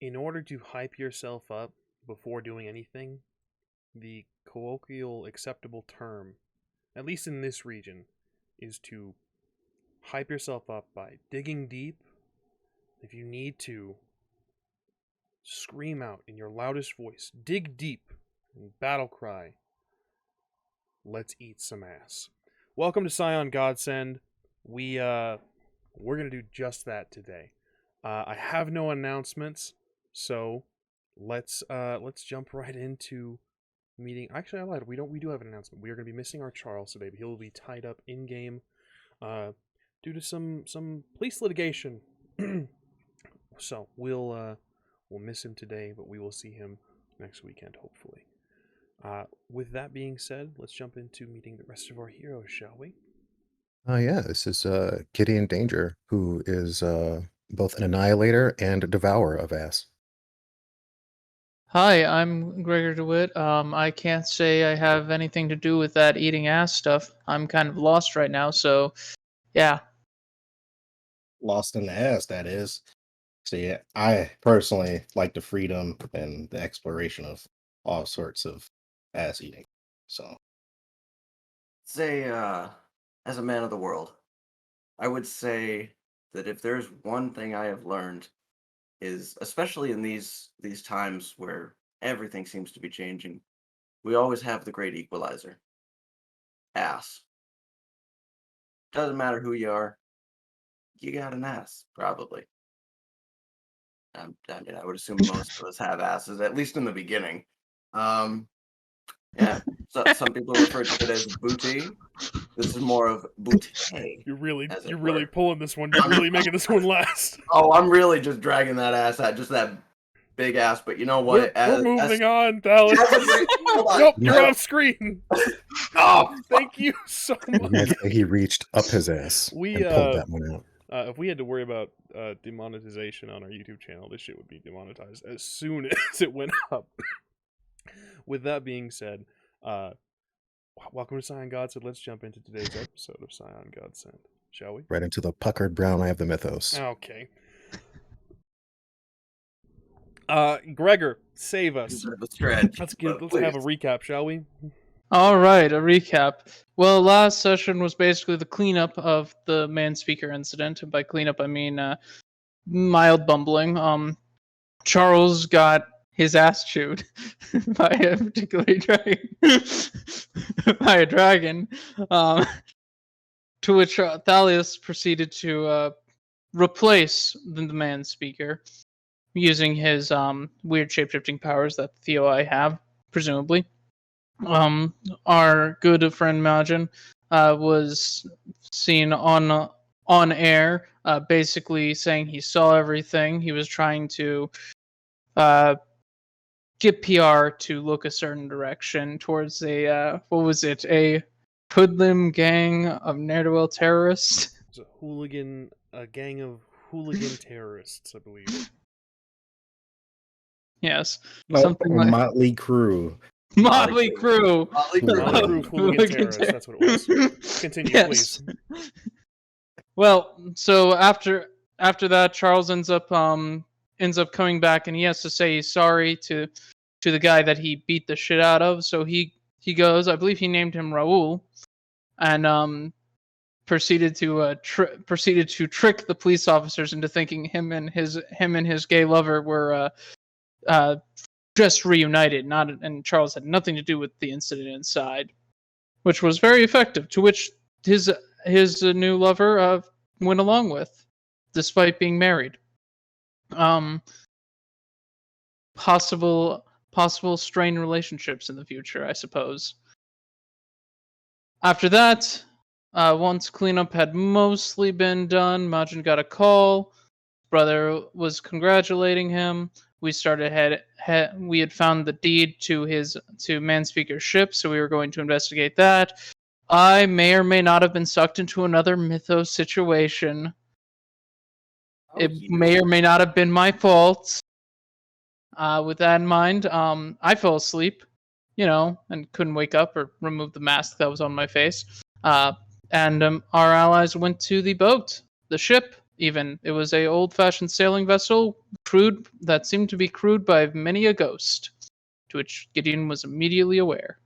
in order to hype yourself up before doing anything, the colloquial acceptable term, at least in this region, is to hype yourself up by digging deep. If you need to, scream out in your loudest voice, dig deep, and battle cry, let's eat some ass. Welcome to Scion Godsend. We're gonna do just that today. I have no announcements, so let's jump right into meeting. Actually, I lied. We do have an announcement. We are gonna be missing our Charles today, but he'll be tied up in game, due to some police litigation. So we'll miss him today, but we will see him next weekend, hopefully. With that being said, let's jump into meeting the rest of our heroes, shall we? Yeah, this is Gideon Danger, who is both an annihilator and a devourer of ass. Hi, I'm Gregor DeWitt. I can't say I have anything to do with that eating ass stuff. I'm kind of lost right now, so yeah. Lost in the ass, that is. So yeah, I personally like the freedom and the exploration of all sorts of ass eating. So Say, as a man of the world, I would say that if there's one thing I have learned is, especially in these times where everything seems to be changing, we always have the great equalizer. Ass. Doesn't matter who you are, you got an ass, probably. I mean, I would assume most of us have asses, at least in the beginning. Yeah. So some people refer to it as booty. This is more of booty. You're really pulling this one. You're really making this one last. Oh, I'm really just dragging that ass out, just that big ass. But you know what? We're moving on, Thalis. Nope, you're off screen. Oh, thank you so much. He reached up his ass and pulled that one out. If we had to worry about demonetization on our YouTube channel, this shit would be demonetized as soon as it went up. With that being said, welcome to Scion Godsend. Let's jump into today's episode of Scion Godsend, shall we? Right into the puckered brown eye of the mythos. Okay. Gregor, save us. Let's have a recap, shall we? All right, a recap. Well, last session was basically the cleanup of the man speaker incident. And by cleanup, I mean mild bumbling. Charles got his ass chewed by a particular dragon. By a dragon. To which Thalis proceeded to replace the man speaker using his weird shapeshifting powers that Theo I have, presumably. Our good friend MAJIN was seen on air, basically saying he saw everything. He was trying to get PR to look a certain direction towards a hoodlum gang of ne'er-do-well terrorists. It's a gang of hooligan terrorists, I believe. Yes, something like Motley Crew. Motley Crew. Hooligan terrorists. That's what it was. Continue, yes. Please. Well, so after that, Charles ends up coming back, and he has to say he's sorry to the guy that he beat the shit out of. So he goes. I believe he named him Raul, and proceeded to trick the police officers into thinking him and his gay lover were just reunited, and Charles had nothing to do with the incident inside, which was very effective. To which his new lover went along with, despite being married. Possible strained relationships in the future, I suppose. After that, once cleanup had mostly been done, MAJIN got a call. His brother was congratulating him. We we had found the deed to Manspeaker's ship, so we were going to investigate that. I may or may not have been sucked into another mythos situation. It may or may not have been my fault. With that in mind, I fell asleep, and couldn't wake up or remove the mask that was on my face. And our allies went to the boat, the ship, Even it was a old-fashioned sailing vessel, crewed that seemed to be crewed by many a ghost, to which Gideon was immediately aware.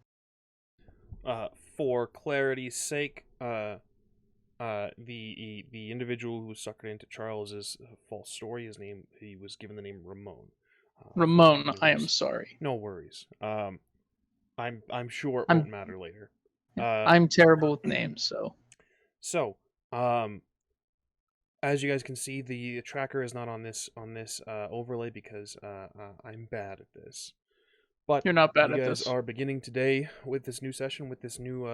For clarity's sake, the individual who was suckered into Charles's false story, he was given the name Ramon. Ramon, I am sorry. No worries. I'm sure it I'm- won't matter later. I'm terrible with names, so. So, as you guys can see, the tracker is not on this overlay because I'm bad at this. But You're not bad you at guys this. are beginning today with this new session, with this new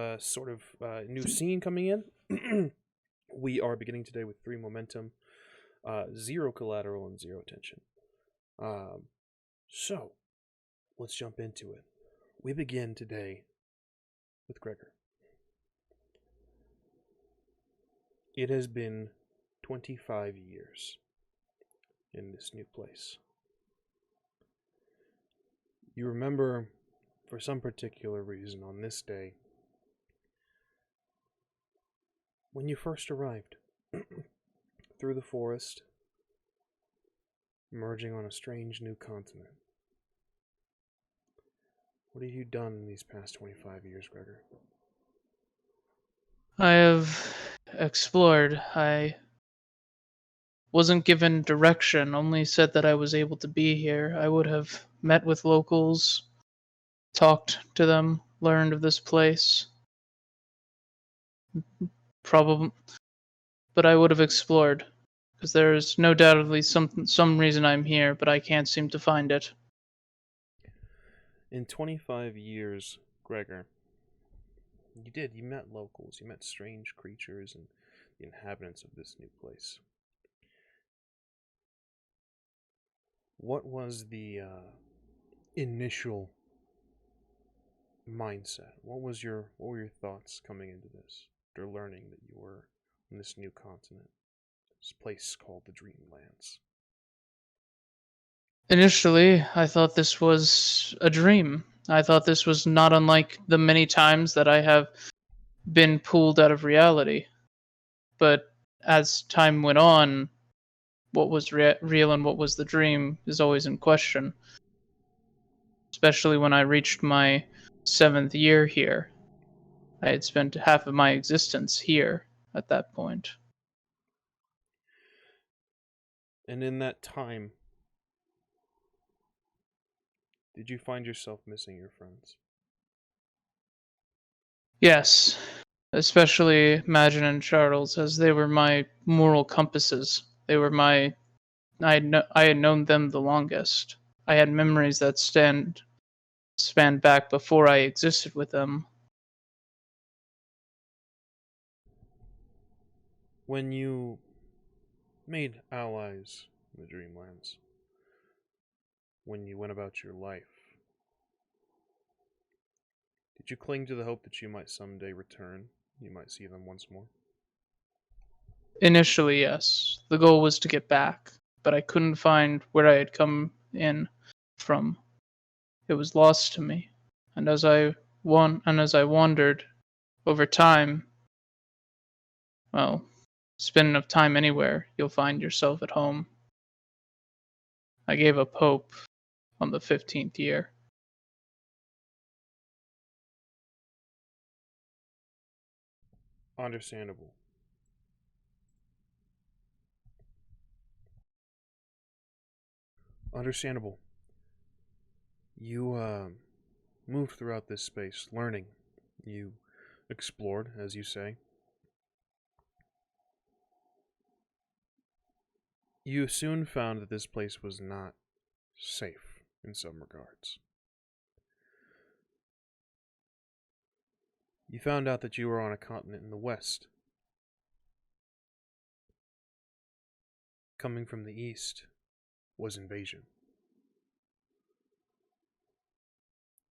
new scene coming in. We are beginning today with 3 momentum, 0 collateral, and 0 tension. So, let's jump into it. We begin today with Gregor. It has been 25 years in this new place. You remember, for some particular reason, on this day, when you first arrived through the forest, emerging on a strange new continent. What have you done in these past 25 years, Gregor? I have explored. I wasn't given direction, only said that I was able to be here. I would have met with locals, talked to them, learned of this place. Probably, but I would have explored, because there is no doubtedly some reason I'm here, but I can't seem to find it. In 25 years, Gregor, you met locals, you met strange creatures and the inhabitants of this new place. What was the initial mindset? What were your thoughts coming into this, after learning that you were on this new continent, this place called the Dreamlands? Initially, I thought this was a dream. I thought this was not unlike the many times that I have been pulled out of reality. But as time went on, what was real and what was the dream is always in question. Especially when I reached my 7th year here. I had spent half of my existence here at that point. And in that time, did you find yourself missing your friends? Yes, especially MAJIN and Charles, as they were my moral compasses. They were my... I had known them the longest. I had memories that span back before I existed with them. When you made allies in the Dreamlands, when you went about your life, did you cling to the hope that you might someday return? You might see them once more? Initially, yes. The goal was to get back, but I couldn't find where I had come in from. It was lost to me, and as I wandered over time, well, spend enough time anywhere, you'll find yourself at home. I gave up hope on the 15th year. Understandable. Understandable. You moved throughout this space, learning. You explored, as you say. You soon found that this place was not safe in some regards. You found out that you were on a continent in the west. Coming from the east was invasion.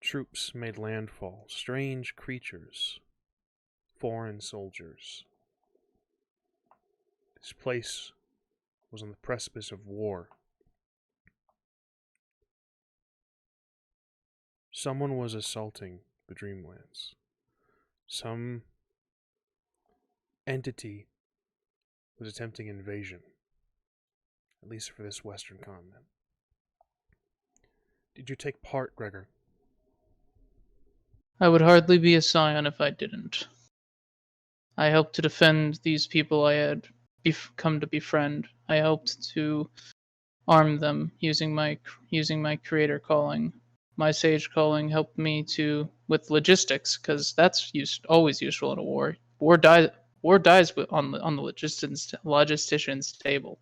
Troops made landfall, strange creatures, foreign soldiers. This place was on the precipice of war. Someone was assaulting the Dreamlands. Some entity was attempting invasion. at least for this western continent. Did you take part, Gregor? I would hardly be a Scion if I didn't. I helped to defend these people I had come to befriend. I helped to arm them using my creator calling. My sage calling helped me with logistics, because that's always useful in a war. War dies on the logistician's table.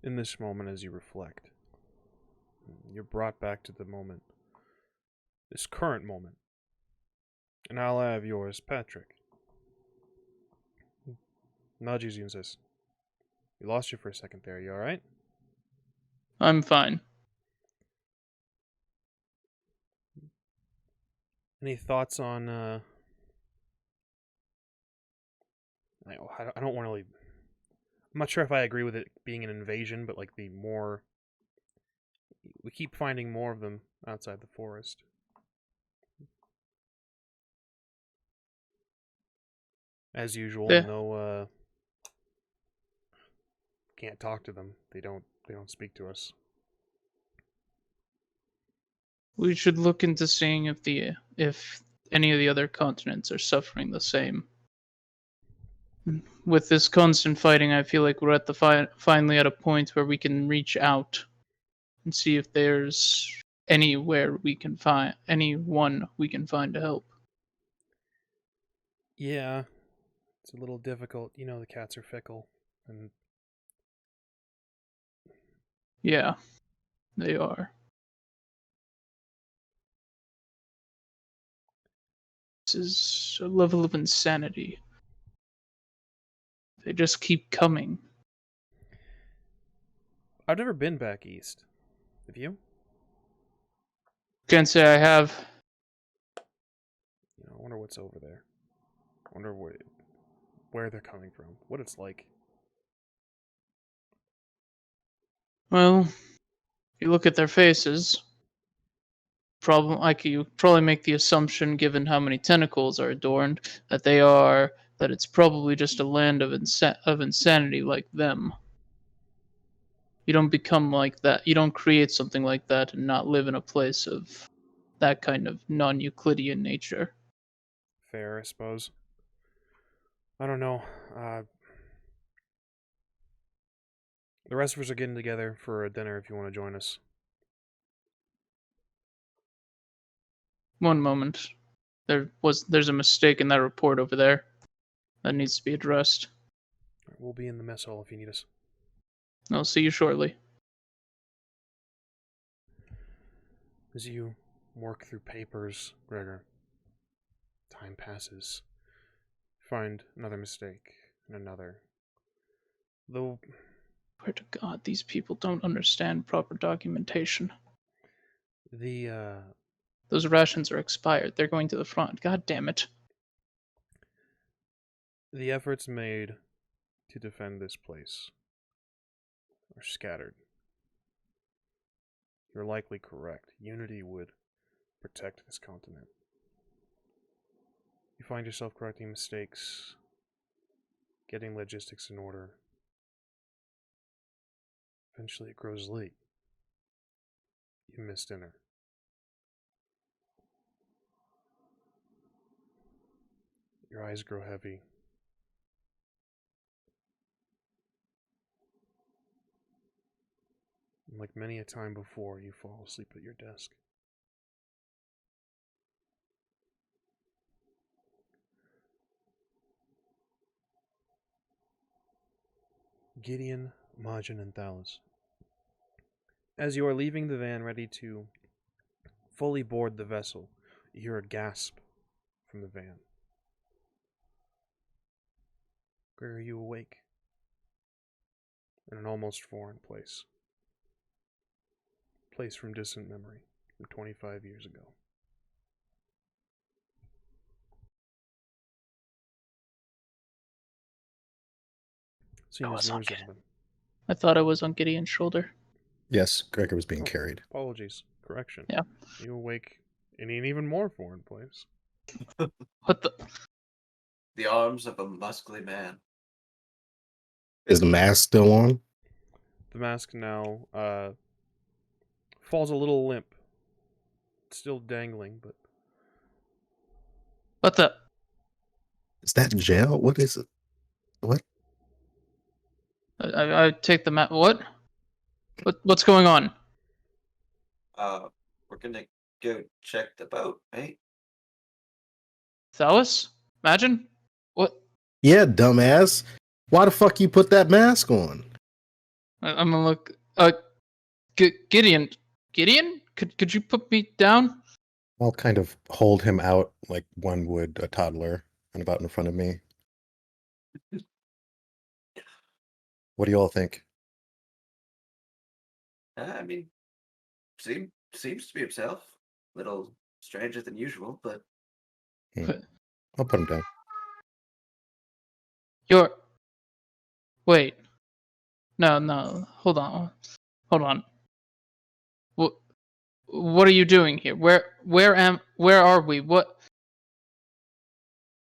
In this moment, as you reflect, you're brought back to the moment, this current moment. And I'll have yours, Patrick. Nudges you and says, "We lost you for a second there. You alright?" I'm fine. Any thoughts on, I don't want to really... I'm not sure if I agree with it being an invasion, but like the more... We keep finding more of them outside the forest. As usual, Yeah. no, can't talk to them. They don't speak to us. We should look into seeing if any of the other continents are suffering the same. With this constant fighting, I feel like we're at finally at a point where we can reach out and see if there's anyone we can find to help. Yeah, it's a little difficult. You know, the cats are fickle, and Yeah, they are. This is a level of insanity. They just keep coming. I've never been back east. Have you? Can't say I have. You know, I wonder what's over there. I wonder where they're coming from. What it's like. Well, if you look at their faces, you probably make the assumption, given how many tentacles are adorned, that it's probably just a land of insanity like them. You don't become like that. You don't create something like that and not live in a place of that kind of non-Euclidean nature. Fair, I suppose. I don't know. The rest of us are getting together for a dinner if you want to join us. One moment. There's a mistake in that report over there that needs to be addressed. We'll be in the mess hall if you need us. I'll see you shortly. As you work through papers, Gregor, time passes. Find another mistake, and another. Though... Swear to God, these people don't understand proper documentation. Those rations are expired. They're going to the front. God damn it. The efforts made to defend this place are scattered. You're likely correct. Unity would protect this continent. You find yourself correcting mistakes, getting logistics in order. Eventually it grows late. You miss dinner. Your eyes grow heavy. And like many a time before, you fall asleep at your desk. Gideon, MAJIN, and THALIS. As you are leaving the van ready to fully board the vessel, you hear a gasp from the van. Where are you awake? In an almost foreign place. A place from distant memory, from 25 years ago. Seeing as yours, gentlemen. I thought I was on Gideon's shoulder. Yes, Gregor was being carried. Apologies. Correction. Yeah. You awake in an even more foreign place. What the? The arms of a muscly man. Is the mask still on? The mask now falls a little limp. It's still dangling, but What the? Is that gel? What is it? What? I take the map. What? What's going on? We're gonna go check the boat, right? Thalis? MAJIN? What? Yeah, dumbass. Why the fuck you put that mask on? I'm gonna look. Gideon. Gideon? Could you put me down? I'll kind of hold him out like one would a toddler and about in front of me. What do you all think? I mean, seems to be himself. Little stranger than usual, but I'll put him down. You're. Wait. No. Hold on. What are you doing here? Where are we? What?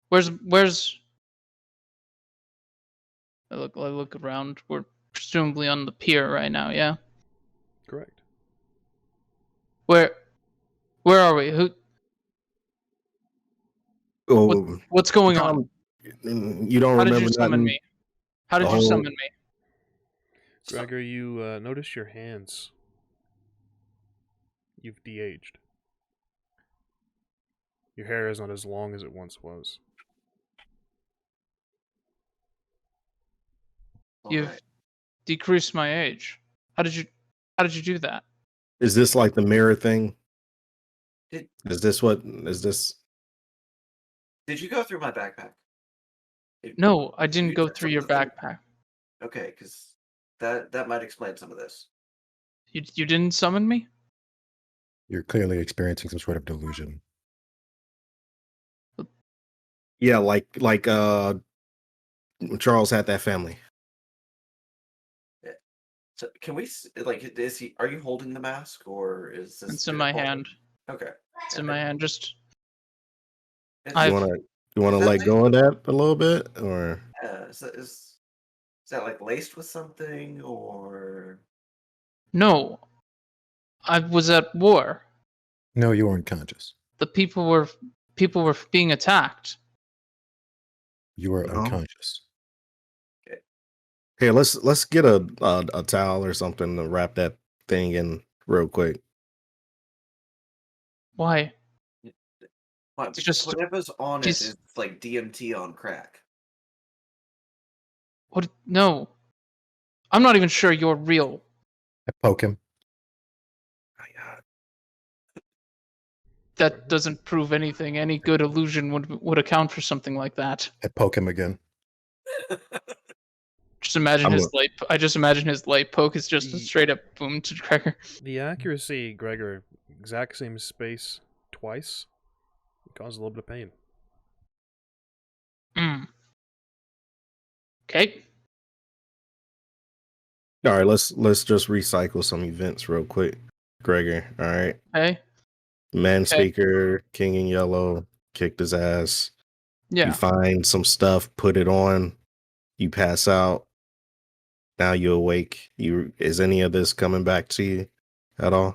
Where's? I look around. We're presumably on the pier right now. Yeah. correct. Where are we? Who? Oh, What's going on? you don't How did remember you summon nothing? me? How did the you whole- summon me? Gregor, you notice your hands. You've de-aged. Your hair is not as long as it once was. You've alright. decreased my age. How did you do that? Is this like the mirror thing? Did Is this what? Is this? Did you go through my backpack? No, I didn't You go took through your something backpack. Okay, because that might explain some of this. You didn't summon me? You're clearly experiencing some sort of delusion. Yeah, like Charles had that family. So can we like? Is he? Are you holding the mask, or is this? It's in my hand. Okay. It's in my hand. Just Is, You I've- wanna Is that let like- go of that a little bit, or is that like laced with something, or no. I was at war. No, you weren't conscious. The people were being attacked. You were No. unconscious. here? Let's get a towel or something to wrap that thing in real quick. Why? what? It's Because just- whatever's on it just- is like DMT on crack. What? No. I'm not even sure you're real. I poke him. That doesn't prove anything. Any good illusion would account for something like that. I poke him again. Just imagine I'm his light. I just imagine his light poke is just a Ye- straight up boom to Gregor. The accuracy, Gregor, exact same space twice, caused a little bit of pain. Okay. All right, let's just recycle some events real quick, Gregor. All right, Okay. man speaker, king in yellow, kicked his ass. Yeah. You find some stuff, put it on, you pass out. Now you awake. Is any of this coming back to you at all?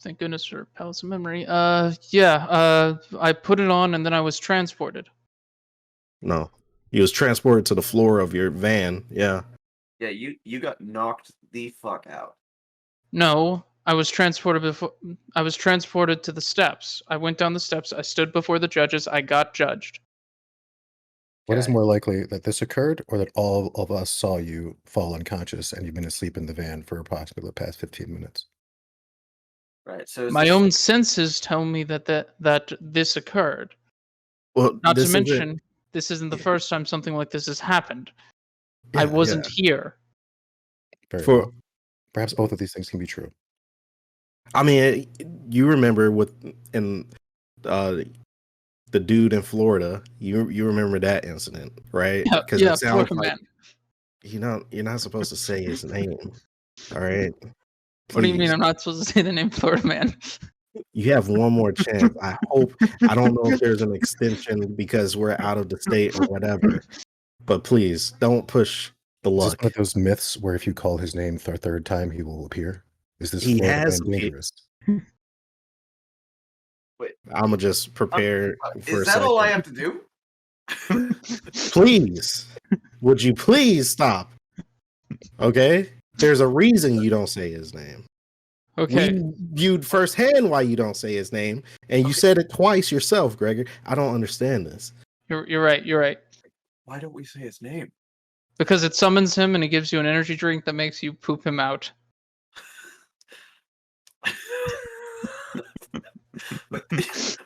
Thank goodness for Palace of Memory. Yeah. I put it on and then I was transported. No. You was transported to the floor of your van. Yeah. Yeah, you got knocked the fuck out. No, I was transported before. I was transported to the steps. I went down the steps. I stood before the judges. I got judged. What is Okay. more likely, that this occurred or that all of us saw you fall unconscious and you've been asleep in the van for approximately the past 15 minutes? Right. So is My this- own senses tell me that this occurred. Well, Not to this isn't- mention, this isn't the Yeah. first time something like this has happened. Yeah, I wasn't here. Very For- well. Perhaps both of these things can be true. I mean, you remember in the dude in Florida. You remember that incident, right? Yeah, Because yeah, it sounds Florida like man. you're not supposed to say his name. All right. What do you mean Please. I'm not supposed to say the name Florida man? You have one more chance. I hope. I don't know if there's an extension because we're out of the state or whatever. but please don't push the Is this luck. one of those myths where if you call his name the third time, he will appear? Is this He Florida has man appeared. dangerous? Wait, I'm gonna just prepare for is a that second. all I have to do? Please, would you please stop? Okay, there's a reason you don't say his name. Okay. We viewed firsthand why you don't say his name, and you Okay. said it twice yourself, Gregor. I don't understand this. You're right. You're right. Why don't we say his name? Because it summons him and it gives you an energy drink that makes you poop him out. But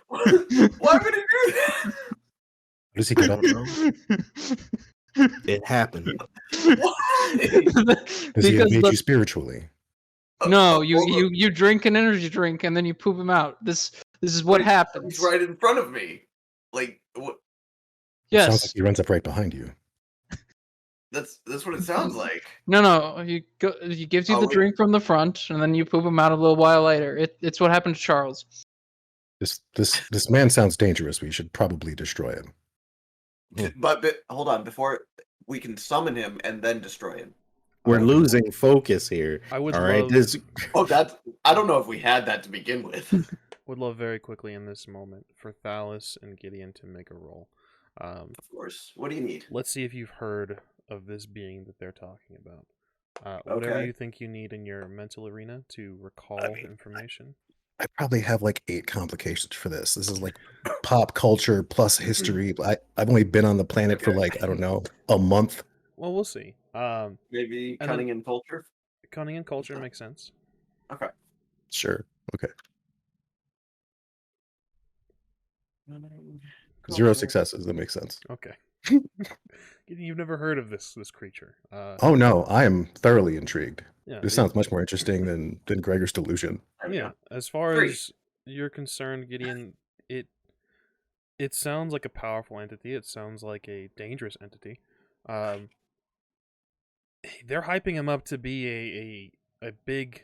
why would he do that? What does he get up to? It happened. Why? Does he Because engage the- you spiritually? no, you drink an energy drink and then you poop him out. This is what happens. He's right in front of me. Like what? It sounds like Yes. he runs up right behind you. That's what it sounds like. No. He gives you Oh, the wait. drink from the front, and then you poop him out a little while later. It's what happened to Charles. This man sounds dangerous. We should probably destroy him. But hold on, before we can summon him and then destroy him. We're losing focus here. I would All right, love- this Oh, I don't know if we had that to begin with. Would love very quickly in this moment for Thalis and Gideon to make a roll. Of course. What do you need? Let's see if you've heard of this being that they're talking about. Whatever Okay. you think you need in your mental arena to recall information. I probably have like 8 complications for this. This is like pop culture plus history. I've only been on the planet for like, I don't know, a month. Well, we'll see. Maybe And cunning and culture? Cunning and culture makes sense. Okay. Sure. Okay. Cunning, 0 culture. successes. That makes sense. Okay. You've never heard of this creature. Oh no, I am thoroughly intrigued. Yeah, This sounds much more interesting than Gregor's delusion. There we yeah. go. As far 3. as you're concerned, Gideon, it sounds like a powerful entity. It sounds like a dangerous entity. They're hyping him up to be a big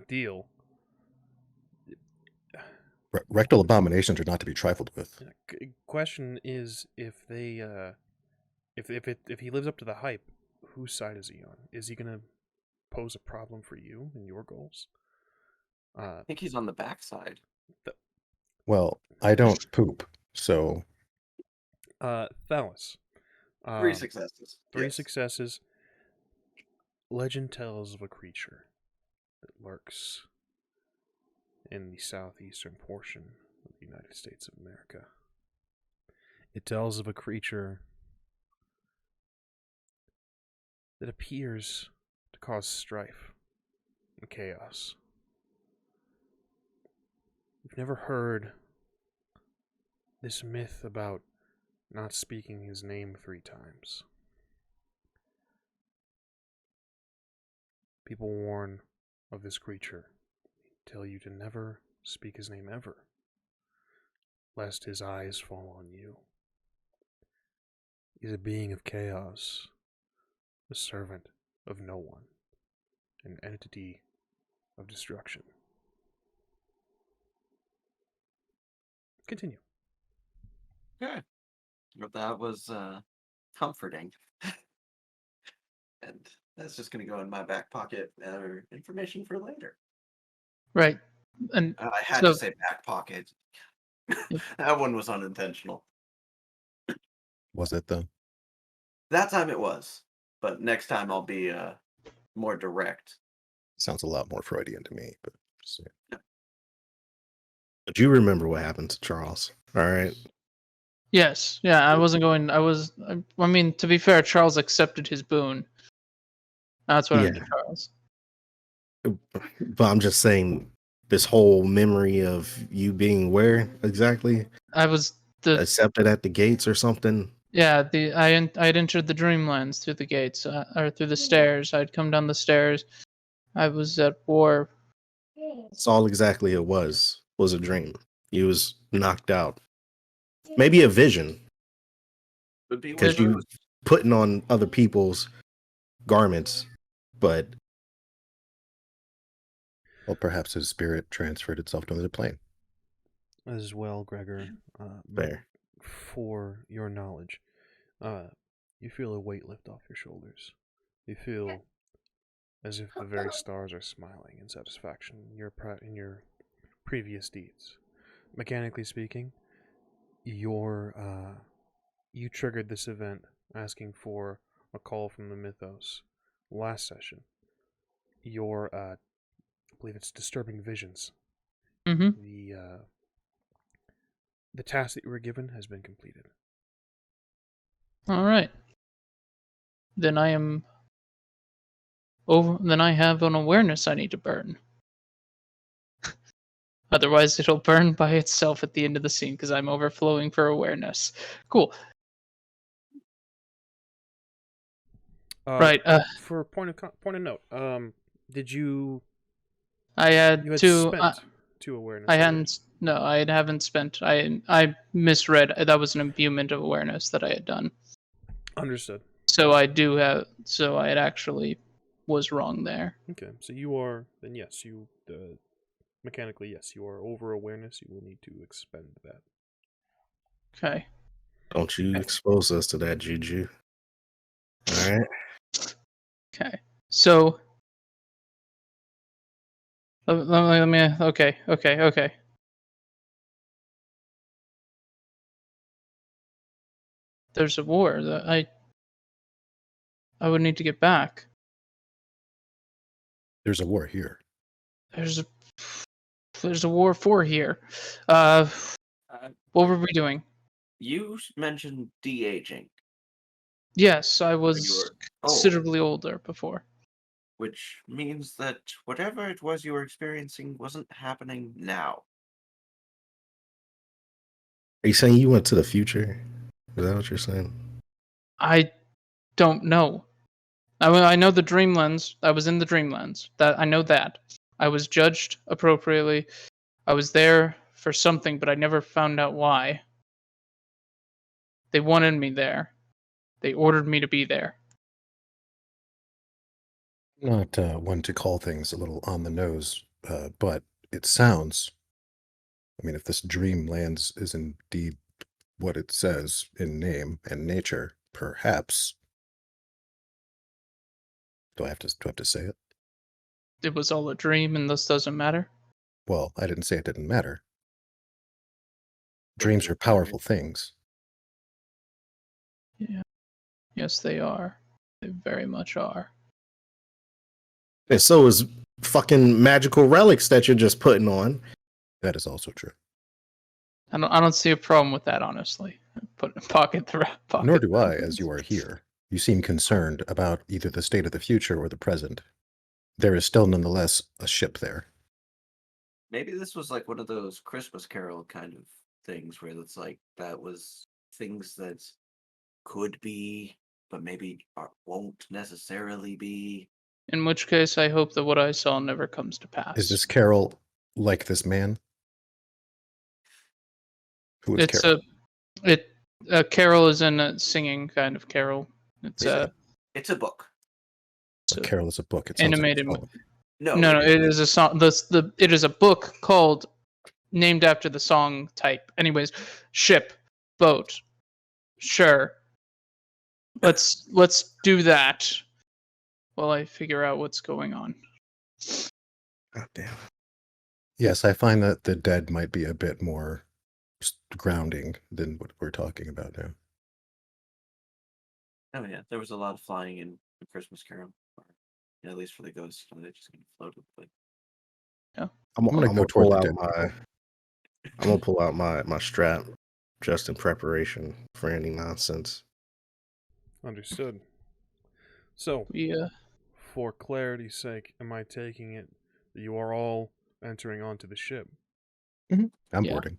deal. Rectal abominations are not to be trifled with. Question is if they if he lives up to the hype, whose side is he on? Is he gonna pose a problem for you and your goals? I think he's on the backside. Well, I don't poop, so Thalis. 3 successes. 3 Yes. successes. Legend tells of a creature that lurks in the southeastern portion of the United States of America. It tells of a creature that appears to cause strife and chaos. We've never heard this myth about not speaking his name 3 times. People warn of this creature, tell you to never speak his name ever, lest his eyes fall on you. He's a being of chaos, a servant of no one, an entity of destruction. Continue. Okay. Well, that was comforting. And that's just going to go in my back pocket or information for later. Right. And I had So- to say back pocket. Yep. That one was unintentional. was it though? That time it was. But next time I'll be more direct. Sounds a lot more Freudian to me, but just saying. But you remember what happened to Charles, all right? yes, yeah, I mean, to be fair, Charles accepted his boon. That's what I Yeah. mean, Charles. But I'm just saying, this whole memory of you being where exactly? I was Accepted at the gates or something? I had entered the Dreamlands through the gates, or through the stairs. I'd come down the stairs. I was at war. That's all exactly it was a dream. He was knocked out. Maybe a vision, Would be because one of you putting on other people's garments, but Well, perhaps his spirit transferred itself to another plane. As well, Gregor, but fair. for your knowledge, you feel a weight lift off your shoulders. You feel as if the very stars are smiling in satisfaction in your previous deeds. Mechanically speaking, you triggered this event asking for a call from the Mythos last session. Your I believe it's disturbing visions. Mm-hmm. The task that you were given has been completed. All right. Then I am over. Then I have an awareness I need to burn. Otherwise, it'll burn by itself at the end of the scene because I'm overflowing for awareness. Cool. Right. For point of note, did you I had you had two. spent 2 awareness? I already? hadn't. No, I haven't spent. I misread. That was an imbuement of awareness that I had done. Understood. So I do have. So I had actually was wrong there. Okay, so you are then yes, you mechanically yes, you are over awareness. You will need to expend that. Okay. Don't you expose us to that, Juju. All right. Okay. So. Let me. Okay. There's a war that I would need to get back. There's a war here. There's a war 4 here. What were we doing? You mentioned de-aging, Yes, I you was were old, considerably older before. which means that whatever it was you were experiencing wasn't happening now. Are you saying you went to the future? Is that what you're saying? I don't know. I know the Dreamlands. I was in the Dreamlands. That I know that. I was judged appropriately. I was there for something, but I never found out why. They wanted me there. They ordered me to be there. Not one to call things a little on the nose, but it sounds. I mean, if this Dreamlands is indeed what it says in name and nature, perhaps. Do I have to say it? It was all a dream, and this doesn't matter. Well, I didn't say it didn't matter. Dreams are powerful things. Yeah. Yes, they are. They very much are. And so is fucking magical relics that you're just putting on. That is also true. I don't see a problem with that, honestly. Put in pocket. Nor do I, as you are here. You seem concerned about either the state of the future or the present. There is still nonetheless a ship there. Maybe this was like one of those Christmas Carol kind of things where it's like that was things that could be, but maybe won't necessarily be. In which case, I hope that what I saw never comes to pass. Is this Carol like this man? Who is It's Carol? Carol is in a singing kind of Carol. It's It's a book. A Carol is a book. It sounds animated. like a poem. No, it is a song. It is a book called named after the song type. Anyways, ship, boat, sure. Let's do that while I figure out what's going on. God damn. Yes, I find that the dead might be a bit more grounding than what we're talking about now. Oh yeah, there was a lot of flying in A Christmas Carol, or, at least for the ghosts. They just kind of floated. But I'm gonna go toward the dead. I'm gonna pull out my strap just in preparation for any nonsense. Understood. So, Yeah. for clarity's sake, am I taking it that you are all entering onto the ship? I'm Yeah. boarding.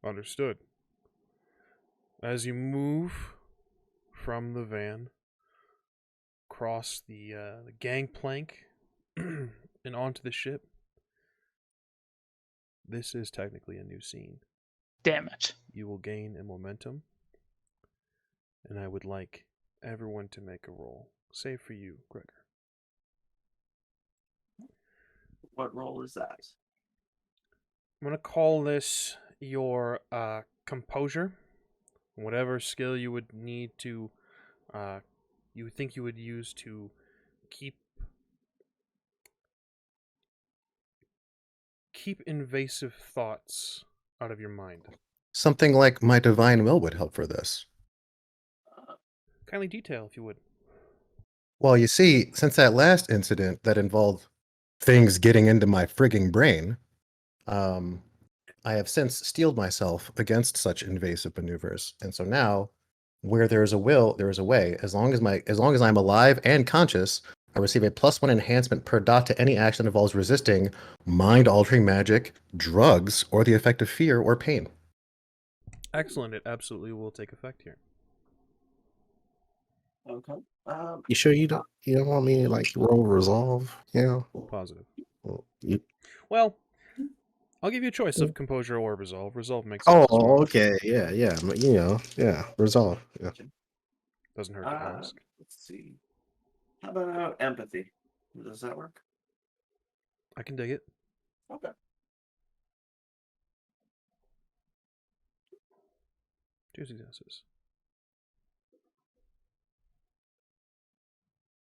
Understood. As you move from the van, across the gangplank, and onto the ship, this is technically a new scene. Damn it. You will gain a momentum, and I would like everyone to make a roll, save for you, Gregor. what role is that? I'm going to call this your composure whatever skill you would need to, you would think you would use to keep invasive thoughts out of your mind. Something like my divine will would help for this. Kindly detail, if you would. Well, you see, since that last incident that involved things getting into my frigging brain, I have since steeled myself against such invasive maneuvers. And so now, where there is a will, there is a way. As long as I'm alive and conscious, I receive a +1 enhancement per dot to any action that involves resisting mind-altering magic, drugs, or the effect of fear or pain. Excellent. It absolutely will take effect here. Okay. You sure you don't want me to like roll resolve? Positive. Well, you... Well, I'll give you a choice of composure or resolve. Resolve makes sense. Oh, okay, yeah. Resolve. Yeah. Doesn't hurt to ask. Let's see. How about empathy? Does that work? I can dig it. Okay. Two successes.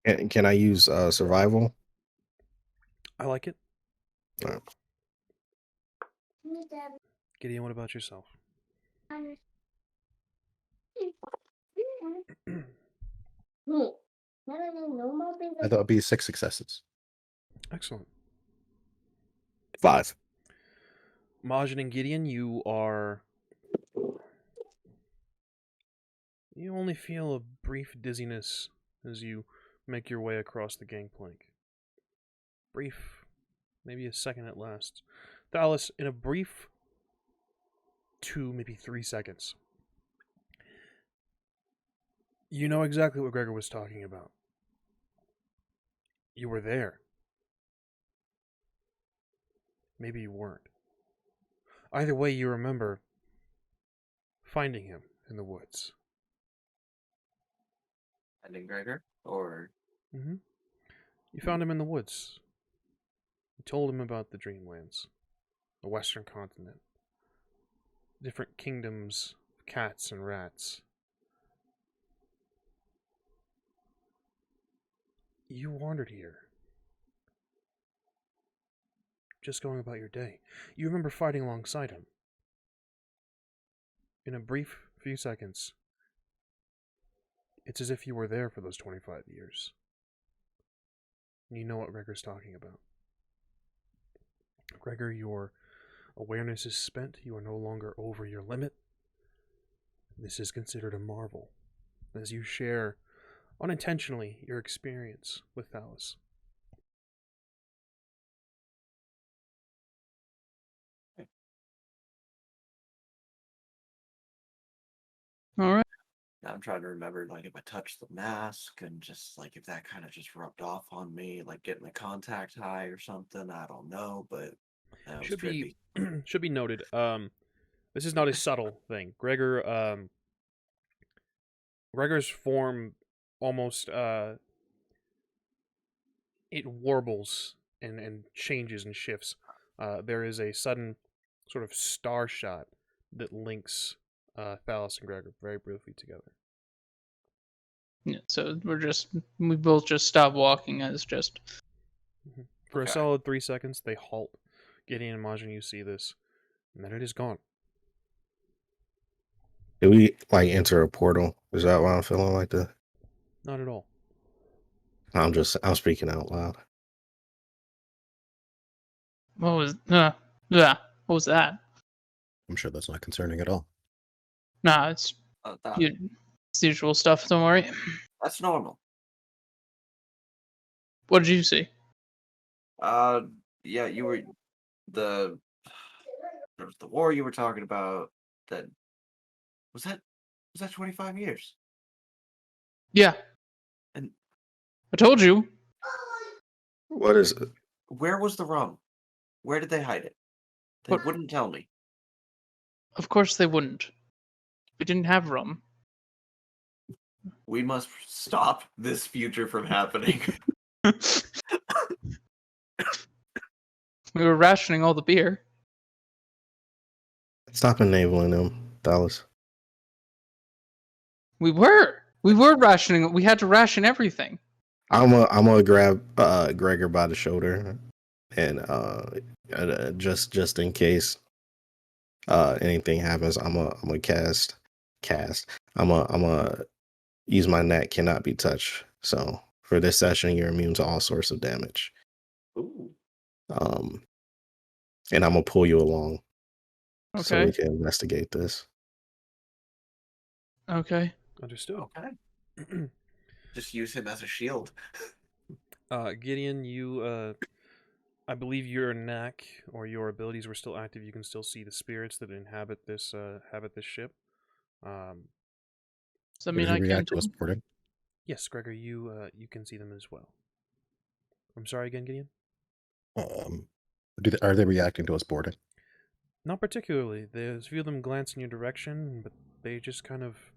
And can I use survival? I like it. All right. Gideon, what about yourself? That would be 6 successes. Excellent. 5. Majin and Gideon, you only feel a brief dizziness as you make your way across the gangplank. Brief, maybe a second at last. Thalis, in a brief 2, maybe 3 seconds, you know exactly what Gregor was talking about. You were there. Maybe you weren't. Either way, you remember finding him in the woods. Finding Gregor? Or... Mm-hmm. You found him in the woods. You told him about the Dreamlands, the Western continent, different kingdoms of cats and rats. You wandered here, just going about your day. You remember fighting alongside him. In a brief few seconds, it's as if you were there for those 25 years. And you know what Gregor's talking about. Gregor, your awareness is spent. You are no longer over your limit. This is considered a marvel, as you share, unintentionally, your experience with Thalis. All right. I'm trying to remember, like, if I touched the mask and just, like, if that kind of just rubbed off on me, like getting a contact high or something. I don't know, but that was trippy. Should be noted. This is not a subtle thing. Gregor's form almost it warbles and changes and shifts. There is a sudden sort of star shot that links Thalis and Gregor very briefly together. Yeah, so we both just stop walking as just... Mm-hmm. For a solid 3 seconds, they halt. Gideon and Majin, you see this, and then it is gone. Did we like enter a portal? Is that why I'm feeling like that? Not at all. I'm speaking out loud. What was what was that? I'm sure that's not concerning at all. Nah, it's it's the usual stuff, don't worry. That's normal. What did you see? Yeah, you were there was the war you were talking about. That was that 25 years. Yeah. And I told you. What is it? Where was the rum? Where did they hide it? They wouldn't tell me. Of course they wouldn't. We didn't have rum. We must stop this future from happening. We were rationing all the beer. Stop enabling them, Thalis. We were rationing. We had to ration everything. I'm gonna grab Gregor by the shoulder, and just in case anything happens, I'm gonna cast. I'm gonna use my net cannot be touched. So for this session, you're immune to all sorts of damage. Ooh. And I'm gonna pull you along so we Okay. can investigate this. Okay. Understood. Okay. Just use him as a shield. Gideon, you, I believe your knack or your abilities were still active. You can still see the spirits that inhabit this ship. Does that Did mean he I can react to too? us boarding? Yes, Gregor, you can see them as well. I'm sorry again, Gideon. Are they reacting to us boarding? Not particularly. There's a few of them glance in your direction, but they just kind of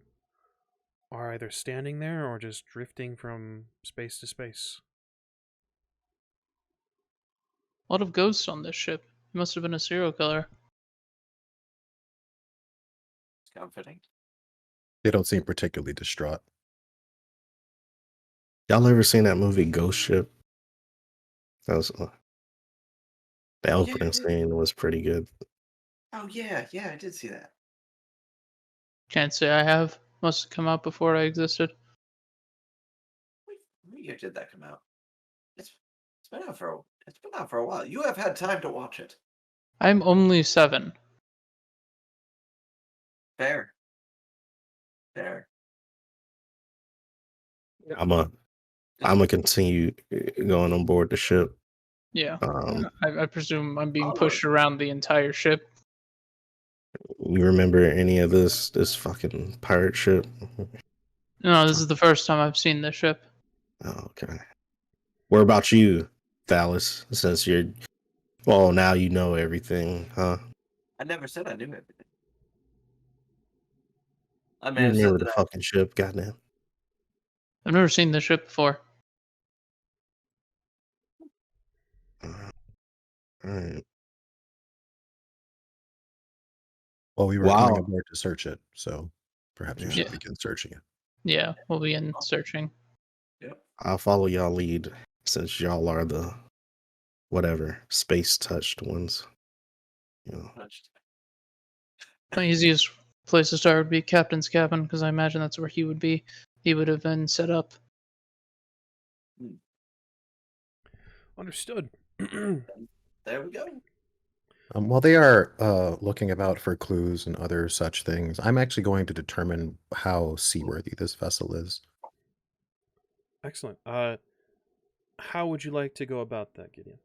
are either standing there or just drifting from space to space. A lot of ghosts on this ship. He must have been a serial killer. It's comforting. They don't seem particularly distraught. Y'all ever seen that movie Ghost Ship? That was the opening scene was pretty good. Oh yeah, I did see that. Can't say I have. Must have come out before I existed. What year did that come out? It's been out for a while. You have had time to watch it. I'm only 7. Fair. I'm gonna continue going on board the ship. Yeah. Um, I presume I'm being Onward. pushed around the entire ship. you remember any of this fucking pirate ship? No, this is the first time I've seen this ship. Oh, okay. What about you, Thalis? Since now you know everything, huh? I never said I knew everything. I You may have said remember the that fucking ship, goddamn. I've never seen this ship before. Alright. Well, we were Wow. coming aboard to search it, so perhaps you should Yeah. begin searching it. Yeah, we'll be in searching. Yep. I'll follow y'all lead since y'all are the whatever space touched ones. You know. The easiest place to start would be Captain's cabin, because I imagine that's where he would be. He would have been set up. Understood. There we go. While they are looking about for clues and other such things, I'm actually going to determine how seaworthy this vessel is. Excellent. How would you like to go about that, Gideon?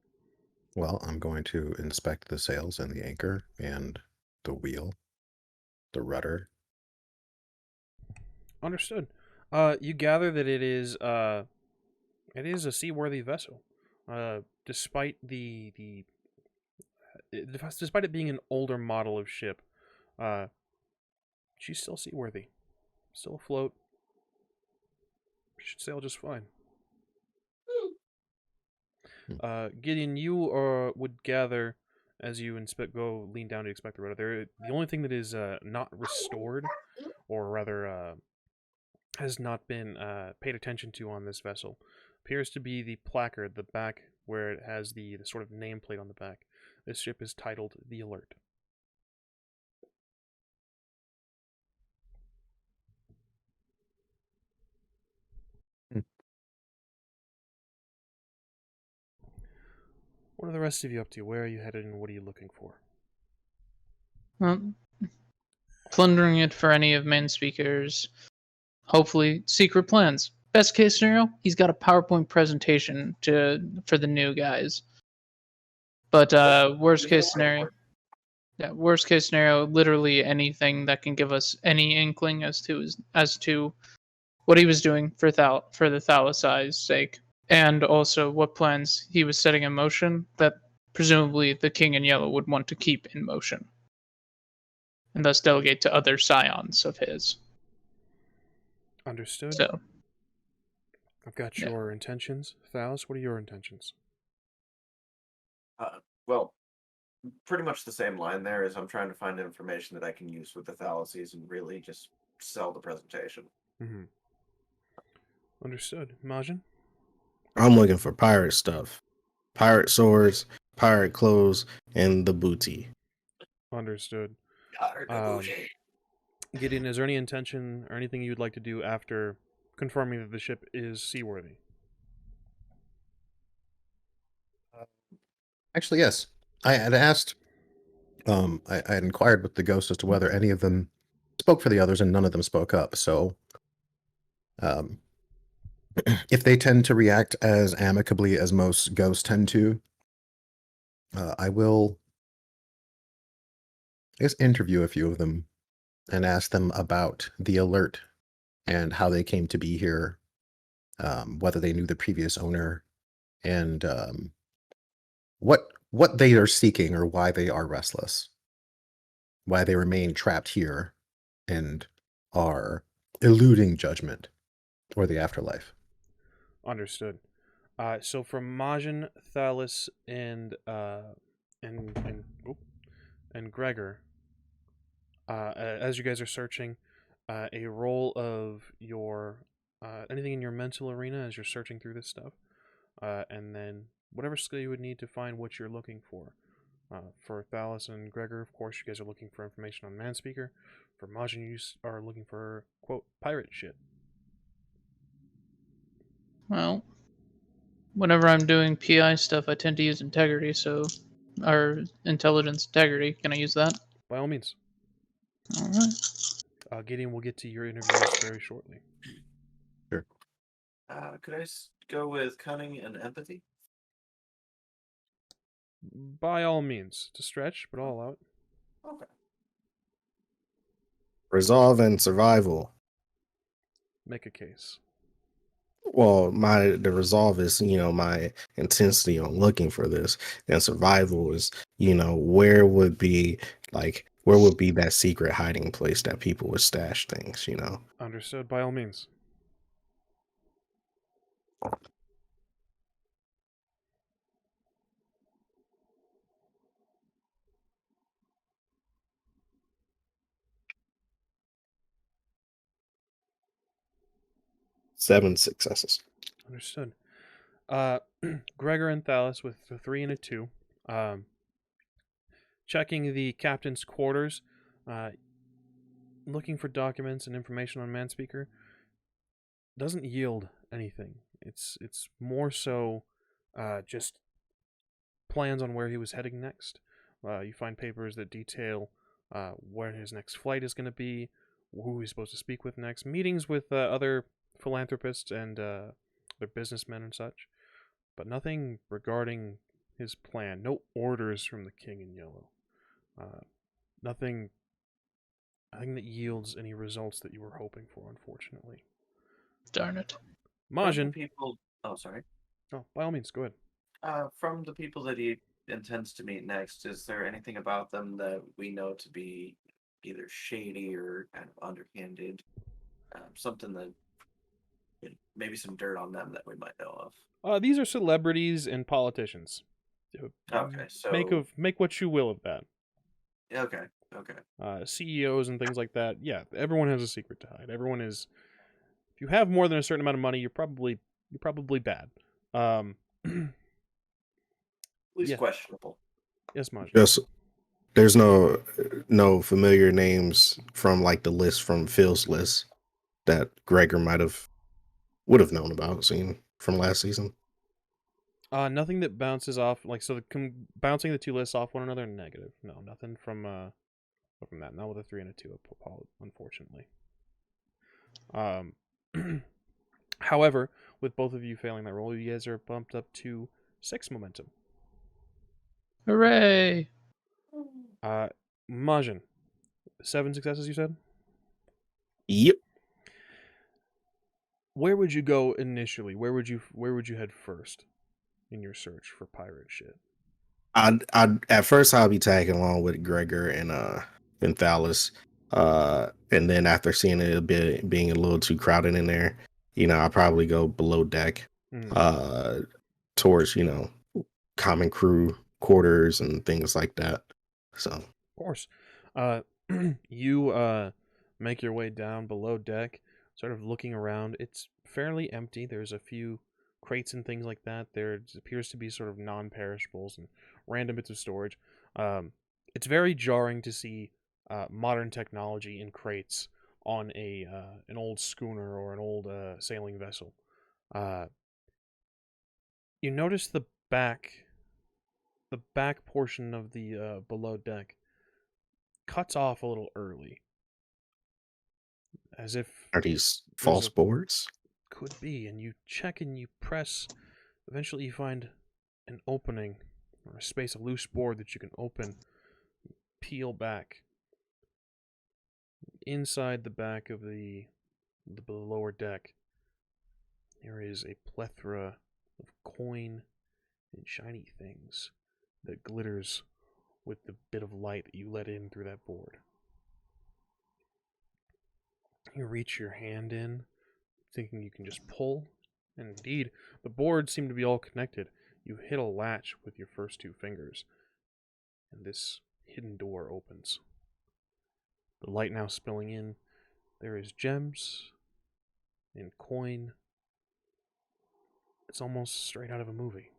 Well, I'm going to inspect the sails and the anchor and the wheel, the rudder. Understood. You gather that it is a seaworthy vessel. Despite despite it being an older model of ship, she's still seaworthy, still afloat. Should sail just fine. Gideon, you would gather as you go lean down to inspect the rudder. The only thing that is not restored, or rather has not been paid attention to on this vessel, appears to be the placard, the back where it has the sort of nameplate on the back. This ship is titled the Alert. What are the rest of you up to? Where are you headed and what are you looking for? Plundering it for any of main speakers. Hopefully, secret plans. Best case scenario, he's got a PowerPoint presentation for the new guys. But worst case scenario, literally anything that can give us any inkling as to what he was doing for the Thalis' sake, and also what plans he was setting in motion that presumably the King in Yellow would want to keep in motion, and thus delegate to other scions of his. Understood. So, I've got your intentions. Thalis, what are your intentions? Well, pretty much the same line there is I'm trying to find information that I can use with the Thalises and really just sell the presentation. Mm-hmm. Understood. Majin? I'm looking for pirate stuff, pirate swords, pirate clothes, and the booty. Understood. Got the bougie. Gideon, is there any intention or anything you'd like to do after confirming that the ship is seaworthy? Actually, yes. I had asked, I had inquired with the ghost as to whether any of them spoke for the others, and none of them spoke up. So, if they tend to react as amicably as most ghosts tend to, I will, I guess, interview a few of them and ask them about the alert and how they came to be here, whether they knew the previous owner, and what they are seeking or why they are restless, why they remain trapped here and are eluding judgment or the afterlife. Understood. So from Majin, Thalis, and Gregor, as you guys are searching, a roll of your anything in your mental arena as you're searching through this stuff, and then whatever skill you would need to find what you're looking for. For Thalis and Gregor, of course, you guys are looking for information on Manspeaker. For Majin, you are looking for, quote, pirate shit. Well, whenever I'm doing PI stuff, I tend to use integrity, or intelligence integrity. Can I use that? By all means. All right. Gideon will get to your interviews very shortly. Sure. Could I go with cunning and empathy? By all means. To stretch, but all out. Okay. Resolve and survival. Make a case. Well, the resolve is, my intensity on looking for this, and survival is, where would be that secret hiding place that people would stash things, Understood. By all means. Seven successes. Understood. Gregor and Thalis with a 3 and a 2. Checking the captain's quarters. Looking for documents and information on Manspeaker. Doesn't yield anything. It's more so just plans on where he was heading next. You find papers that detail where his next flight is going to be, who he's supposed to speak with next, meetings with other philanthropists and their businessmen and such, but nothing regarding his plan. No orders from the King in Yellow. Nothing that yields any results that you were hoping for, unfortunately. Darn it. Majin. People. Oh, sorry. Oh, by all means, go ahead. From the people that he intends to meet next, is there anything about them that we know to be either shady or kind of underhanded? Something that maybe some dirt on them that we might know of. These are celebrities and politicians. Okay, so Make what you will of that. Okay. CEOs and things like that. Yeah, everyone has a secret to hide. Everyone is. If you have more than a certain amount of money, you're probably bad. At least yeah. questionable. Yes, Maj. Just there's no familiar names from like the list from Phil's list that Gregor would have known about, seen from last season. Nothing that bounces off bouncing the two lists off one another. Negative. No, nothing from that. Not with a 3 and a 2, unfortunately. However, with both of you failing that roll, you guys are bumped up to 6 momentum. Hooray! Majin, 7 successes, you said? Yep. Where would you go initially? Where would you head first in your search for pirate shit? I'd at first I'll be tagging along with Gregor and Thalis. And then after seeing it being a little too crowded in there, I'll probably go below deck, towards, common crew quarters and things like that. So of course, you make your way down below deck, sort of looking around. It's fairly empty. There's a few crates and things like that. There appears to be sort of non-perishables and random bits of storage. It's very jarring to see modern technology in crates on an old schooner or an old sailing vessel. You notice the back portion of the below deck cuts off a little early, as if Are these there's false a- boards? could be. And you check and you press. Eventually, you find an opening or a space, a loose board that you can open, peel back. Inside the back of the lower deck, there is a plethora of coin and shiny things that glitters with the bit of light that you let in through that board. You reach your hand in, thinking you can just pull, and indeed, the boards seem to be all connected. You hit a latch with your first two fingers, and this hidden door opens. The light now spilling in. There is gems and coin. It's almost straight out of a movie.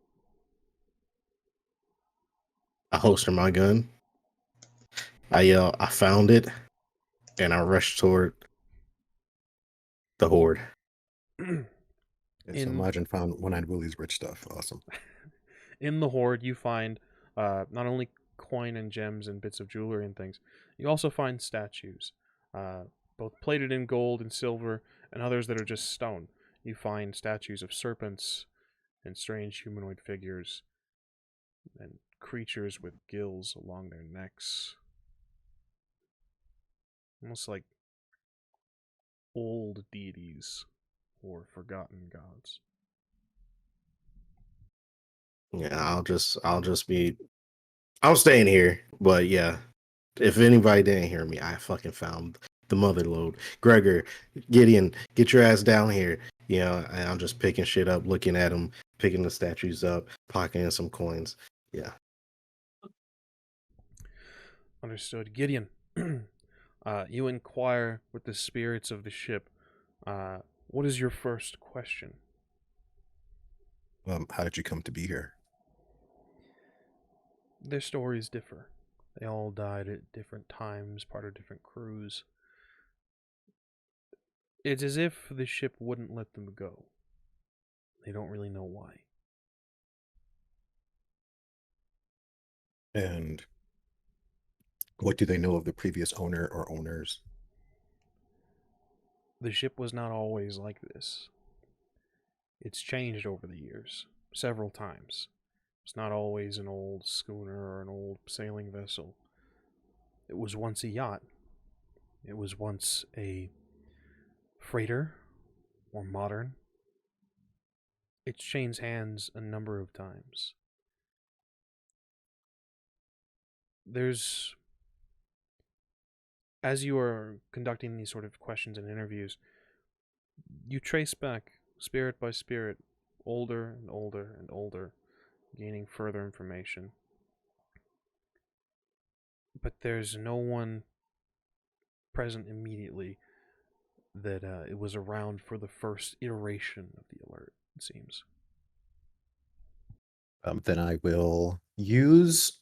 I holster my gun. I yell, I found it, and I rush toward the horde. Yeah, so In- Majin found One-Eyed Willie's rich stuff. Awesome. In the hoard, you find not only coin and gems and bits of jewelry and things, you also find statues, both plated in gold and silver, and others that are just stone. You find statues of serpents and strange humanoid figures and creatures with gills along their necks. Almost like old deities or forgotten gods. Yeah, I'm staying here, but yeah. If anybody didn't hear me, I fucking found the mother lode. Gregor, Gideon, get your ass down here. You know, and I'm just picking shit up, looking at them, picking the statues up, pocketing some coins. Yeah. Understood. Gideon, you inquire with the spirits of the ship. What is your first question? How did you come to be here? Their stories differ. They all died at different times, part of different crews. It's as if the ship wouldn't let them go. They don't really know why. And what do they know of the previous owner or owners? The ship was not always like this. It's changed over the years, several times. It's not always an old schooner or an old sailing vessel. It was once a yacht. It was once a freighter, or modern. It's changed hands a number of times. As you are conducting these sort of questions and interviews, you trace back, spirit by spirit, older and older and older, gaining further information. But there's no one present immediately that it was around for the first iteration of the alert, it seems. Then I will use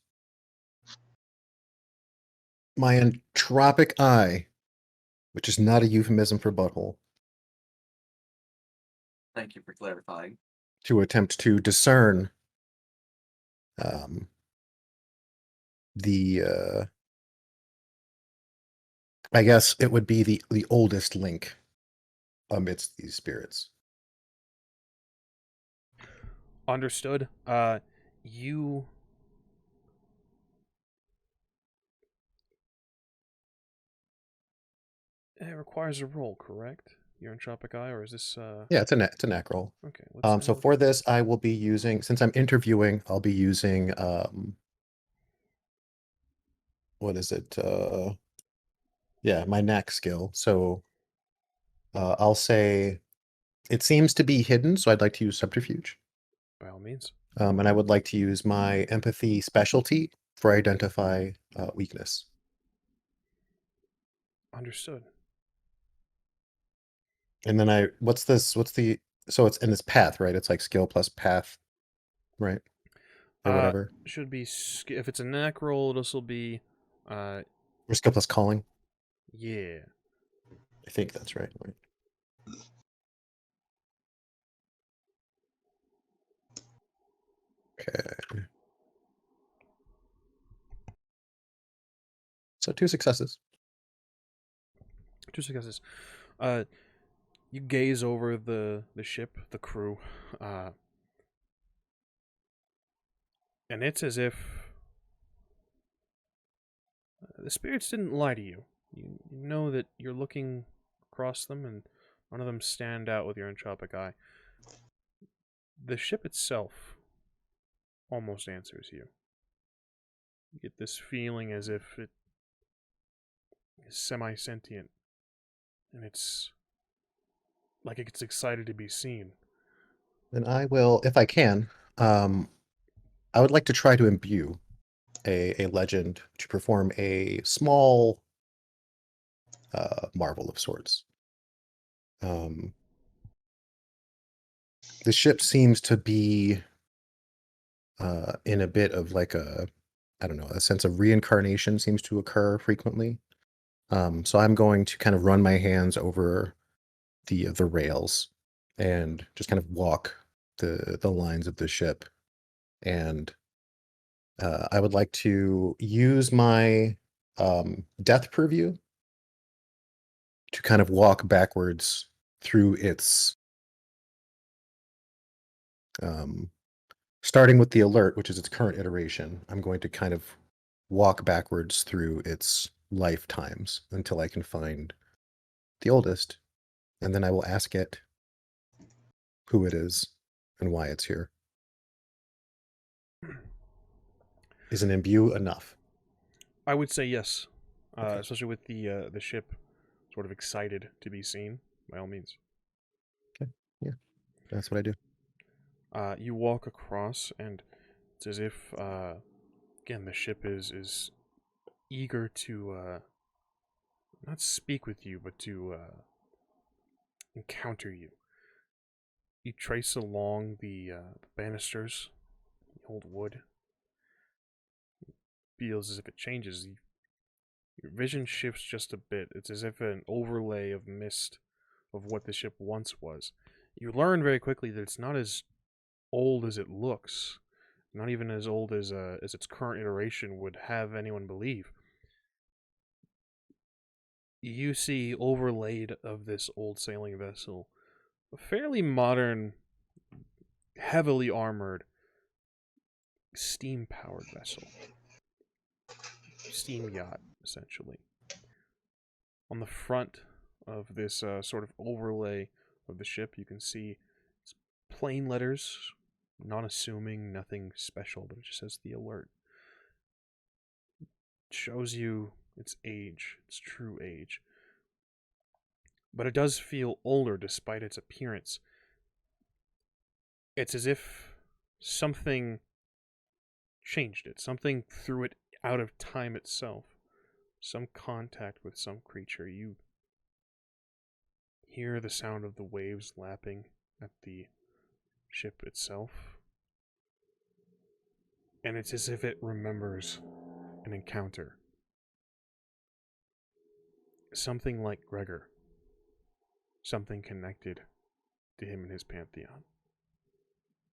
my entropic eye, which is not a euphemism for butthole, Thank you for clarifying. to attempt to discern the I guess it would be the oldest link amidst these spirits. Understood. You it requires a roll, correct? Your entropic eye, or is this Yeah, it's a knack roll. okay? Let's So for this, I will be using, since I'm interviewing, I'll be using what is it? Yeah, my knack skill. So I'll say it seems to be hidden, so I'd like to use subterfuge. by all means. And I would like to use my empathy specialty for identify weakness. Understood. And then what's this? So it's in this path, right? It's like skill plus path, right? Or whatever. Should be if it's a knack roll, this will be, Or skill plus calling. yeah. I think that's right. Okay. So 2 successes. 2 successes. You gaze over the ship, the crew, and it's as if the spirits didn't lie to you. You know that you're looking across them, and none of them stand out with your entropic eye. The ship itself almost answers you. You get this feeling as if it is semi-sentient, and it's like it's excited to be seen. Then I will, if I can, I would like to try to imbue a legend to perform a small marvel of sorts. The ship seems to be in a bit of like I don't know, a sense of reincarnation seems to occur frequently. So I'm going to kind of run my hands over the rails and just kind of walk the lines of the ship. And I would like to use my death purview to kind of walk backwards through its starting with the alert, which is its current iteration. I'm going to kind of walk backwards through its lifetimes until I can find the oldest, and then I will ask it who it is and why it's here. Is an imbue enough? I would say yes, Okay. especially with the ship sort of excited to be seen. By all means. Okay. Yeah, that's what I do. You walk across, and it's as if again the ship is eager to not speak with you, but to encounter you. You trace along the banisters, the old wood. Feels as if it changes. Your vision shifts just a bit. It's as if an overlay of mist of what the ship once was. You learn very quickly that it's not as old as it looks, not even as old as its current iteration would have anyone believe. You see overlaid of this old sailing vessel a fairly modern, heavily armored, steam-powered vessel. Steam yacht, essentially. On the front of this sort of overlay of the ship, you can see plain letters, not assuming, nothing special, but it just says the alert. It shows you its age, its true age. But it does feel older despite its appearance. It's as if something changed it, something threw it out of time itself. Some contact with some creature. You hear the sound of the waves lapping at the ship itself. And it's as if it remembers an encounter. Something like Gregor. Something connected to him and his pantheon.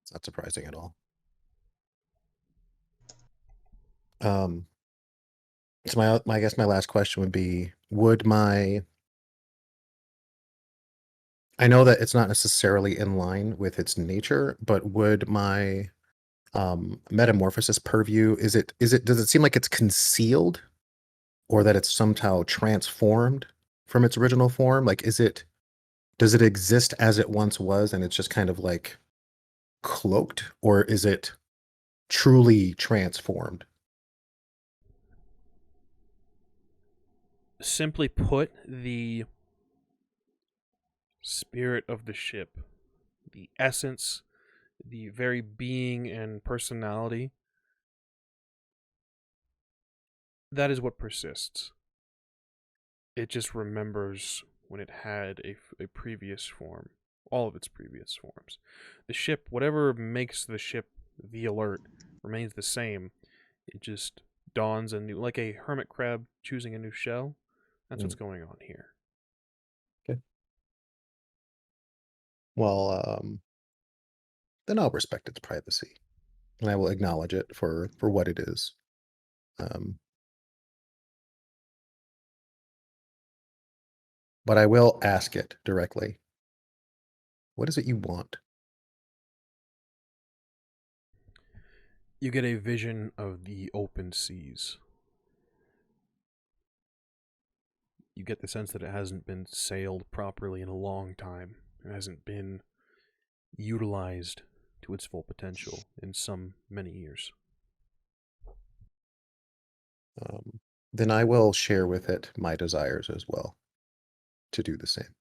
It's not surprising at all. So I guess my last question would be, I know that it's not necessarily in line with its nature, but would my metamorphosis purview, does it seem like it's concealed, or that it's somehow transformed from its original form? Like, does it exist as it once was and it's just kind of like cloaked, or is it truly transformed? Simply put, the spirit of the ship, the essence, the very being and personality, that is what persists. It just remembers when it had a previous form, all of its previous forms. The ship, whatever makes the ship the alert, remains the same. It just dawns a new, like a hermit crab choosing a new shell. That's what's going on here. Well, then I'll respect its privacy, and I will acknowledge it for what it is. But I will ask it directly. What is it you want? You get a vision of the open seas. You get the sense that it hasn't been sailed properly in a long time. It hasn't been utilized to its full potential in some many years. Then I will share with it my desires as well to do the same.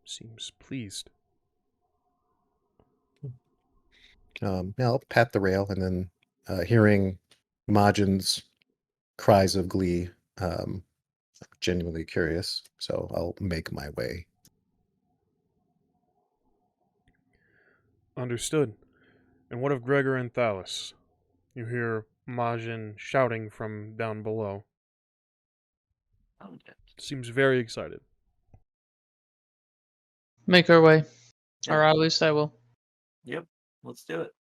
Seems pleased. I'll pat the rail, and then hearing Majin's cries of glee, I'm genuinely curious, so I'll make my way. Understood. And what of Gregor and Thalis? You hear Majin shouting from down below. Seems very excited. Make our way. Yeah. Or at least I will. Yep, let's do it.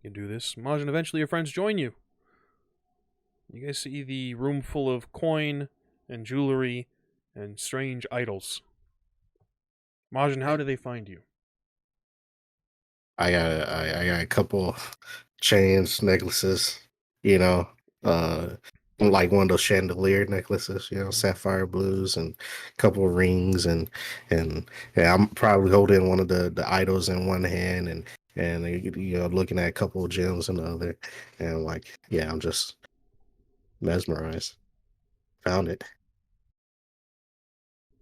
You do this. Majin, eventually your friends join you. You guys see the room full of coin and jewelry and strange idols. Majin, how do they find you? I got a couple chains, necklaces, you know, like one of those chandelier necklaces, you know, sapphire blues, and a couple of rings, and yeah, I'm probably holding one of the idols in one hand, and you know, looking at a couple of gems in the other, and like, yeah, I'm just mesmerized. Found it.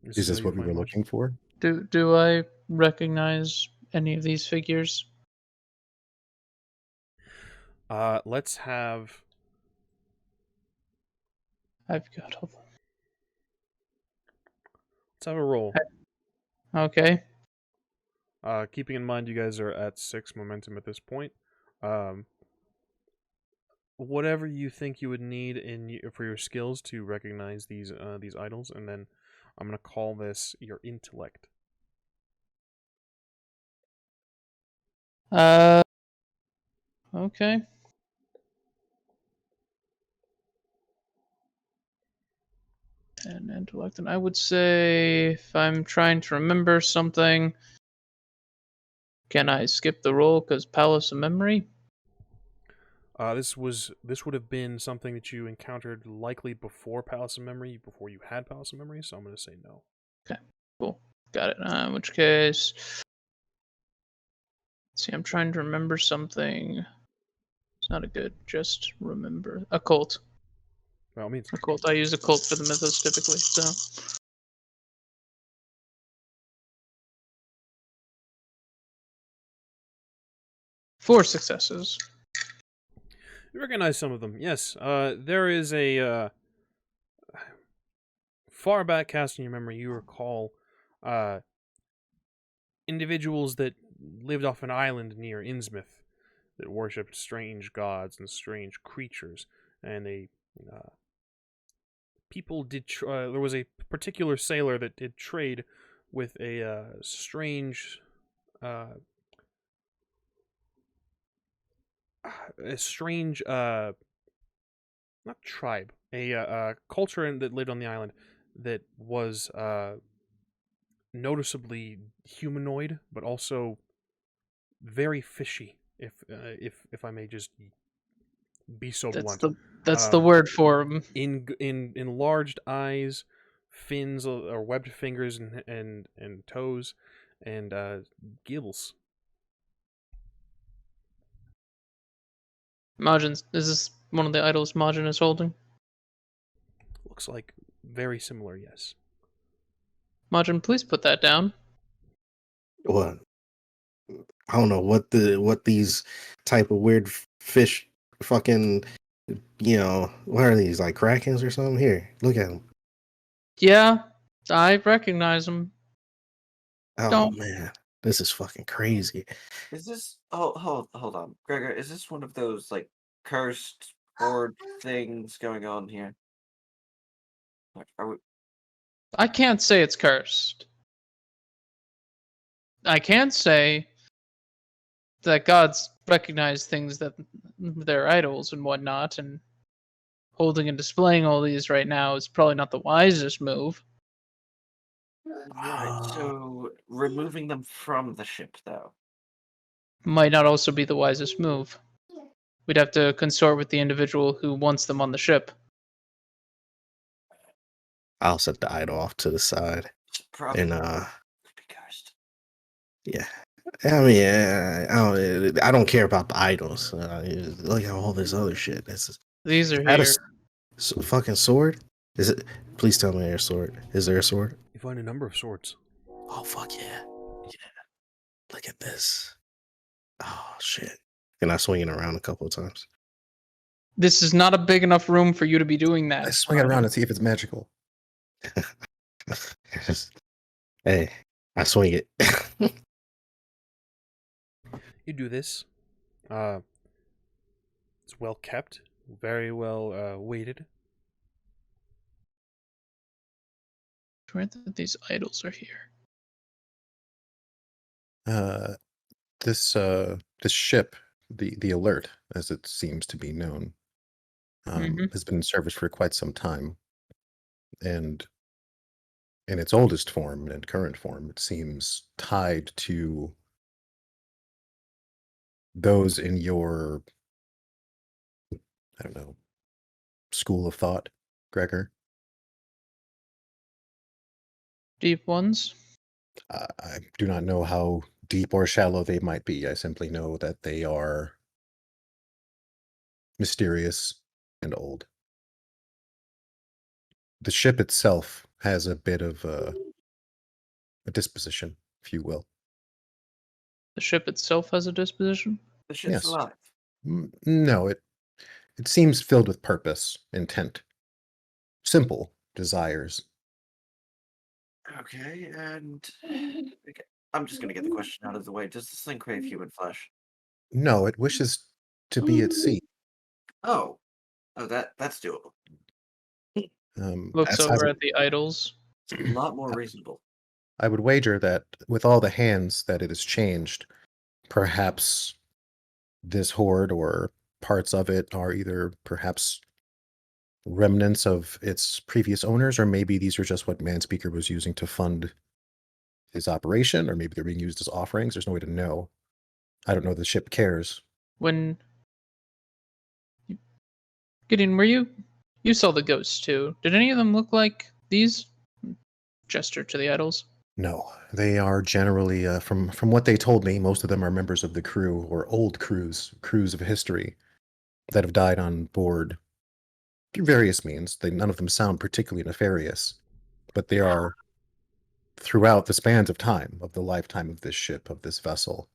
Is this how you what we find were Majin? looking for? Do I recognize any of these figures? Let's have... I've got hold on. Let's have a roll. Okay. Keeping in mind you guys are at 6 momentum at this point. Whatever you think you would need for your skills to recognize these idols, and then I'm gonna call this your intellect. Okay. And intellect, and I would say if I'm trying to remember something, can I skip the roll because Palace of Memory? This would have been something that you encountered likely before Palace of Memory, before you had Palace of Memory, so I'm gonna say no. Okay, cool. Got it. In which case, see, I'm trying to remember something. It's not a good, just remember. Occult. By all means. Occult. I use occult for the mythos typically, so. Four successes. You recognize some of them, yes. There is a far back cast in your memory, you recall individuals that lived off an island near Innsmouth that worshipped strange gods and strange creatures, and they people did. There was a particular sailor that did trade with a strange. Not tribe, a culture that lived on the island that was noticeably humanoid, but also very fishy. If I may just be so blunt, That's the word for them. in enlarged eyes, fins or webbed fingers and toes, and gills. Majin, is this one of the idols Majin is holding? Looks like very similar, yes. Majin, please put that down. What? I don't know what these type of weird fish fucking, what are these, like Krakens or something? Here, look at them. Yeah, I recognize them. Oh Don't. man, this is fucking crazy. Is this? Oh, hold on, Gregor. Is this one of those like cursed board things going on here? Like, are we? I can't say it's cursed. I can say that gods recognize things that they're idols and whatnot, and holding and displaying all these right now is probably not the wisest move. Right. So removing them from the ship, though. Might not also be the wisest move. We'd have to consort with the individual who wants them on the ship. I'll set the idol off to the side, It's probably and could be cursed. yeah. I mean, I don't care about the idols. Look at all this other shit. These are Is that here. fucking sword? Is it? Please tell me there's a sword. Is there a sword? You find a number of swords. Oh fuck yeah! Yeah. Look at this. Oh shit! And I swing it around a couple of times. This is not a big enough room for you to be doing that. I swing it around and see if it's magical. Hey, I swing it. You do this. It's well kept, very well weighted. Where that these idols are here. This ship, the Alert, as it seems to be known, has been in service for quite some time, and in its oldest form and current form, it seems tied to those in your, I don't know, school of thought, Gregor. Deep ones. I do not know how deep or shallow they might be. I simply know that they are mysterious and old. The ship itself has a bit of a disposition, if you will. The ship itself has a disposition. The ship's Yes. alive. No, it seems filled with purpose, intent, simple desires. Okay, and okay, I'm just gonna get the question out of the way. Does this thing crave human flesh? No, it wishes to be at sea. Oh, that's doable. Looks That's- over at the idols. It's a lot more reasonable. I would wager that with all the hands that it has changed, perhaps this horde or parts of it are either perhaps remnants of its previous owners, or maybe these are just what Manspeaker was using to fund his operation, or maybe they're being used as offerings. There's no way to know. I don't know the ship cares. When Gideon, were you saw the ghosts too? Did any of them look like these? Gesture to the idols. No, they are generally, from what they told me, most of them are members of the crew or old crews of history that have died on board through various means. None of them sound particularly nefarious, but they are throughout the spans of time, of the lifetime of this ship, of this vessel.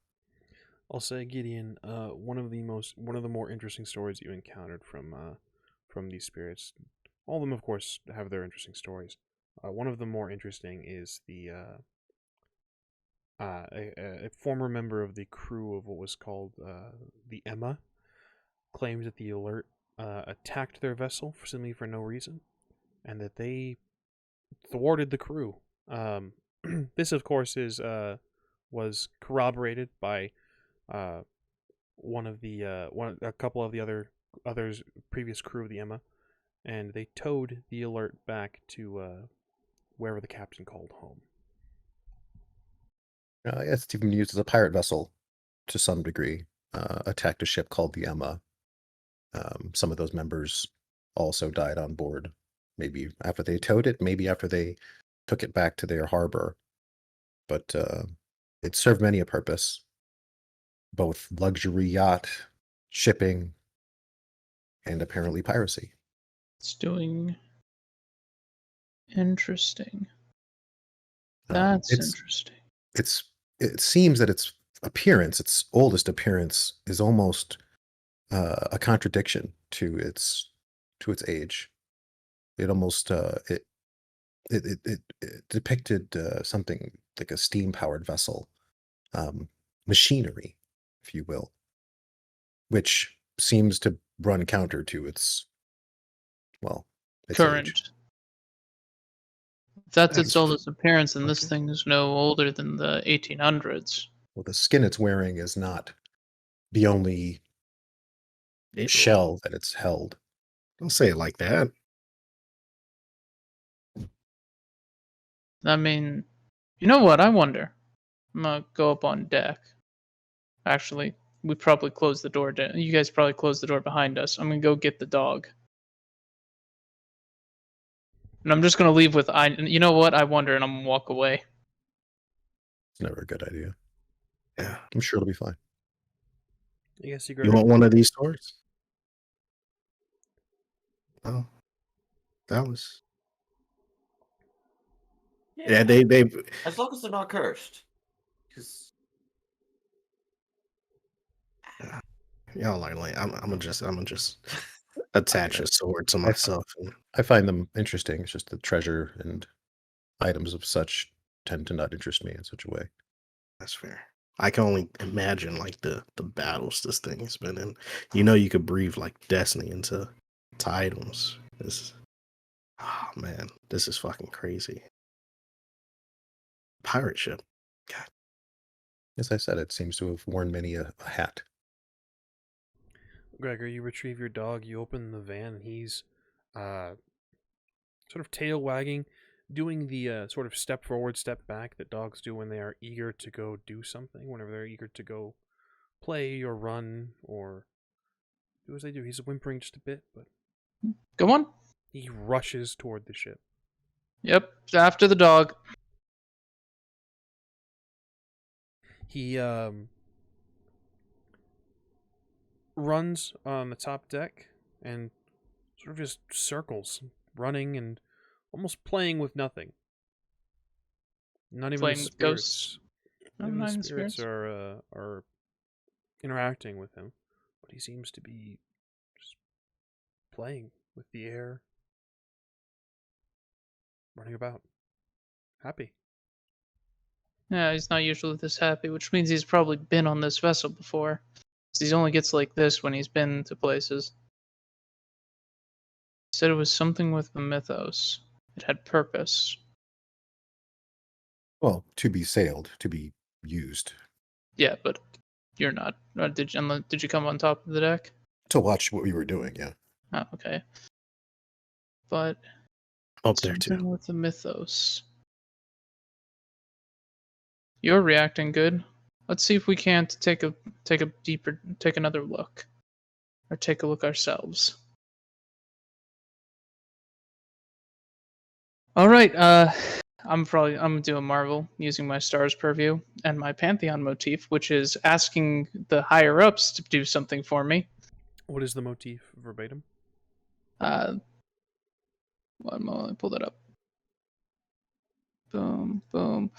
I'll say, Gideon, one of the more interesting stories you encountered from these spirits. All of them, of course, have their interesting stories. One of the more interesting is a former member of the crew of what was called the Emma claims that the Alert attacked their vessel seemingly for no reason, and that they thwarted the crew. This, of course, was corroborated by a couple of the others previous crew of the Emma, and they towed the Alert back to wherever the captain called home. It's even used as a pirate vessel to some degree. Attacked a ship called the Emma. Some of those members also died on board. Maybe after they towed it, maybe after they took it back to their harbor. But it served many a purpose. Both luxury yacht, shipping, and apparently piracy. It's doing interesting. That's interesting. It seems that its appearance, its oldest appearance, is almost a contradiction to its age. It almost it depicted something like a steam powered vessel, machinery, if you will, which seems to run counter to its its age. Current. If that's its That's oldest appearance, and this okay. thing is no older than the 1800s. Well, the skin it's wearing is not the only Ew. shell that it's held. Don't say it like that. I mean, you know what? I wonder. I'm gonna go up on deck. Actually, we probably closed the door. You guys probably closed the door behind us. I'm gonna go get the dog. And I'm just gonna leave with you know what? I wonder, and I'm gonna walk away. It's never a good idea. Yeah. I'm sure it'll be fine. You guys see You Gregor? want one of these tours? Oh, that was. Yeah, they As long as they're not cursed. Because y'all are like I'm gonna just attach a sword to myself. I find them interesting. It's just the treasure and items of such tend to not interest me in such a way. That's fair. I can only imagine like the battles this thing has been in. You know, you could breathe like destiny into items. Oh man, this is fucking crazy. Pirate ship. God. As I said, it seems to have worn many a hat. Gregor, you retrieve your dog, you open the van, and he's sort of tail wagging, doing the sort of step forward, step back that dogs do when they are eager to go do something, whenever they're eager to go play or run or do as they do. He's whimpering just a bit, but Go on. he rushes toward the ship. Yep. After the dog. He runs on the top deck and sort of just circles, running and almost playing with nothing. Not even Playing the with spirits. ghosts. Not even Not the even spirits spirits. are interacting with him, but he seems to be just playing with the air, running about, happy. Yeah, he's not usually this happy, which means he's probably been on this vessel before. 'Cause he only gets like this when he's been to places. Said it was something with the mythos. It had purpose. Well, to be sailed, to be used. Yeah, but you're not. Did you come on top of the deck? To watch what we were doing, yeah. Oh, okay. But Up there something too. with the mythos. You're reacting good. Let's see if we can't take another look, or take a look ourselves. All right. I'm gonna do a Marvel using my Stars purview and my Pantheon motif, which is asking the higher ups to do something for me. What is the motif verbatim? One moment, let me pull that up. Boom, boom.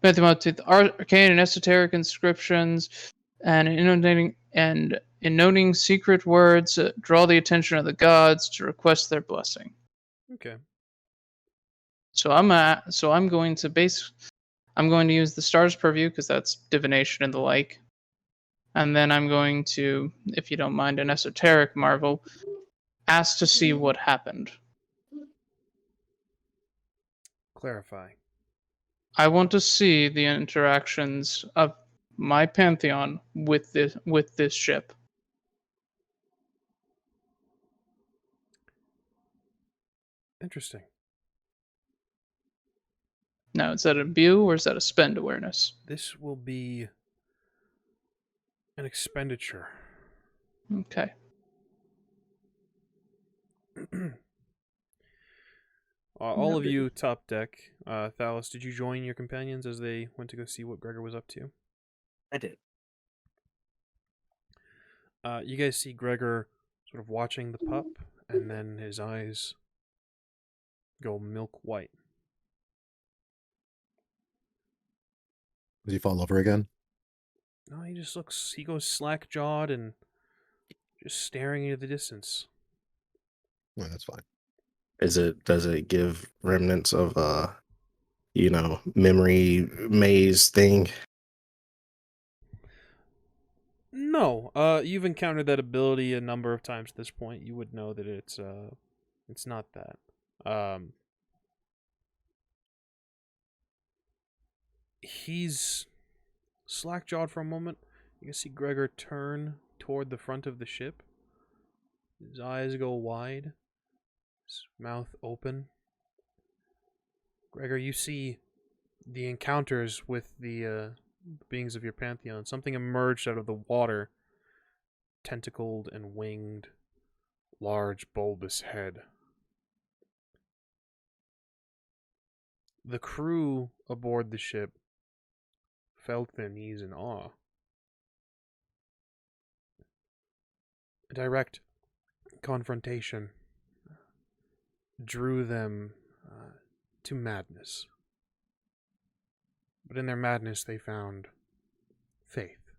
Pantheon motif, arcane and esoteric inscriptions, and in noting secret words, draw the attention of the gods to request their blessing. Okay. So I'm going to use the Stars purview because that's divination and the like. And then I'm going to, if you don't mind, an esoteric marvel, ask to see what happened. Clarify. I want to see the interactions of my Pantheon with this ship. Interesting. Now, is that a view or is that a spend awareness? This will be an expenditure. Okay. All of you top deck, Thalis, did you join your companions as they went to go see what Gregor was up to? I did. You guys see Gregor sort of watching the pup, and then his eyes go milk white. Does he fall over again? No, he goes slack jawed and just staring into the distance. Well, that's fine. Does it give remnants of memory maze thing? No, you've encountered that ability a number of times at this point. You would know that it's not that. He's slack-jawed for a moment. You can see Gregor turn toward the front of the ship. His eyes go wide, his mouth open. Gregor, you see the encounters with the beings of your pantheon. Something emerged out of the water, tentacled and winged, large bulbous head. The crew aboard the ship fell to their knees in awe. A direct confrontation drew them to madness. But in their madness they found faith.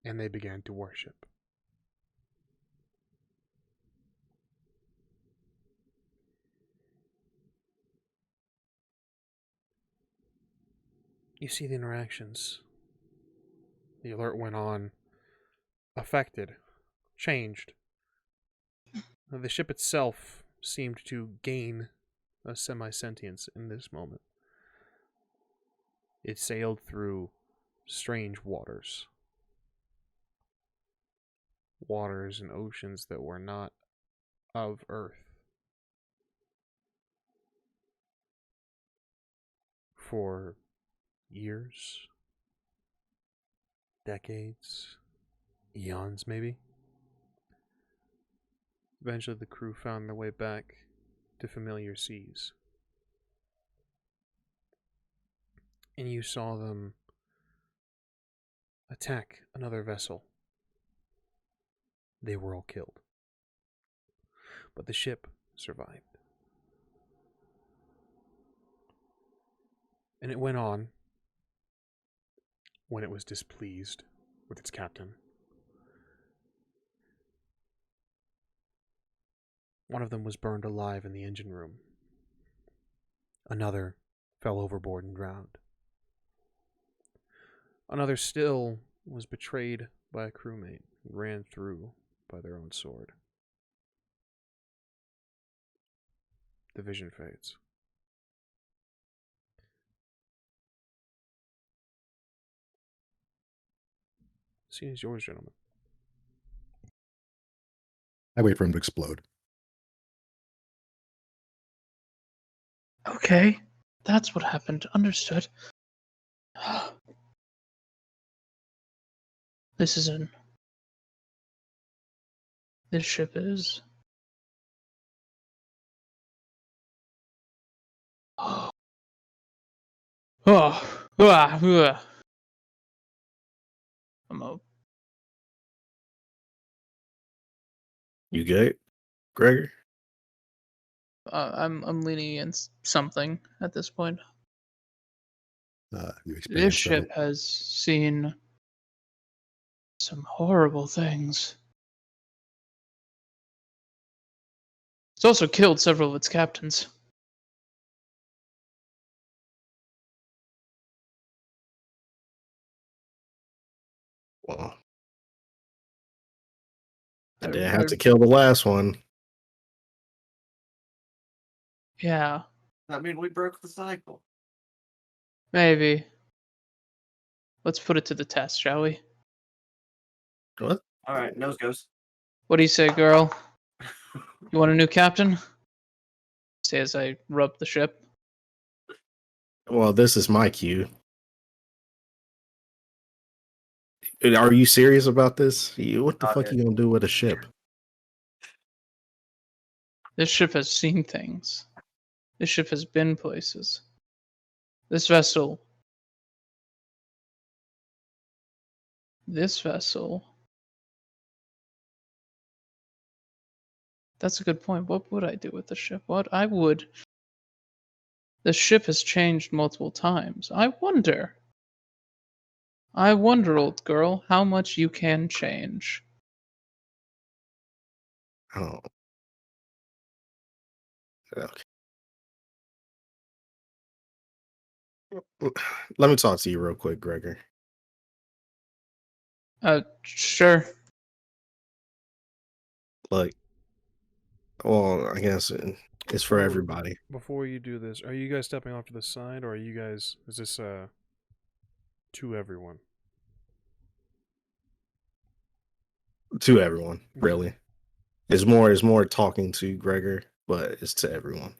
And they began to worship. You see the interactions. The alert went on. Affected. Changed. The ship itself seemed to gain a semi-sentience in this moment. It sailed through strange waters. Waters and oceans that were not of Earth. For years, decades, eons maybe. Eventually the crew found their way back to familiar seas. And you saw them attack another vessel. They were all killed. But the ship survived. And it went on when it was displeased with its captain. One of them was burned alive in the engine room. Another fell overboard and drowned. Another still was betrayed by a crewmate and ran through by their own sword. The vision fades. Scene is yours, gentlemen. I wait for him to explode. Okay, that's what happened. Understood. This ship is. Oh. You good, Gregor? I'm leaning against something at this point. You This experience ship has seen some horrible things. It's also killed several of its captains. Well, I didn't have to kill the last one. Yeah, I mean, we broke the cycle. maybe. Let's put it to the test, shall we? What? All right, nose goes. What do you say, girl? You want a new captain? Say as I rub the ship. Well, this is my cue. Are you serious about this? What the fuck you gonna do with a ship? This ship has seen things. This ship has been places. This vessel. That's a good point. What would I do with the ship? The ship has changed multiple times. I wonder, old girl, how much you can change. Oh, okay. Let me talk to you real quick, Gregor. Sure. Like, well, I guess it's for Oh, everybody. Before you do this, are you guys stepping off to the side, or are you guys? Is this to everyone? To everyone, Okay. really. It's more talking to Gregor, but it's to everyone.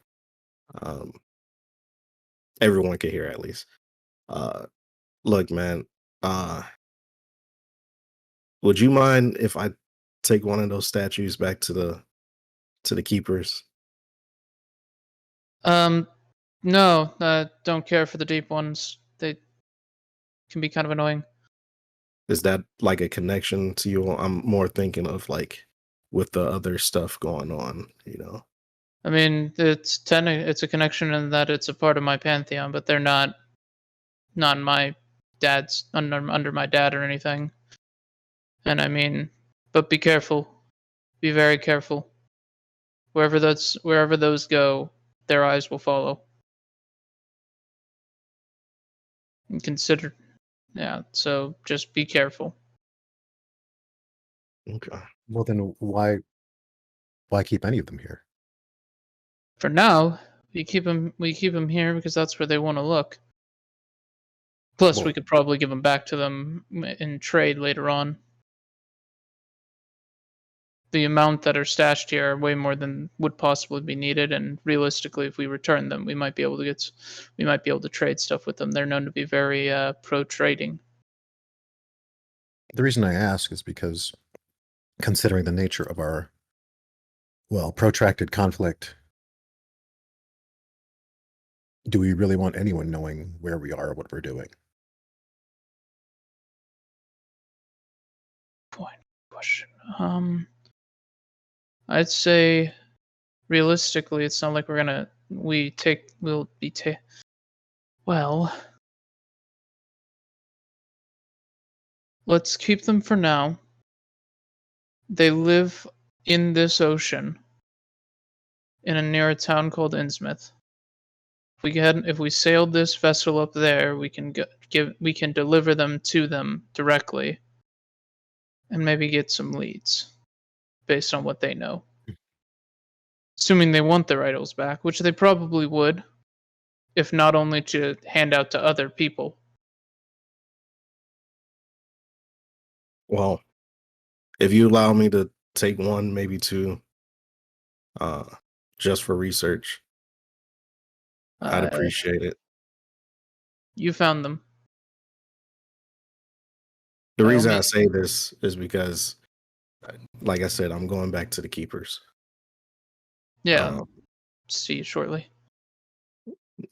Everyone can hear at least. Look, man, would you mind if I take one of those statues back to the keepers? No, don't care for the deep ones. They can be kind of annoying. Is that like a connection to you? I'm more thinking of like with the other stuff going on, you know. I mean, it's a connection in that it's a part of my pantheon, but they're not my dad's under my dad or anything. And I mean, but be careful. Be very careful. Wherever those go, their eyes will follow. And consider, yeah. So just be careful. Okay. Well, then why keep any of them here? For now, we keep them here because that's where they want to look. Plus, we Well, could probably give them back to them in trade later on. The amount that are stashed here are way more than would possibly be needed, and realistically, if we return them, we might be able to trade stuff with them. They're known to be very pro trading. the reason I ask is because considering the nature of our, well, protracted conflict, do we really want anyone knowing where we are or what we're doing? Point question. I'd say realistically, it's not like well, let's keep them for now. They live in this ocean near a town called Innsmouth. If we sailed this vessel up there, we can deliver them to them directly and maybe get some leads based on what they know. Assuming they want their idols back, which they probably would, if not only to hand out to other people. Well, if you allow me to take one, maybe two, just for research, I'd appreciate it. You found them. The By all reason I means. say this is because, like I said, I'm going back to the keepers. Yeah. See you shortly.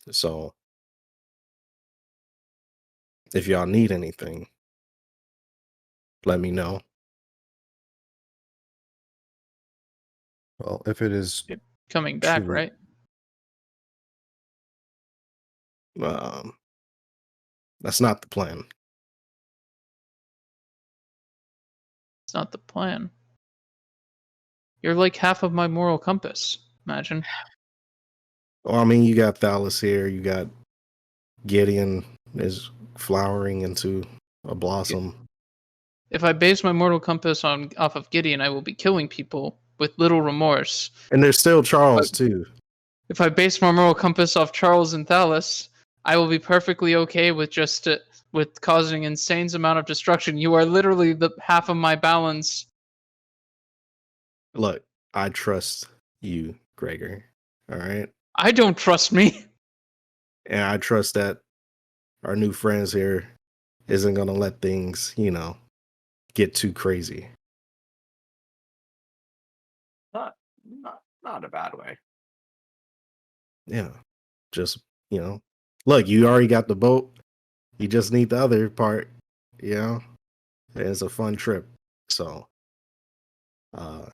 So if y'all need anything, let me know. Well, if it is Coming back, truly, right? That's not the plan. It's not the plan. You're like half of my moral compass, imagine. Well, I mean, you got Thalis here. You got Gideon is flowering into a blossom. If I base my moral compass off of Gideon, I will be killing people with little remorse. And there's still Charles, too. If I base my moral compass off Charles and Thalis, I will be perfectly okay with with causing insane amount of destruction. You are literally the half of my balance. Look, I trust you, Gregor. All right? I don't trust me. And I trust that our new friends here isn't going to let things, get too crazy. Not a bad way. Yeah. Just, look, you already got the boat. You just need the other part, And it's a fun trip. So, but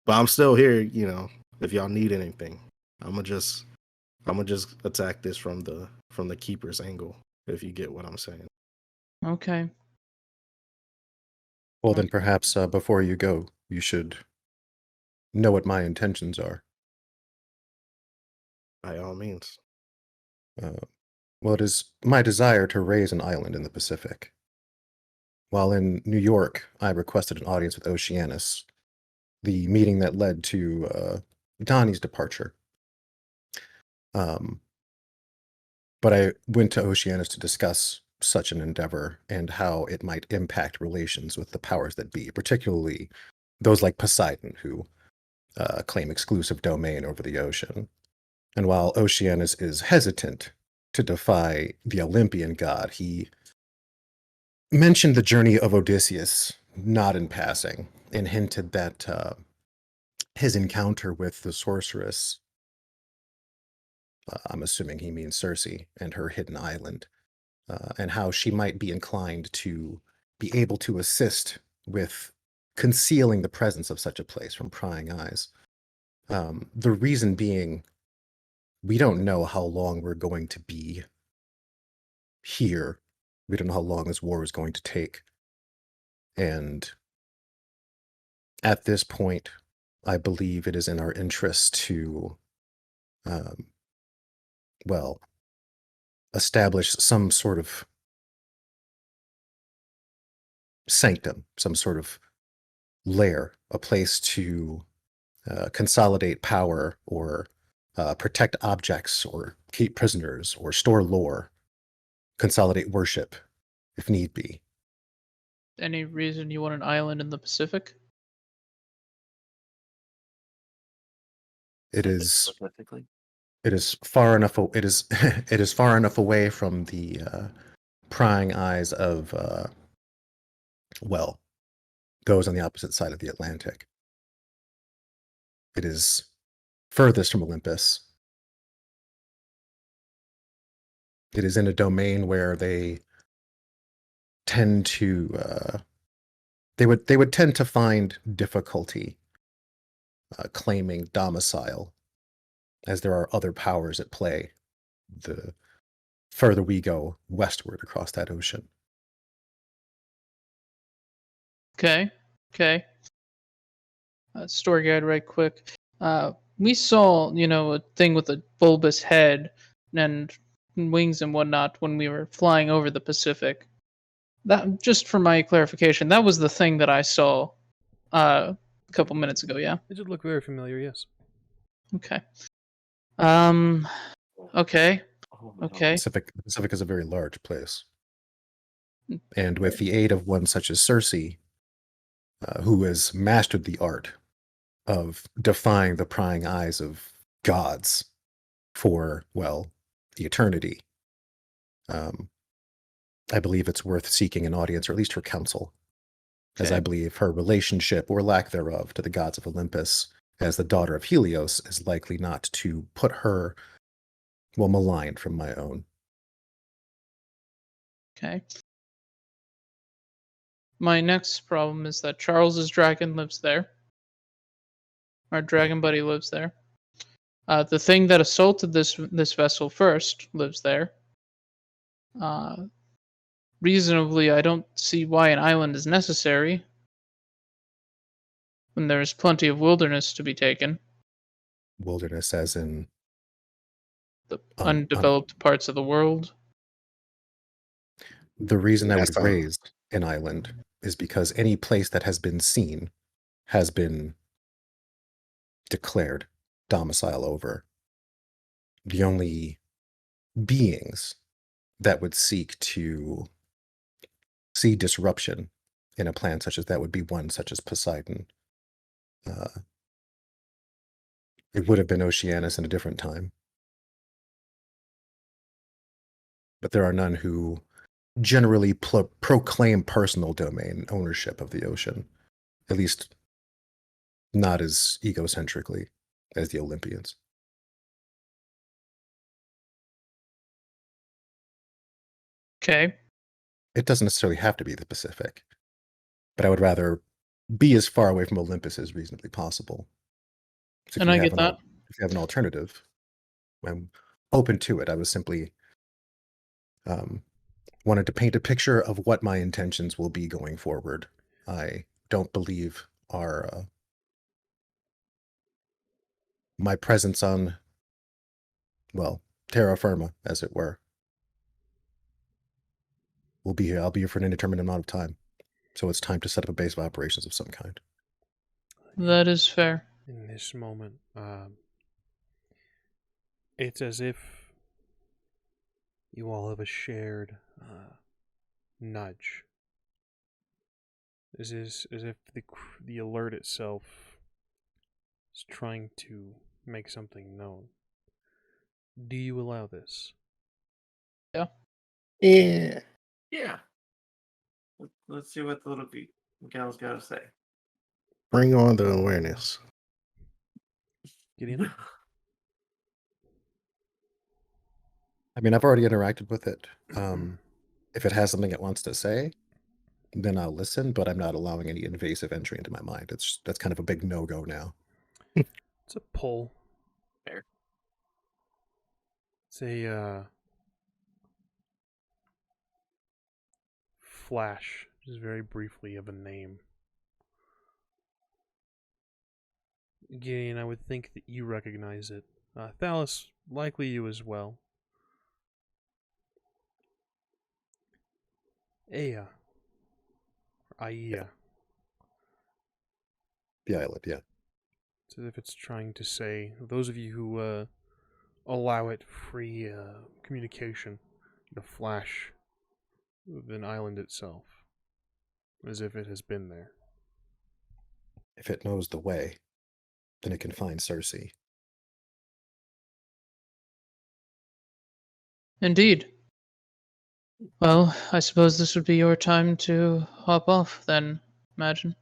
I'm still here, if y'all need anything. I'm gonna just attack this from the keeper's angle, if you get what I'm saying. Okay. well, then perhaps before you go, you should know what my intentions are. By all means. Well, it is my desire to raise an island in the Pacific. While in New York, I requested an audience with Oceanus, the meeting that led to Donnie's departure. But I went to Oceanus to discuss such an endeavor and how it might impact relations with the powers that be, particularly those like Poseidon, who claim exclusive domain over the ocean. And while Oceanus is hesitant to defy the Olympian god, he mentioned the journey of Odysseus, not in passing, and hinted that his encounter with the sorceress, I'm assuming he means Circe, and her hidden island, and how she might be inclined to be able to assist with concealing the presence of such a place from prying eyes. The reason being, we don't know how long we're going to be here. We don't know how long this war is going to take. And at this point, I believe it is in our interest to, well, establish some sort of sanctum, some sort of lair, a place to consolidate power or protect objects or keep prisoners or store lore, consolidate worship if need be. Any reason you want an island in the Pacific? It is Specifically? it is far enough it is it is far enough away from the prying eyes of well, those on the opposite side of the Atlantic. It is furthest from Olympus. It is in a domain where they tend to they would tend to find difficulty claiming domicile, as there are other powers at play the further we go westward across that ocean. Okay. Okay. Story guide, right quick. We saw, a thing with a bulbous head and wings and whatnot when we were flying over the Pacific. That, just for my clarification, that was the thing that I saw a couple minutes ago. Yeah. It did look very familiar, yes. Okay. Okay. Oh my Okay. The Pacific is a very large place. And with the aid of one such as Circe, who has mastered the art of defying the prying eyes of gods for, well, the eternity, I believe it's worth seeking an audience, or at least her counsel, as I Okay. believe her relationship, or lack thereof, to the gods of Olympus, as the daughter of Helios, is likely not to put her, well, maligned from my own. Okay. My next problem is that Charles's dragon lives there. Our dragon buddy lives there. The thing that assaulted this vessel first lives there. Reasonably, I don't see why an island is necessary when there is plenty of wilderness to be taken. Wilderness, as in The undeveloped parts of the world. the reason I That's would raise an island is because any place that has been seen has been declared domicile over. The only beings that would seek to see disruption in a plan such as that would be one such as Poseidon. It would have been Oceanus in a different time. But there are none who generally proclaim personal domain ownership of the ocean, at least not as egocentrically as the Olympians. Okay. It doesn't necessarily have to be the Pacific, but I would rather be as far away from Olympus as reasonably possible. So And I get that. if you have an alternative, I'm open to it. I was simply wanted to paint a picture of what my intentions will be going forward. I don't believe our my presence on, well, terra firma, as it were, will be here. I'll be here for an indeterminate amount of time. So it's time to set up a base of operations of some kind. That is fair. In this moment, it's as if you all have a shared nudge. As if the alert itself is trying to make something known. Do you allow this? Yeah. Yeah. Yeah. Let's see what the little gal's got to say. Bring on the awareness. Gideon? I mean, I've already interacted with it. If it has something it wants to say, then I'll listen, but I'm not allowing any invasive entry into my mind. That's kind of a big no-go now. It's a pull. Fair. It's a flash, just very briefly, of a name. Gideon, I would think that you recognize it. Thalis, likely you as well. Aya. Or Aya. The island, yeah. It's as if it's trying to say, those of you who allow it free communication, the flash of an island itself, as if it has been there. If it knows the way, then it can find Cersei. Indeed. Well, I suppose this would be your time to hop off then, MAJIN.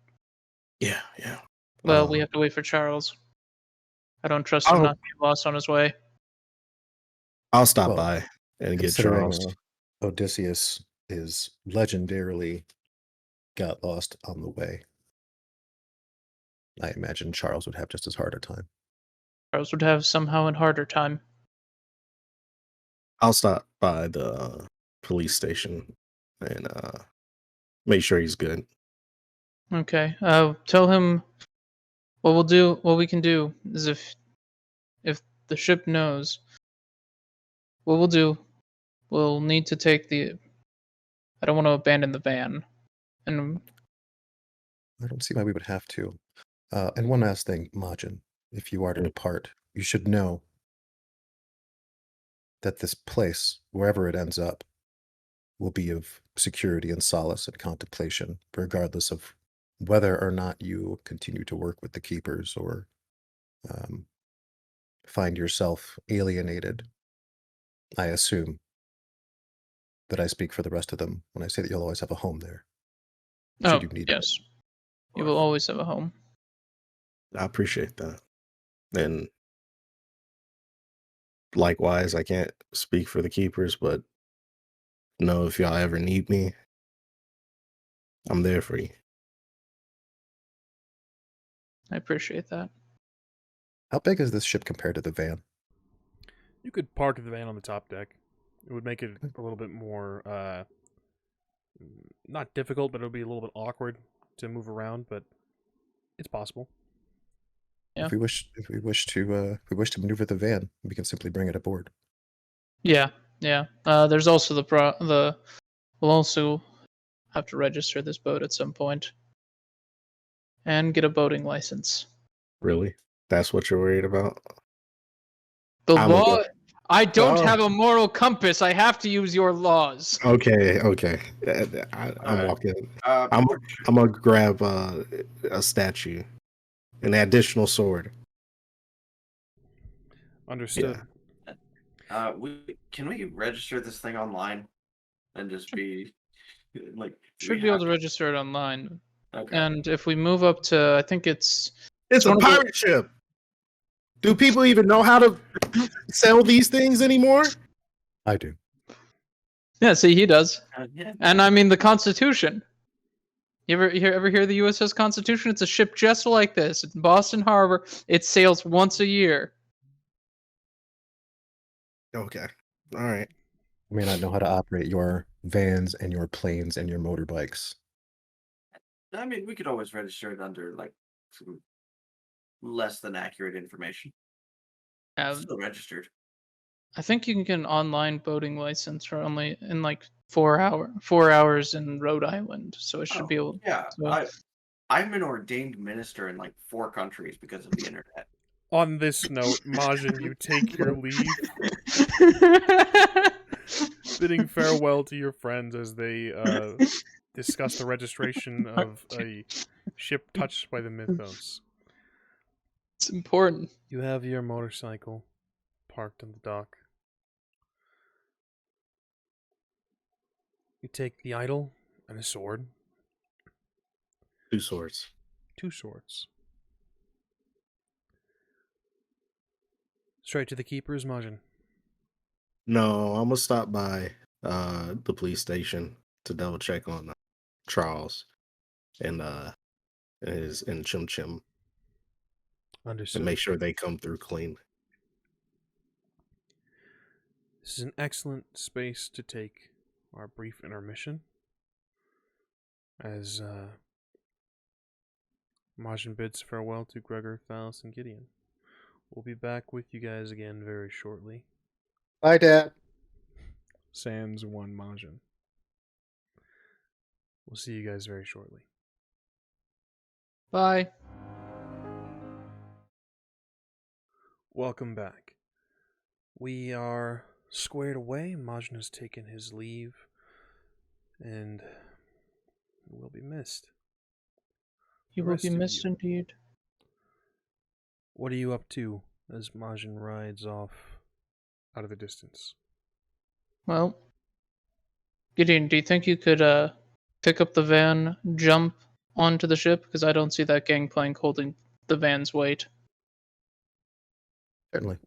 Yeah, yeah. Well, we have to wait for Charles. I don't trust him I'll- not to be lost on his way. I'll stop Well, by and get Considering Charles. Odysseus is legendarily got lost on the way, I imagine Charles would have just as hard a time. Charles would have somehow a harder time. I'll stop by the police station and make sure he's good. Okay. Tell him what we can do is if the ship knows, what we'll do, we'll need to take I don't want to abandon the van. And I don't see why we would have to. And one last thing, MAJIN, if you are to depart, you should know that this place, wherever it ends up, will be of security and solace and contemplation, regardless of whether or not you continue to work with the keepers or find yourself alienated. I assume that I speak for the rest of them when I say that you'll always have a home there. Should you need it. yes. You will always have a home. I appreciate that. And likewise, I can't speak for the keepers, but know if y'all ever need me, I'm there for you. I appreciate that. How big is this ship compared to the van? You could park the van on the top deck. It would make it a little bit more, not difficult, but it would be a little bit awkward to move around, but it's possible. Yeah. If we wish to maneuver the van, we can simply bring it aboard. Yeah. There's also we'll also have to register this boat at some point and get a boating license. Really? That's what you're worried about? The I'm law. okay. I don't Oh. have a moral compass. I have to use your laws. Okay. I'm Alright. walking. Uh, I'm gonna grab a statue, an additional sword. Understood. Can we register this thing online and just be like? Should be able to register it online. Okay. And if we move up to, I think it's It's a one of the- pirate ship. Do people even know how to sell these things anymore? I do. Yeah, see, he does. Yeah. And I mean the Constitution. You ever hear the USS Constitution? It's a ship just like this. It's in Boston Harbor. It sails once a year. Okay. All right. You may not know how to operate your vans and your planes and your motorbikes. I mean, we could always register it under like some less than accurate information. Yeah, Still registered. I think you can get an online boating license for only in like 4 hours in Rhode Island. So it should Oh, be able. yeah. So, I'm an ordained minister in like 4 countries because of the internet. On this note, Majin, you take your leave, bidding farewell to your friends as they discuss the registration of a ship touched by the mythos. It's important. You have your motorcycle parked on the dock. You take the idol and a sword. 2 swords. 2 swords. Straight to the keepers, Majin. No, I'm gonna stop by the police station to double check on Charles and Chim Chim Understood. and make sure they come through clean. This is an excellent space to take our brief intermission. As Majin bids farewell to Gregor, Thalis, and Gideon. We'll be back with you guys again very shortly. Bye, Dad. Sans one Majin. We'll see you guys very shortly. Bye. Welcome back. We are squared away. Majin has taken his leave and will be missed. You The will rest be of missed you. indeed. What are you up to as Majin rides off out of the distance? Well, Gideon, do you think you could pick up the van, jump onto the ship? Because I don't see that gangplank holding the van's weight. Certainly.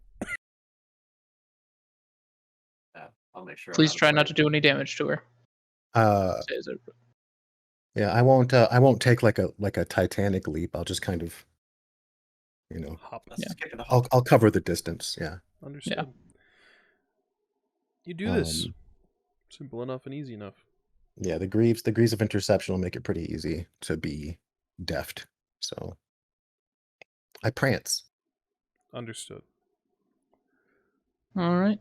Yeah, I'll make sure. Please try not to do any damage to her. Says it. Yeah, I won't take like a Titanic leap. I'll just kind of, Hop. Yeah. Skip it. I'll cover the distance. Yeah. Understood. You do this. Simple enough and easy enough. Yeah, the greaves of interception will make it pretty easy to be deft. So I prance. Understood. All right.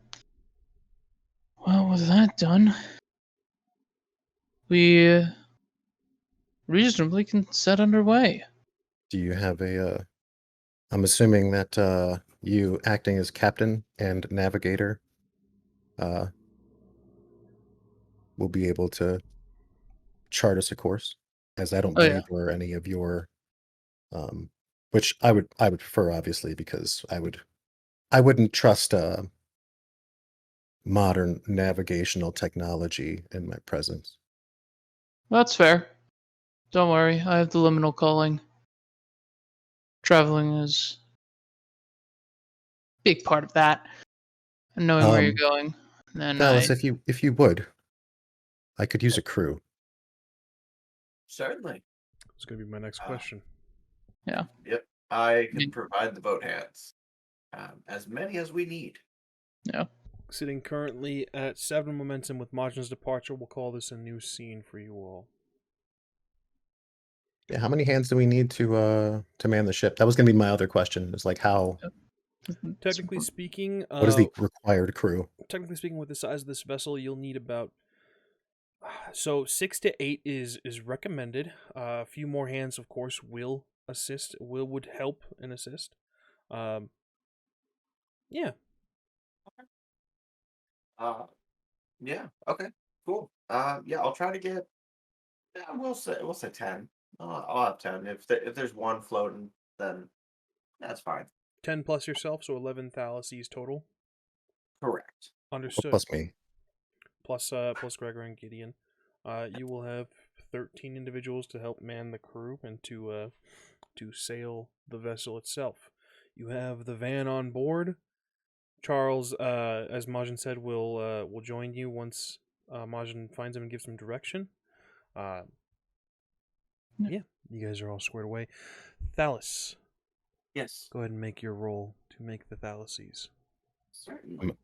Well, with that done, we reasonably can set underway. Do you have a I'm assuming that you acting as captain and navigator will be able to chart us a course, as I don't Oh, yeah. believe there are any of your which I would prefer, obviously, because I wouldn't trust modern navigational technology in my presence. That's fair. Don't worry, I have the liminal calling. Traveling is a big part of that. And knowing where you're going. And then Dallas, if you would, I could use a crew. Certainly. It's going to be my next question. Yep. I can Me- provide the boat hands. As many as we need. Yeah. Sitting currently at 7 momentum with Majin's departure, we'll call this a new scene for you all. Yeah, how many hands do we need to man the ship? That was going to be my other question. Is like how Technically speaking, what is the required crew? Technically speaking, with the size of this vessel, you'll need about 6 to 8 is recommended. A few more hands, of course, will assist. Would help and assist. Yeah. Yeah. Okay. Cool. Yeah. I'll try to get. Yeah, we'll say 10. I'll have 10. If there's one floating, then that's fine. 10 plus yourself, so 11 Thalises total. Correct. Understood. Plus me. Plus Gregor and Gideon. You will have 13 individuals to help man the crew and to sail the vessel itself. You have the van on board. Charles, as Majin said, will join you once Majin finds him and gives him direction. Yeah, you guys are all squared away. Thalis, Yes. go ahead and make your roll to make the Thalises. Certainly.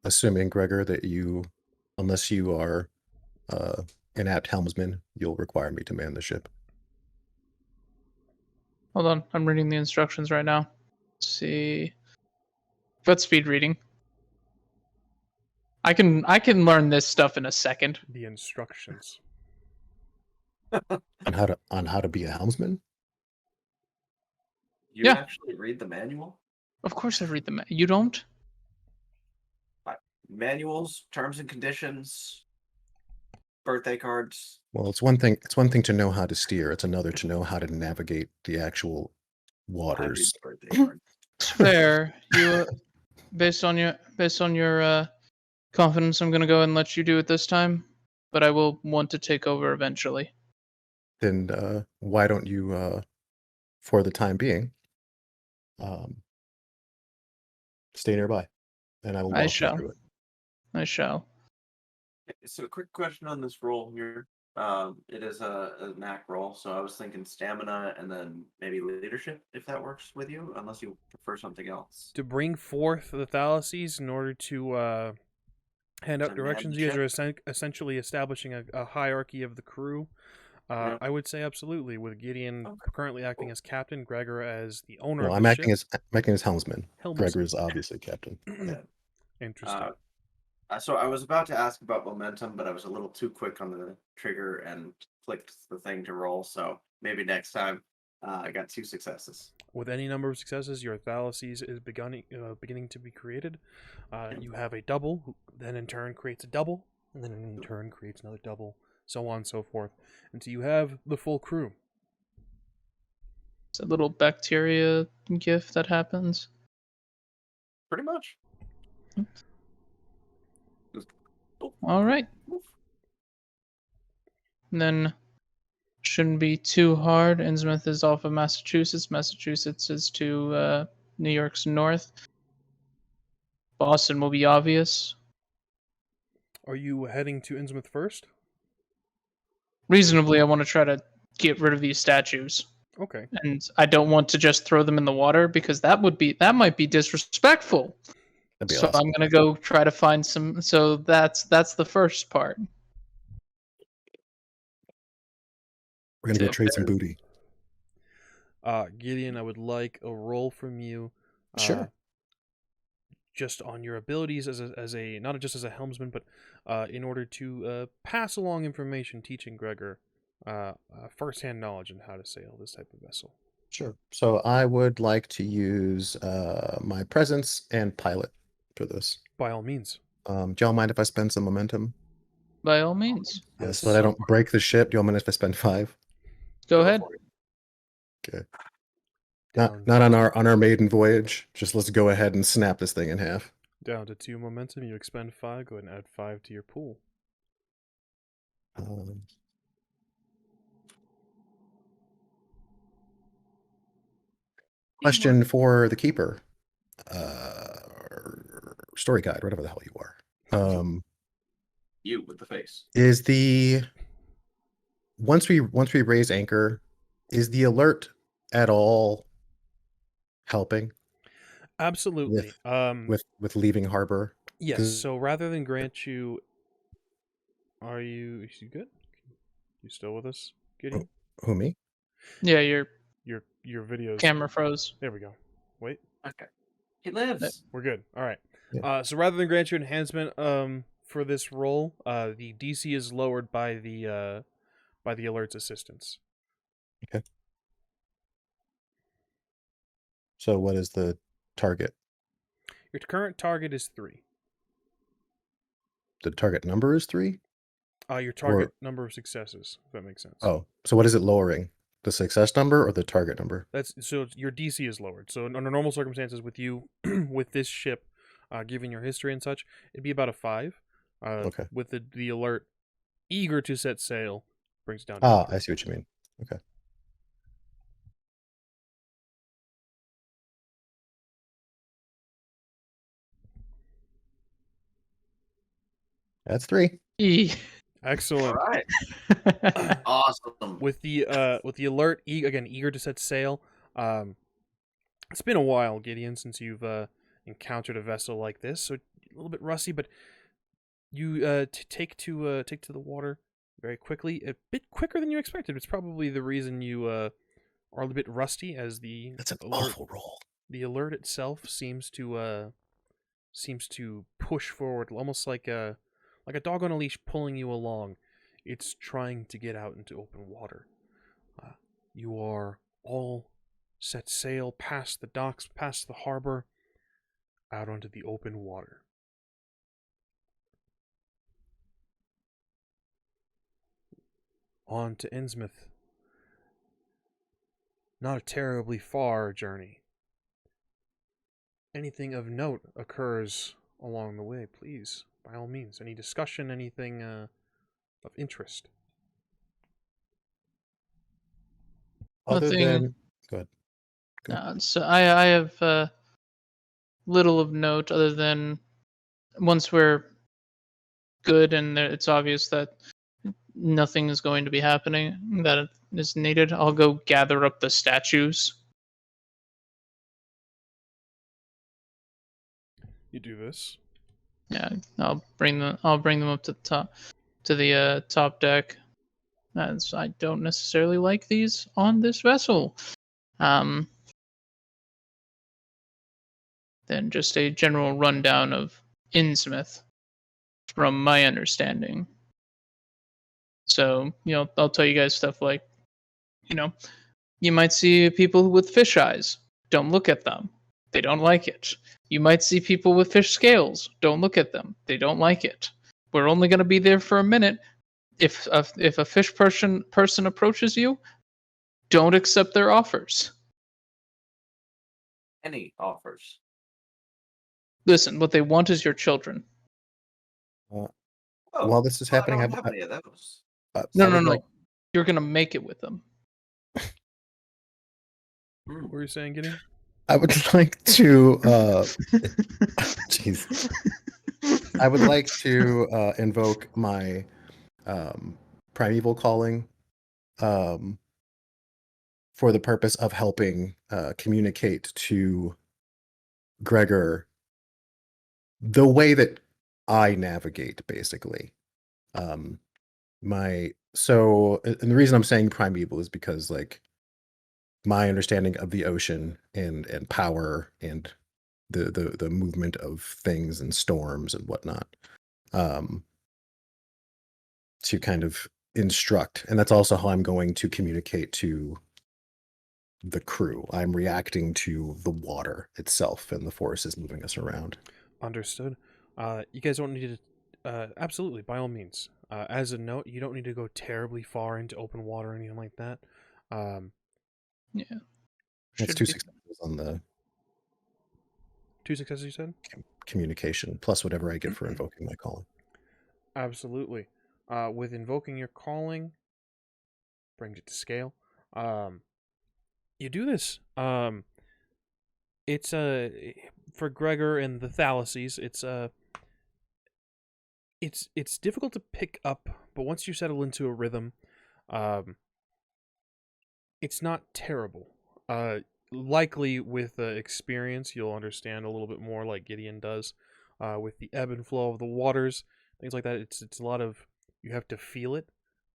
Assuming, Gregor, that you, unless you are an apt helmsman, you'll require me to man the ship. Hold on, I'm reading the instructions right now. Let's see. But speed reading. I can learn this stuff in a second. The instructions. On how to be a helmsman? You Yeah. actually read the manual? Of course I read them. You don't? Manuals, terms and conditions, birthday cards. Well, it's one thing to know how to steer. It's another to know how to navigate the actual I read waters. the birthday card. It's fair. You based on your confidence, I'm gonna go and let you do it this time. But I will want to take over eventually. Then why don't you, for the time being, stay nearby, and I will I walk you shall. through it. I shall. So, quick question on this roll here. It is a knack roll, so I was thinking stamina and then maybe leadership, if that works with you, unless you prefer something else. To bring forth the Thalises in order to hand out To directions, manage you guys are essentially establishing a hierarchy of the crew. Yeah. I would say absolutely, with Gideon Okay, currently acting cool. as captain, Gregor as the owner Well, of I'm the acting ship. as helmsman. Helmsman. Gregor is obviously captain. Yeah. Interesting. So I was about to ask about momentum, but I was a little too quick on the trigger and clicked the thing to roll. So maybe next time. I got 2 successes. With any number of successes, your Thalises is beginning to be created. You have a double, who then in turn creates a double, and then in turn creates another double, so on and so forth, until you have the full crew. It's a little bacteria gift that happens. Pretty much. Just, oh, All right. oof. And then shouldn't be too hard. Innsmouth is off of Massachusetts. Massachusetts is to New York's north. Boston will be obvious. Are you heading to Innsmouth first? Reasonably, I want to try to get rid of these statues. Okay. And I don't want to just throw them in the water because that might be disrespectful. That'd be So awesome. I'm gonna go try to find some. So that's the first part. We're gonna go So- trade some booty. Gideon, I would like a roll from you. Sure. Just on your abilities as a not just as a helmsman, but in order to pass along information, teaching Gregor first-hand knowledge on how to sail this type of vessel. Sure. So I would like to use my presence and pilot for this. By all means. Do y'all mind if I spend some momentum? By all means, Yeah, so that I don't break the ship. Do y'all mind if I spend 5? go ahead. for it. Okay. Down, Not on our maiden voyage. Just let's go ahead and snap this thing in half. down to 2 momentum. You expend 5. Go ahead and add 5 to your pool. Question for the keeper. Story guide, whatever the hell you are. You with the face. Is the once we raise anchor, is the alert at all helping Absolutely. with leaving harbor? Yes. 'Cause- So rather than grant you, is you good? You still with us, Gideon? Who, me? Yeah, your Your videos. camera froze. There we go. Wait. Okay. He lives. We're good. All right. Yeah. So rather than grant you enhancement for this roll, the DC is lowered by the alert's assistance. Okay. So what is the target? Your current target is 3. The target number is 3? Your target number of successes, if that makes sense. Oh, so what is it lowering? The success number or the target number? That's so your DC is lowered. So under normal circumstances, with you, with this ship, given your history and such, it'd be about a 5. Okay. With the alert, eager to set sail, brings it down. To Ah, a 3. I see what you mean. Okay. That's 3. Excellent. All right. Awesome. With the alert, again eager to set sail. It's been a while, Gideon, since you've encountered a vessel like this, so a little bit rusty, but you take to the water very quickly, a bit quicker than you expected. It's probably the reason you are a bit rusty, as the That's an alert, awful roll. the alert itself seems to seems to push forward, almost like a dog on a leash pulling you along. It's trying to get out into open water. You are all set sail past the docks, past the harbor, out onto the open water. On to Innsmouth. Not a terribly far journey. Anything of note occurs along the way, please, by all means. Any discussion, anything of interest? Other Nothing. than, go ahead. So I have little of note other than once we're good and it's obvious that nothing is going to be happening that is needed, I'll go gather up the statues. You do this. Yeah, I'll bring them up to the top deck. As I don't necessarily like these on this vessel. Then just a general rundown of Innsmouth, from my understanding. So, I'll tell you guys stuff like, you might see people with fish eyes. Don't look at them. They don't like it. You might see people with fish scales. Don't look at them. They don't like it. We're only going to be there for a minute. If a fish person approaches you, don't accept their offers. Any offers? Listen, what they want is your children. Oh, While this is happening, I don't have any of those. No. You're going to make it with them. What were you saying, Gideon? I would like to, jeez. I would like to invoke my primeval calling for the purpose of helping communicate to Gregor the way that I navigate, basically. And the reason I'm saying primeval is because, like, my understanding of the ocean and power and the movement of things and storms and whatnot, to kind of instruct. And that's also how I'm going to communicate to the crew. I'm reacting to the water itself and the forces moving us around. Understood. You guys don't need to, absolutely, by all means. As a note, you don't need to go terribly far into open water or anything like that. Yeah. That's two successes on the 2 successes, you said? communication, plus whatever I get for invoking my calling. Absolutely. With invoking your calling, brings it to scale. You do this. It's for Gregor and the Thalises, it's difficult to pick up, but once you settle into a rhythm, it's not terrible. Likely with experience, you'll understand a little bit more, like Gideon does, with the ebb and flow of the waters, things like that. It's a lot of, you have to feel it,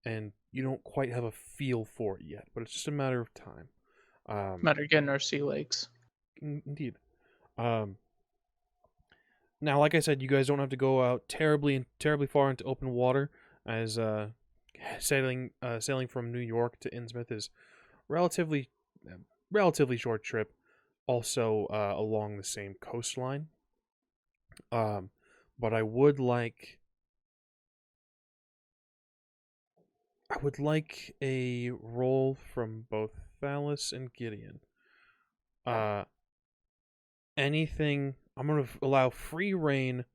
and you don't quite have a feel for it yet, but it's just a matter of time. Matter of getting our sea legs. Indeed. Now, like I said, you guys don't have to go out terribly far into open water, as sailing from New York to Innsmouth is relatively short trip. Also along the same coastline. But I would like a roll from both Thalis and Gideon. Anything, I'm going to allow free reign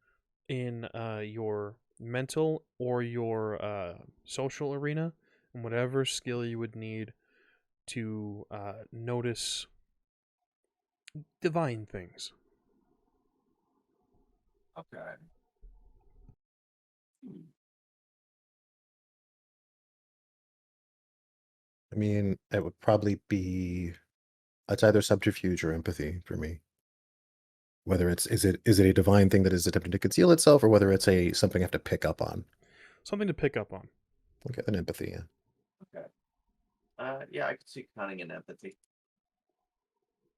in your mental or your social arena, and whatever skill you would need to notice divine things. Okay. I mean, it would probably be, it's either subterfuge or empathy for me. Whether is it a divine thing that is attempting to conceal itself, or whether it's something I have to pick up on. Something to pick up on. Okay, then empathy, yeah. Okay. Yeah, I could see cunning and empathy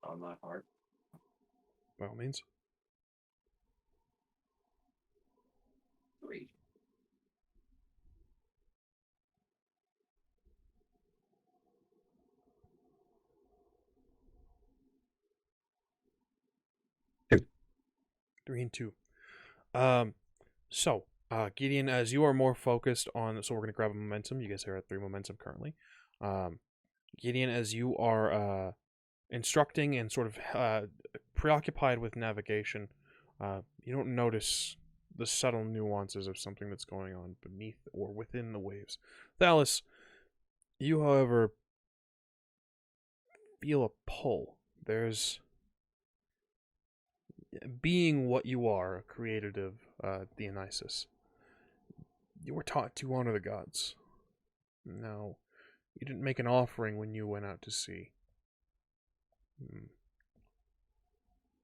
on my part. By all means. Sweet. Two. 3 and 2. Gideon, as you are more focused on, so we're going to grab a momentum. You guys are at 3 momentum currently. Gideon, as you are instructing and sort of preoccupied with navigation, you don't notice the subtle nuances of something that's going on beneath or within the waves. Thalis, you, however, feel a pull. There's, being what you are, a created of Dionysus, you were taught to honor the gods. Now, you didn't make an offering when you went out to sea.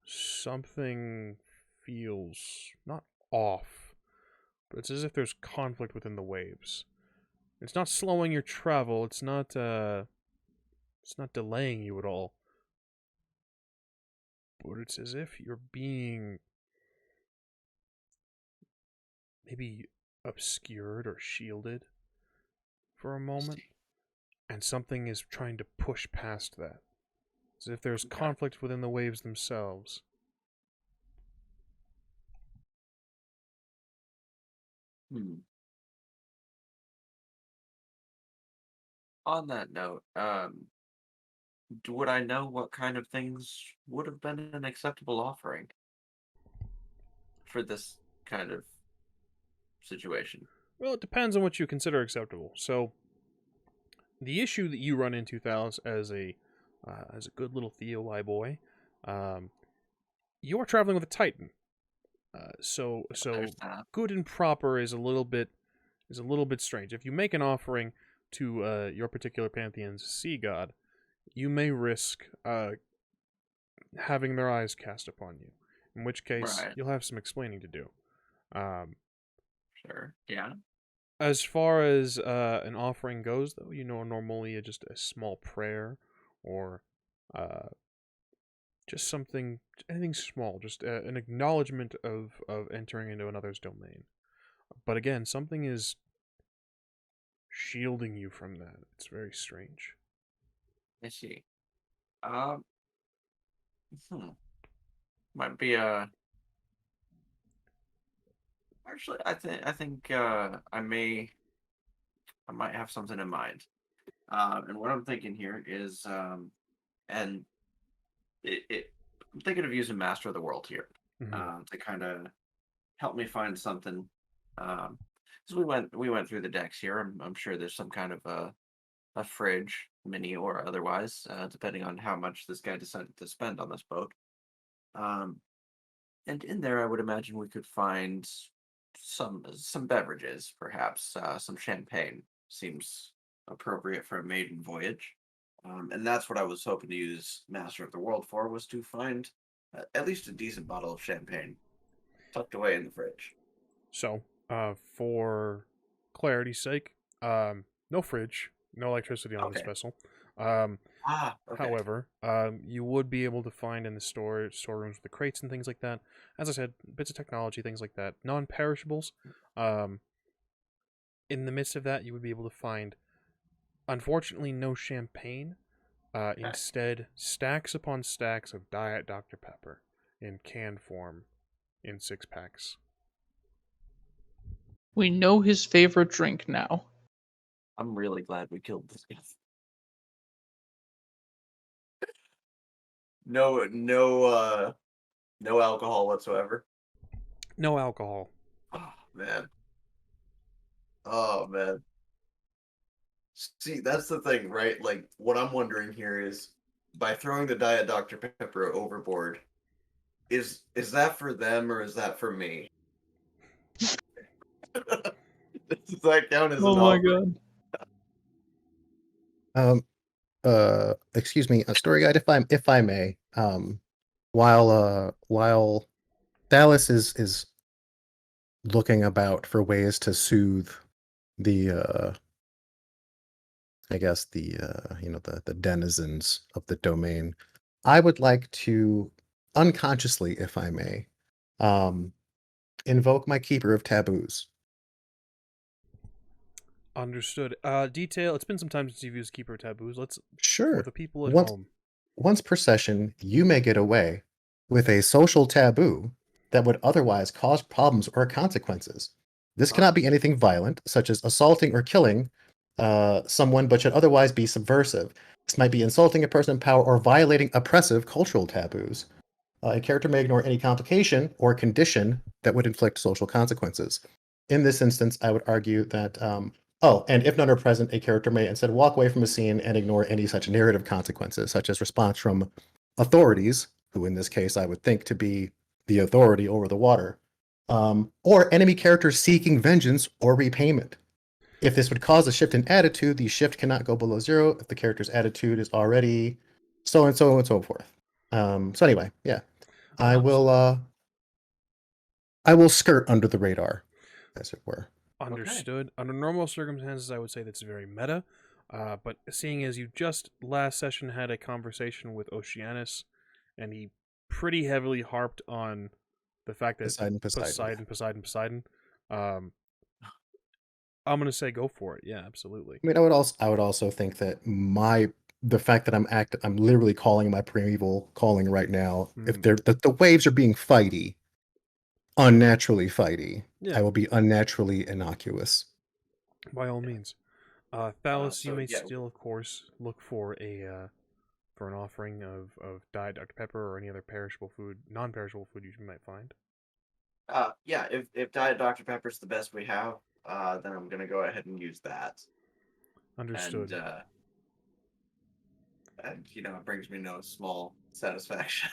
Something feels not off, but it's as if there's conflict within the waves. It's not slowing your travel. It's not delaying you at all. But it's as if you're being maybe obscured or shielded for a moment, and something is trying to push past that. As if there's conflict within the waves themselves. On that note, would I know what kind of things would have been an acceptable offering for this kind of situation? Well, it depends on what you consider acceptable. So, the issue that you run into, Thalis, as a good little Theoi boy, you are traveling with a Titan. So good and proper is a little bit strange. If you make an offering to your particular pantheon's sea god, you may risk having their eyes cast upon you. In which case, you'll have some explaining to do. Sure. Yeah. As far as an offering goes, though, normally just a small prayer or just anything small, just an acknowledgement of entering into another's domain. But again, something is shielding you from that. It's very strange. I see. Might be actually, I think I might have something in mind. And what I'm thinking here is and I'm thinking of using Master of the World here to kind of help me find something. Because we went through the decks here. I'm sure there's some kind of a fridge, mini or otherwise, depending on how much this guy decided to spend on this boat. And in there, I would imagine we could find some beverages, perhaps some champagne seems appropriate for a maiden voyage. And that's what I was hoping to use Master of the World for, was to find at least a decent bottle of champagne tucked away in the fridge. So, for clarity's sake, no fridge, no electricity on this vessel. Okay. However, you would be able to find in the storerooms with the crates and things like that. As I said, bits of technology, things like that, non-perishables. In the midst of that, you would be able to find, unfortunately, no champagne. Instead, stacks upon stacks of Diet Dr. Pepper in canned form in 6-packs. We know his favorite drink now. I'm really glad we killed this guy. No alcohol whatsoever. No alcohol. Oh man. See, that's the thing, right? Like, what I'm wondering here is, by throwing the Diet Dr. Pepper overboard, is that for them or is that for me? Does that count as an offer? God. Excuse me, story guide, if I may. While Thalis is looking about for ways to soothe the I guess the denizens of the domain, I would like to unconsciously, if I may, Invoke my keeper of taboos. Understood. Detail. It's been some time since you've used Keeper of Taboos. Let's for Sure. the people at Once home. once per session, you may get away with a social taboo that would otherwise cause problems or consequences. This cannot be anything violent, such as assaulting or killing someone, but should otherwise be subversive. This might be insulting a person in power or violating oppressive cultural taboos. A character may ignore any complication or condition that would inflict social consequences. In this instance, I would argue that, and if none are present, a character may instead walk away from a scene and ignore any such narrative consequences, such as response from authorities, who in this case I would think to be the authority over the water, or enemy characters seeking vengeance or repayment. If this would cause a shift in attitude, the shift cannot go below 0 if the character's attitude is already so and so and so forth. So anyway, yeah. I will skirt under the radar, as it were. Understood. Under normal circumstances, I would say that's very meta. But seeing as you just last session had a conversation with Oceanus, and he pretty heavily harped on the fact that Poseidon. I'm gonna say go for it. Yeah, absolutely. I mean, I would also think that the fact that I'm literally calling my primeval calling right now. If the waves are being fighty, unnaturally fighty, Yeah. I will be unnaturally innocuous. By all means. Thalis, you may yeah. still, of course, look for an offering of Diet Dr. Pepper or any other perishable food, non-perishable food you might find. Yeah, if Diet Dr. Pepper's the best we have, then I'm gonna go ahead and use that. Understood. And it brings me no small satisfaction.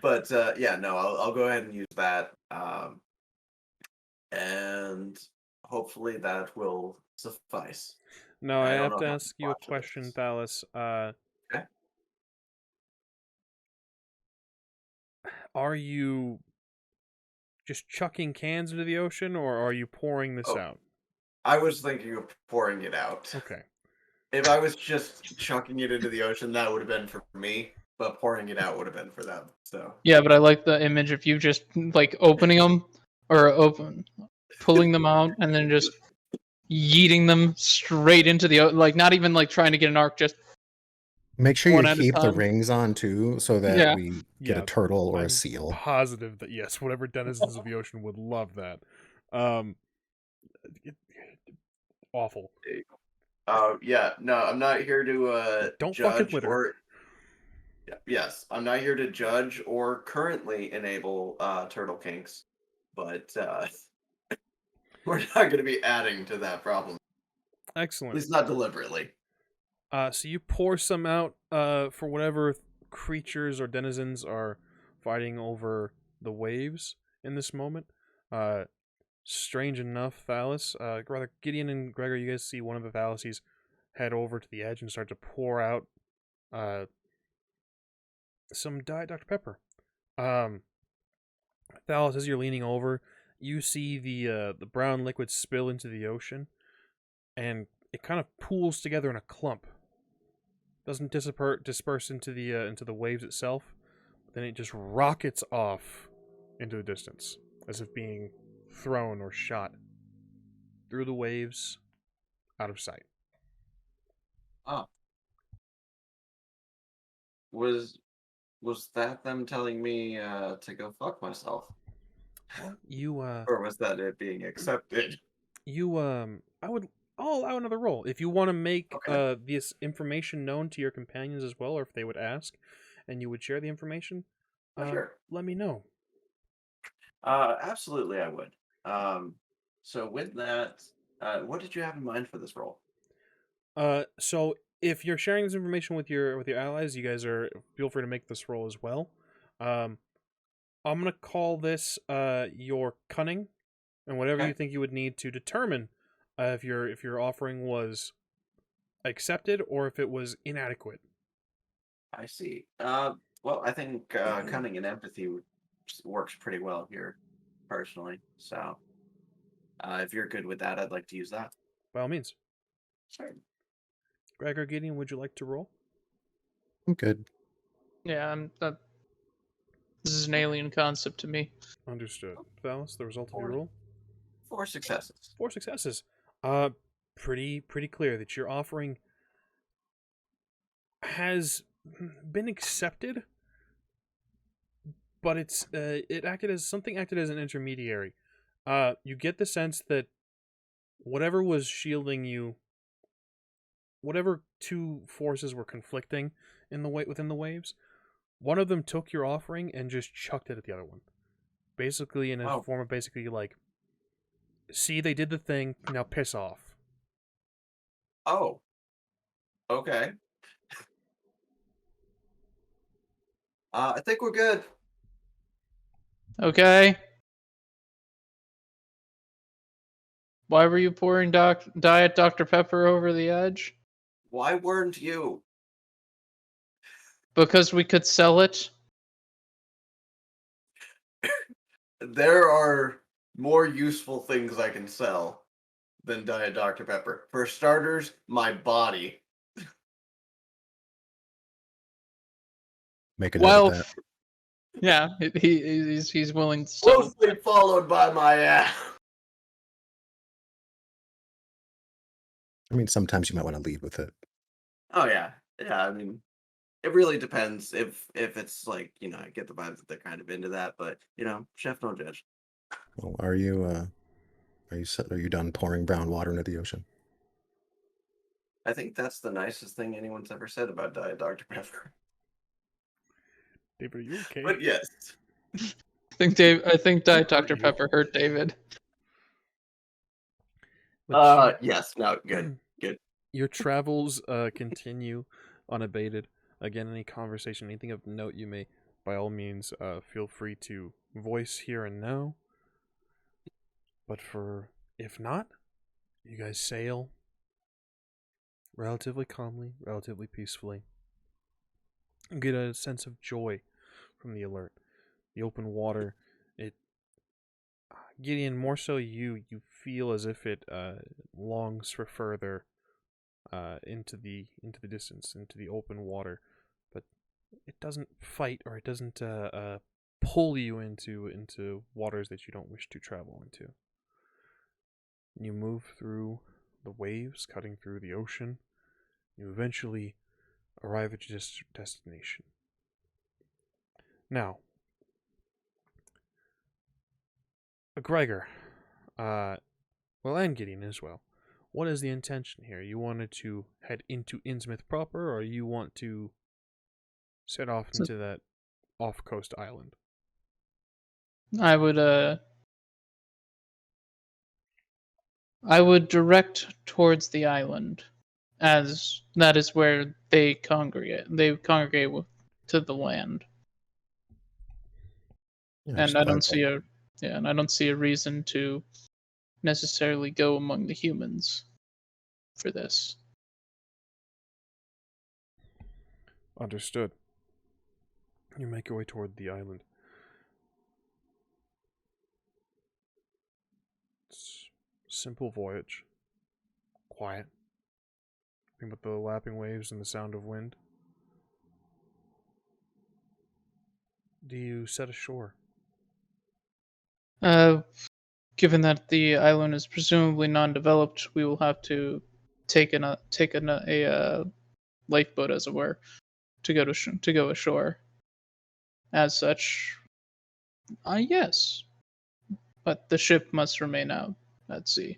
But yeah, no, I'll go ahead and use that. And hopefully that will suffice. No, I have to how ask you a much of question, this- Thalis. Okay. Are you just chucking cans into the ocean, or are you pouring this out? I was thinking of pouring it out. Okay. If I was just chucking it into the ocean, that would have been for me, but pouring it out would have been for them. So Yeah, but I like the image of you just like opening them or pulling them out and then just yeeting them straight into the like not even like trying to get an arc, just Make sure one you at a keep the time. rings on too, so that Yeah. we get a turtle or a seal. Positive that yes, whatever denizens of the ocean would love that. Awful. yeah, no, I'm not here to Don't judge fucking litter. or yes, I'm not here to judge or currently enable turtle kinks, but we're not going to be adding to that problem. Excellent. At least not deliberately. So you pour some out for whatever creatures or denizens are fighting over the waves in this moment. Strange enough, Thalis, rather Gideon and Gregor, you guys see one of the Thalises head over to the edge and start to pour out some Diet Dr. Pepper. Thalis, as you're leaning over, you see the brown liquid spill into the ocean, and it kind of pools together in a clump. Doesn't disperse into the waves itself. Then it just rockets off into the distance, as if being thrown or shot through the waves, out of sight. Oh. Was that them telling me to go fuck myself? Or was that it being accepted? I'll allow another roll. If you want to make this information known to your companions as well, or if they would ask and you would share the information, Sure. let me know. Absolutely, I would. So with that, what did you have in mind for this role? So if you're sharing this information with your allies, you guys feel free to make this roll as well. I'm gonna call this your cunning, and whatever you think you would need to determine if your offering was accepted or if it was inadequate. I see. Well, I think cunning and empathy works pretty well here, personally. So, if you're good with that, I'd like to use that. By all means. Sure. Gregor, Gideon, would you like to roll? I'm good. Yeah, This is an alien concept to me. Understood. Thalis, the result of your roll? 4 successes. 4 successes. Pretty clear that your offering has been accepted, but it acted as an intermediary. You get the sense that whatever was shielding you, whatever two forces were conflicting within the waves, one of them took your offering and just chucked it at the other one. Basically in a form of like, see, they did the thing, now piss off. Oh. Okay. I think we're good. Okay. Why were you pouring Diet Dr. Pepper over the edge? Why weren't you? Because we could sell it. There are more useful things I can sell than Diet Dr. Pepper. For starters, my body. Make a note of that. Yeah, he's willing to sell. Closely followed by my ass. I mean, sometimes you might want to lead with it. Oh yeah. Yeah, I mean, it really depends if it's like, I get the vibe that they're kind of into that, but chef don't judge. Well, are you done pouring brown water into the ocean? I think that's the nicest thing anyone's ever said about Diet Dr. Pepper. David, are you okay? But yes. I think Diet Dr. Pepper hurt David. Yes, no, good. Your travels continue unabated. Again, any conversation, anything of note you may, by all means, feel free to voice here and now. But if not, you guys sail relatively calmly, relatively peacefully. You get a sense of joy from the alert. The open water, Gideon, more so you feel as if it longs for further into the distance, into the open water, but it doesn't fight, or it doesn't pull you into waters that you don't wish to travel into. You move through the waves, cutting through the ocean. You eventually arrive at your destination. Now, Gregor, and Gideon as well. What is the intention here? You wanted to head into Innsmouth proper, or you want to set off into that off-coast island? I would direct towards the island, as that is where they congregate. They congregate to the land, and I don't see a reason to necessarily go among the humans for this. Understood. You make your way toward the island. It's a simple voyage. Quiet. Nothing but the lapping waves and the sound of wind. Do you set ashore? Given that the island is presumably non-developed, we will have to take a lifeboat, as it were, to go ashore. As such, yes, but the ship must remain out at sea.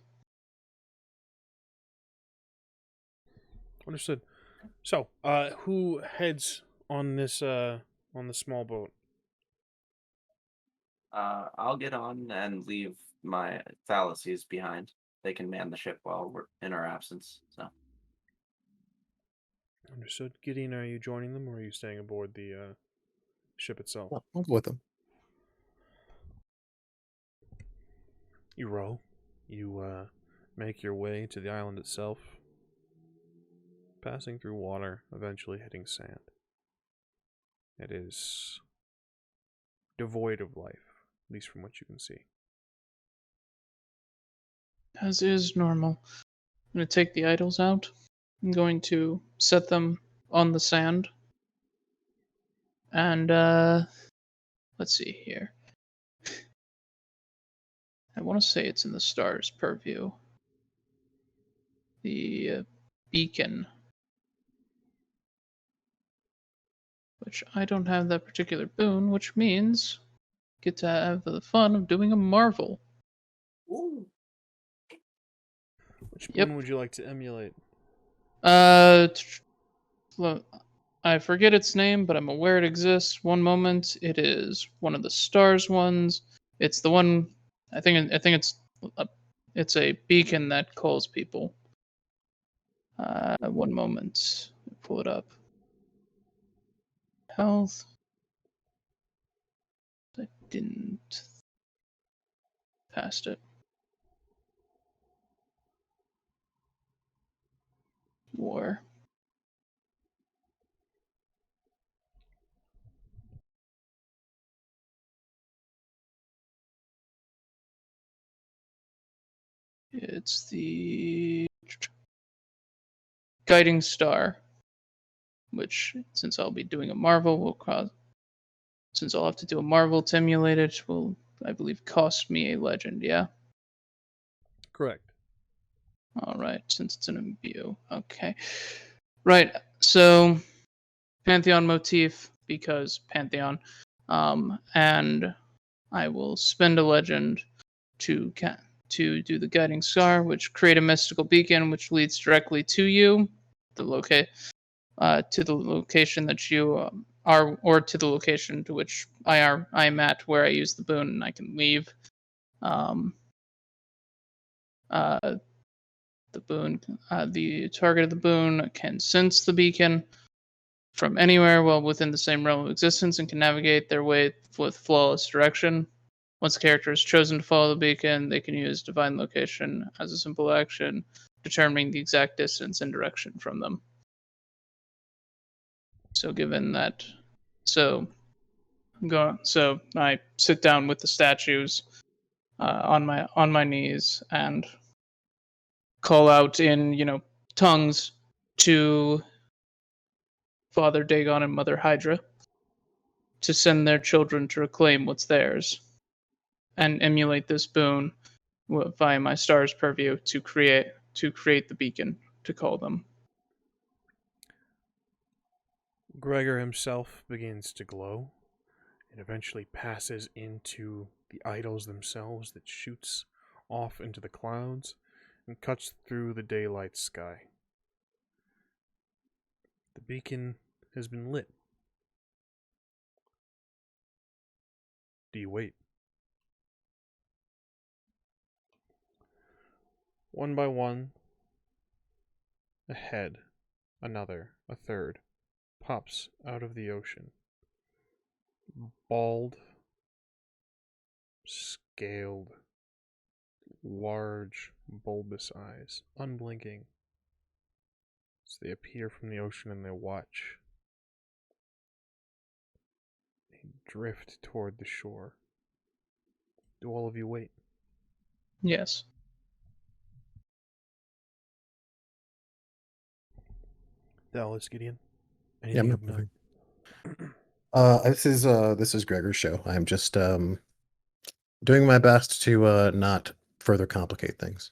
Understood. So, who heads on this on the small boat? I'll get on and leave my Thalises behind. They can man the ship while we're in our absence. So. Understood. Gideon, are you joining them, or are you staying aboard the ship itself? I'll go with them. You row. You make your way to the island itself, passing through water, eventually hitting sand. It is devoid of life, at least from what you can see. As is normal. I'm going to take the idols out. I'm going to set them on the sand. And let's see here. I want to say it's in the stars purview. The beacon, which I don't have that particular boon, which means get to have the fun of doing a marvel. Ooh. Which Yep. boon would you like to emulate? Well, I forget its name, but I'm aware it exists. One moment, it is one of the stars ones. It's the one. I think it's a beacon that calls people. One moment, pull it up. Health. I didn't. Passed it. War. It's the guiding star, which, since I'll be doing a marvel, will cause. Since I'll have to do a marvel to emulate it, will, I believe, cost me a legend. Yeah. Correct. All right, since it's an imbue. Okay. Right. So Pantheon motif because Pantheon, and I will spend a legend to do the guiding star, which create a mystical beacon, which leads directly to you, to the location that you are, or to the location to which I am at, where I use the boon, and I can leave. The boon, the target of the boon can sense the beacon from anywhere while within the same realm of existence and can navigate their way with flawless direction. Once the character is chosen to follow the beacon, they can use divine location as a simple action, determining the exact distance and direction from them. So given that, so I sit down with the statues on my knees and call out in tongues to Father Dagon and Mother Hydra to send their children to reclaim what's theirs, and emulate this boon via my star's purview to create the beacon to call them. Gregor himself begins to glow and eventually passes into the idols themselves that shoots off into the clouds and cuts through the daylight sky. The beacon has been lit. Do you wait? One by one, a head, another, a third, pops out of the ocean. Bald, scaled, large, bulbous eyes, unblinking, as they appear from the ocean and they watch. They drift toward the shore. Do all of you wait? Yes. THALIS, Gideon? Yeah, Anything I'm of note? this is Gregor's show. I'm just doing my best to not further complicate things.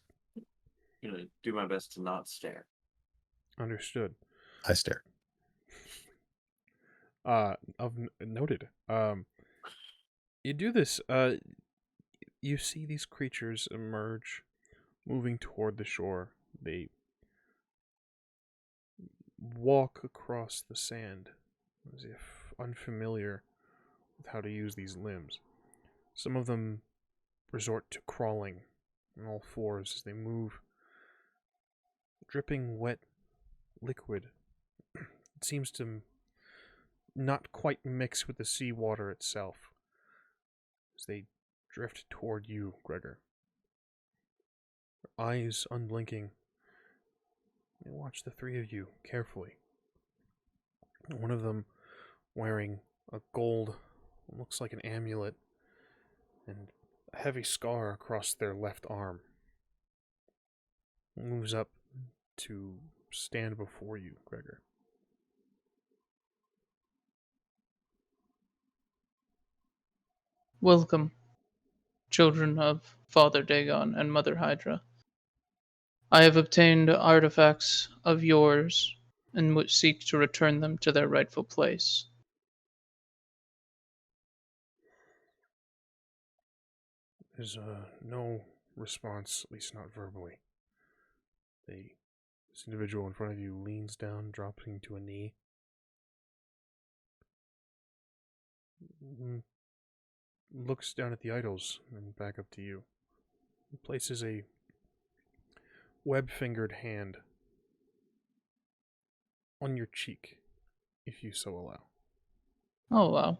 I'm gonna do my best to not stare. Understood. I stare. Noted. You do this. You see these creatures emerge, moving toward the shore. They walk across the sand, as if unfamiliar with how to use these limbs. Some of them resort to crawling on all fours as they move, dripping wet liquid. It seems to not quite mix with the seawater itself as they drift toward you, Gregor. Their eyes unblinking. They watch the three of you carefully. One of them wearing a gold, looks like an amulet, and a heavy scar across their left arm. Moves up to stand before you, Gregor. Welcome, children of Father Dagon and Mother Hydra. I have obtained artifacts of yours and would seek to return them to their rightful place. There's no response, at least not verbally. This individual in front of you leans down, dropping to a knee. Looks down at the idols and back up to you. He places a web-fingered hand on your cheek, if you so allow. Oh, wow.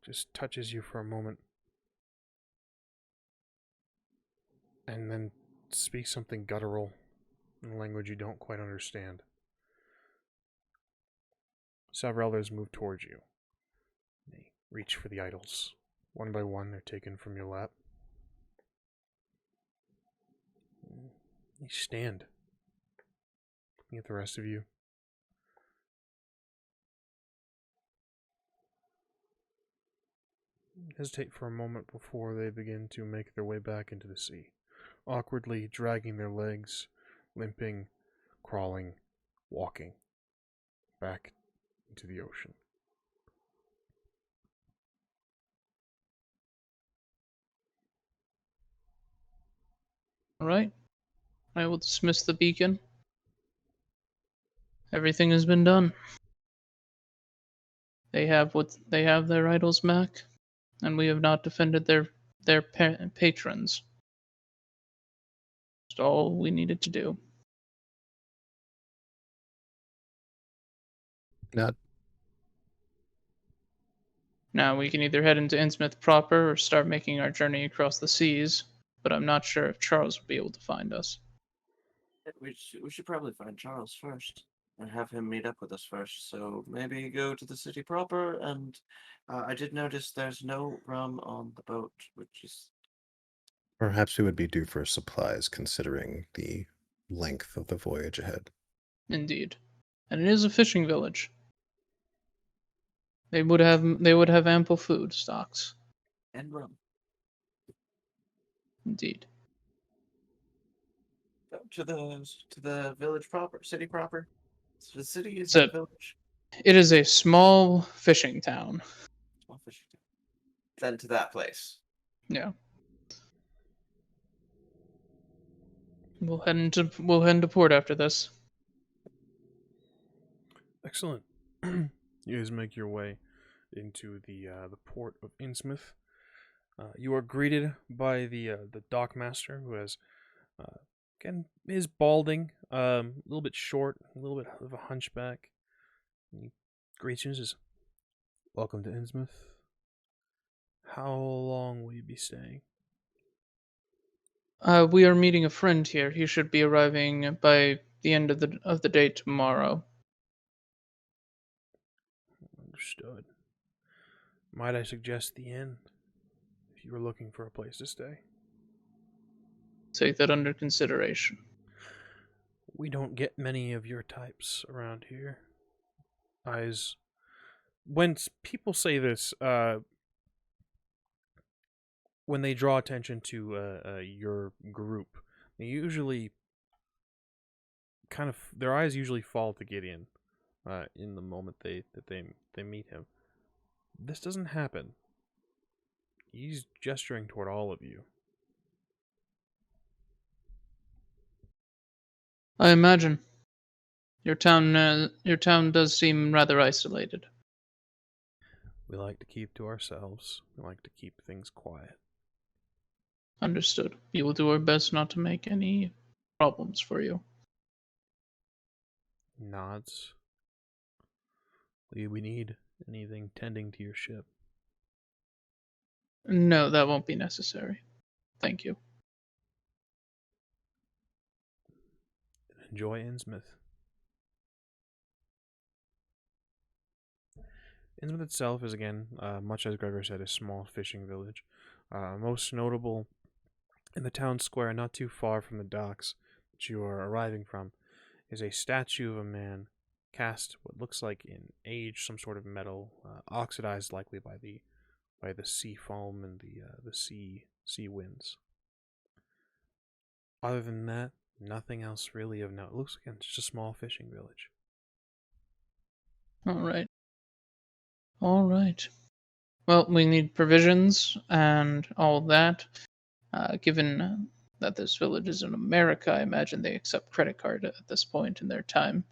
Just touches you for a moment, and then speaks something guttural in a language you don't quite understand. Several others move towards you. They reach for the idols. One by one, they're taken from your lap. You stand, looking at the rest of you. Hesitate for a moment before they begin to make their way back into the sea, awkwardly dragging their legs, limping, crawling, walking back into the ocean. Alright. I will dismiss the beacon. Everything has been done. They have their idols back, and we have not defended their patrons. That's all we needed to do. Not Now we can either head into Innsmouth proper or start making our journey across the seas, but I'm not sure if Charles will be able to find us. We should probably find Charles first and have him meet up with us first. So maybe go to the city proper. And I did notice there's no rum on the boat, which is perhaps we would be due for supplies considering the length of the voyage ahead. Indeed. And it is a fishing village. They would have ample food stocks. and rum. Indeed. Go to the village proper, city proper. So the city is So- a village. It is a small fishing town. Small fishing town. Then to that place. Yeah. We'll head into port after this. Excellent. You guys make your way into the port of Innsmouth. You are greeted by the dockmaster, who has again is balding, a little bit short, a little bit of a hunchback. He greets you and says, "Welcome to Innsmouth. How long will you be staying?" We are meeting a friend here. He should be arriving by the end of the day tomorrow. Understood. Might I suggest the inn if you were looking for a place to stay? Take that under consideration. We don't get many of your types around here. When people say this, when they draw attention to your group, they usually their eyes usually fall to Gideon in the moment they meet him. This doesn't happen. He's gesturing toward all of you. I imagine your town does seem rather isolated. We like to keep to ourselves. We like to keep things quiet. Understood. We will do our best not to make any problems for you. Nods. Do we need anything tending to your ship? No, that won't be necessary. Thank you. Enjoy Innsmouth. Innsmouth itself is, again, much as Gregor said, a small fishing village. Most notable in the town square, not too far from the docks that you are arriving from, is a statue of a man cast what looks like in age some sort of metal, oxidized likely by the sea foam and the sea winds. Other than that, nothing else really of note. It looks like it's just a small fishing village. All right. All right. Well, we need provisions and all that. Given that this village is in America, I imagine they accept credit card at this point in their time.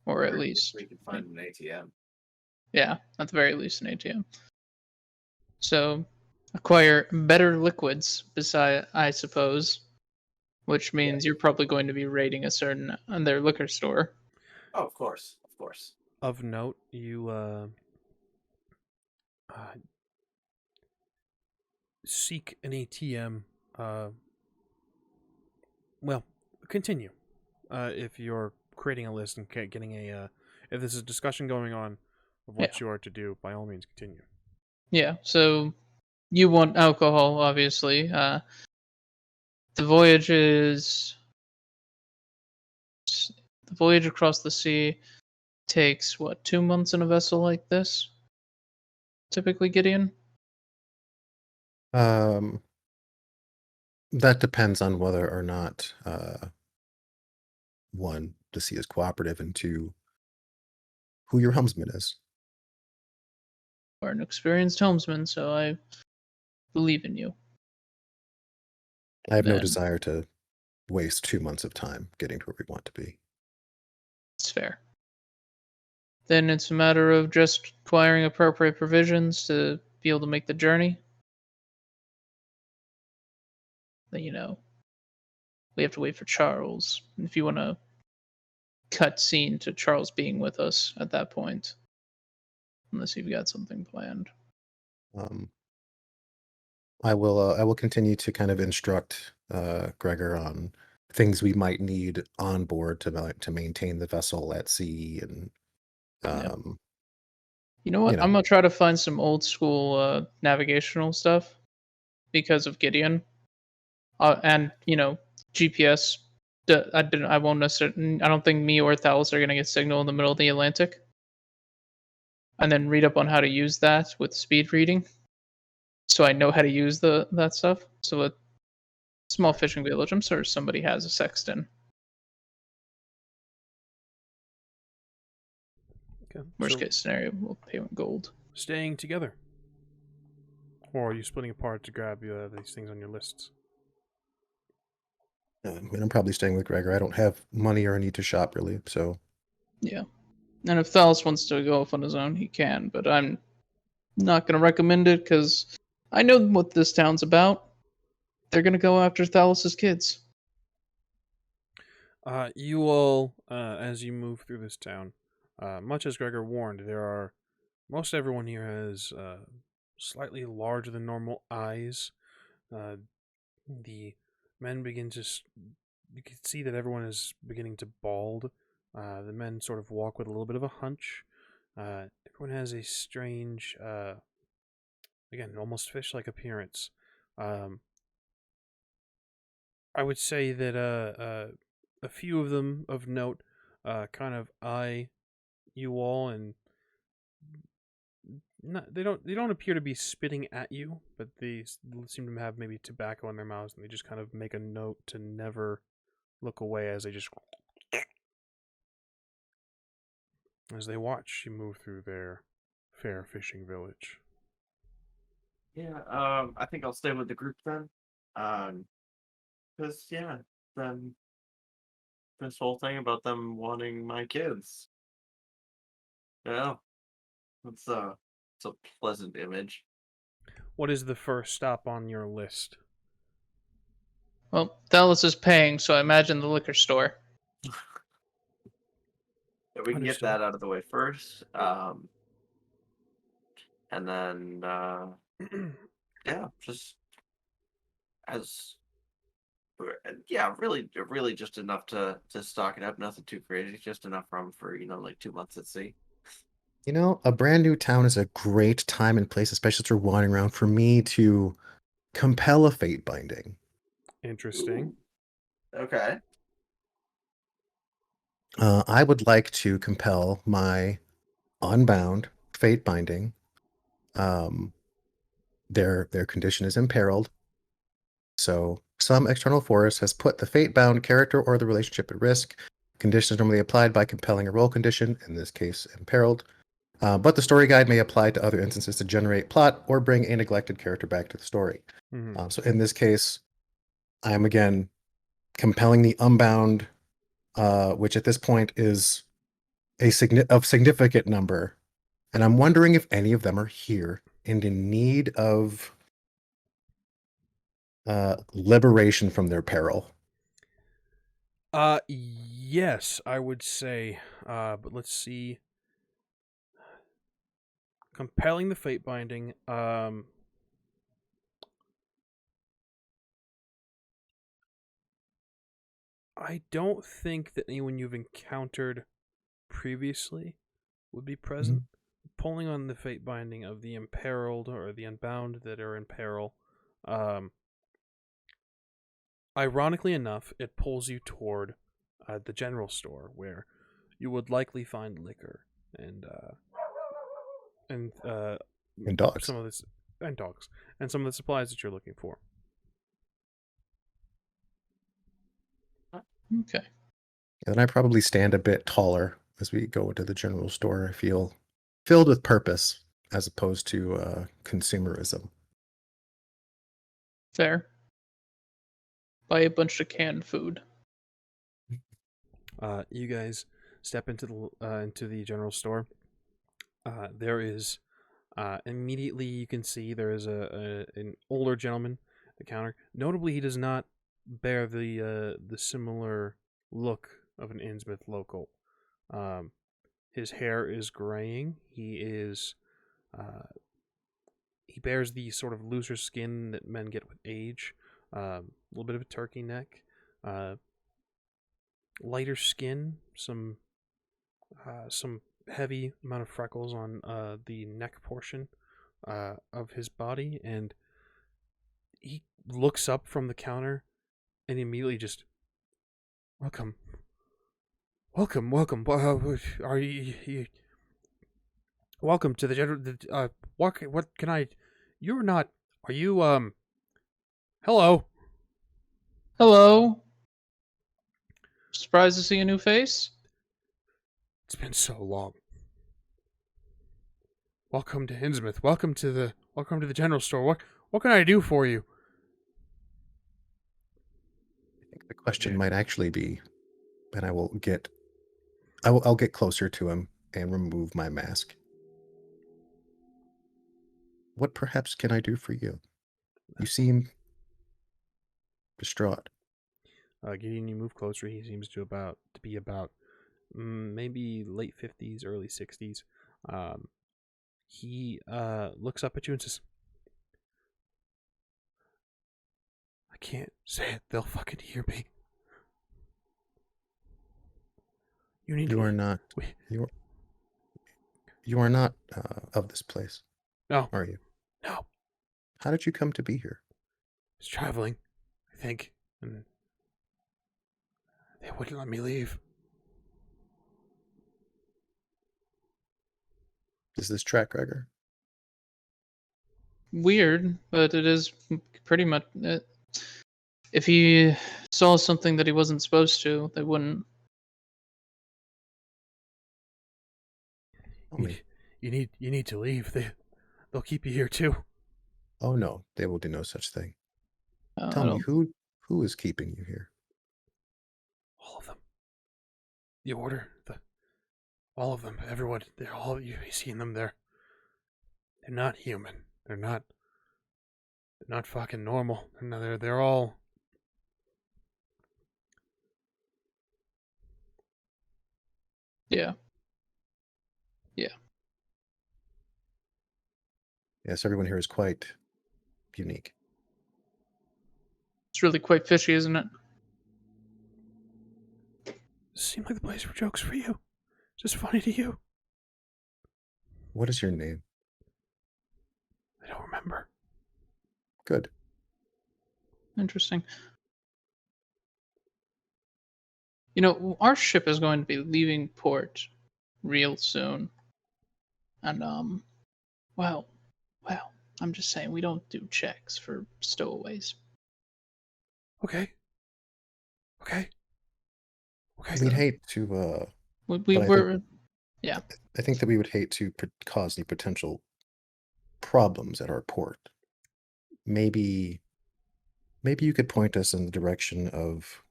Or at least, we can find an ATM. yeah, at the very least an ATM. So, acquire better liquids, beside, I suppose, which means you're probably going to be raiding a certain their liquor store. Oh, of course, of course. Of note, you seek an ATM. Well, continue. If you're creating a list and getting if there's a discussion going on of what you are to do, by all means continue. Yeah, so you want alcohol, obviously. The voyage across the sea takes, what, 2 months in a vessel like this? Typically, Gideon? That depends on whether or not one, the sea is cooperative, and two, who your helmsman is. You are an experienced helmsman, so I believe in you. I have no Then- desire to waste 2 months of time getting to where we want to be. It's fair. Then it's a matter of just acquiring appropriate provisions to be able to make the journey. Then, we have to wait for Charles. If you want to cut scene to Charles being with us at that point, unless you've got something planned. I will continue to kind of instruct Gregor on things we might need on board to maintain the vessel at sea, and You know what? I'm gonna try to find some old school navigational stuff because of Gideon, and GPS. I won't necessarily. I don't think me or Thalis are gonna get signal in the middle of the Atlantic, and then read up on how to use that with speed reading, so I know how to use that stuff. So a small fishing village, I'm sure somebody has a sextant. Okay. Worst case scenario, we'll pay with gold. Staying together, or are you splitting apart to grab these things on your lists? and I'm probably staying with Gregor. I don't have money or a need to shop really, so Yeah. And if Thalis wants to go off on his own, he can, but I'm not going to recommend it because I know what this town's about. They're going to go after Thalis's kids. You all, as you move through this town, much as Gregor warned, most everyone here has slightly larger than normal eyes. The men begin to, you can see that everyone is beginning to bald. The men sort of walk with a little bit of a hunch. Everyone has a strange, again, almost fish-like appearance. I would say that a few of them of note kind of eye you all, and they don't appear to be spitting at you, but they seem to have maybe tobacco in their mouths, and they just kind of make a note to never look away as they watch you move through their fair fishing village. Yeah, I think I'll stay with the group then. Because then this whole thing about them wanting my kids. Yeah, it's a pleasant image. What is the first stop on your list? Well, Thalis is paying, so I imagine the liquor store. Yeah, we can get Understood. that out of the way first. And then just as really just enough to stock it up. Nothing too crazy, just enough rum for like 2 months at sea. a brand new town is a great time and place, especially as we're wandering around, for me to compel a fate binding. Interesting. Ooh. Okay. I would like to compel my unbound fate binding. Their condition is imperiled. So some external force has put the fate-bound character or the relationship at risk. Conditions normally applied by compelling a roll condition, in this case imperiled. But the story guide may apply to other instances to generate plot or bring a neglected character back to the story. So in this case, I am again compelling the unbound, which at this point is a significant number. And I'm wondering if any of them are here and in need of liberation from their peril. Yes, I would say. But let's see. Compelling the fate binding. I don't think that anyone you've encountered previously would be present. Pulling on the fate binding of the imperiled or the unbound that are in peril. Ironically enough, it pulls you toward the general store where you would likely find liquor and dogs. some of this and dogs and some of the supplies that you're looking for. Okay. And I probably stand a bit taller as we go into the general store. I feel filled with purpose as opposed to consumerism. Fair. Buy a bunch of canned food. You guys step into the general store. There is immediately you can see there is an older gentleman at the counter. Notably, he does not bear the similar look of an Innsmouth local. His hair is graying. He bears the sort of looser skin that men get with age. A little bit of a turkey neck. Lighter skin. Some heavy amount of freckles on the neck portion of his body, and he looks up from the counter and immediately just, welcome. Are you welcome to the general? What can I? You're not. Are you? Hello. Hello. Surprised to see a new face? It's been so long. Welcome to Innsmouth. Welcome to the general store. What can I do for you? I think the question might actually be, and I'll get closer to him and remove my mask. What perhaps can I do for you? You seem distraught. Gideon, you move closer. He seems to be about maybe late 50s, early 60s. He looks up at you and says, I can't say it. They'll fucking hear me. You are not of this place. No. Are you? No. How did you come to be here? I was traveling, I think, and they wouldn't let me leave. Is this track, Gregor? Weird, but it is pretty much. If he saw something that he wasn't supposed to, they wouldn't. You need to leave. They'll keep you here too. Oh no, they will do no such thing. I Tell me, don't- who is keeping you here? All of them. The order, all of them, everyone. They're all you've seen them. They're not human. They're not fucking normal. They're all. Yeah. Yes, everyone here is quite unique. It's really quite fishy, isn't it? Does it seem like the place for jokes for you? Just funny to you? What is your name? I don't remember. Good. Interesting. our ship is going to be leaving port real soon. And, well, I'm just saying we don't do checks for stowaways. Okay. Okay. We'd hate to, We but were, I think that we would hate to cause any potential problems at our port. Maybe you could point us in the direction of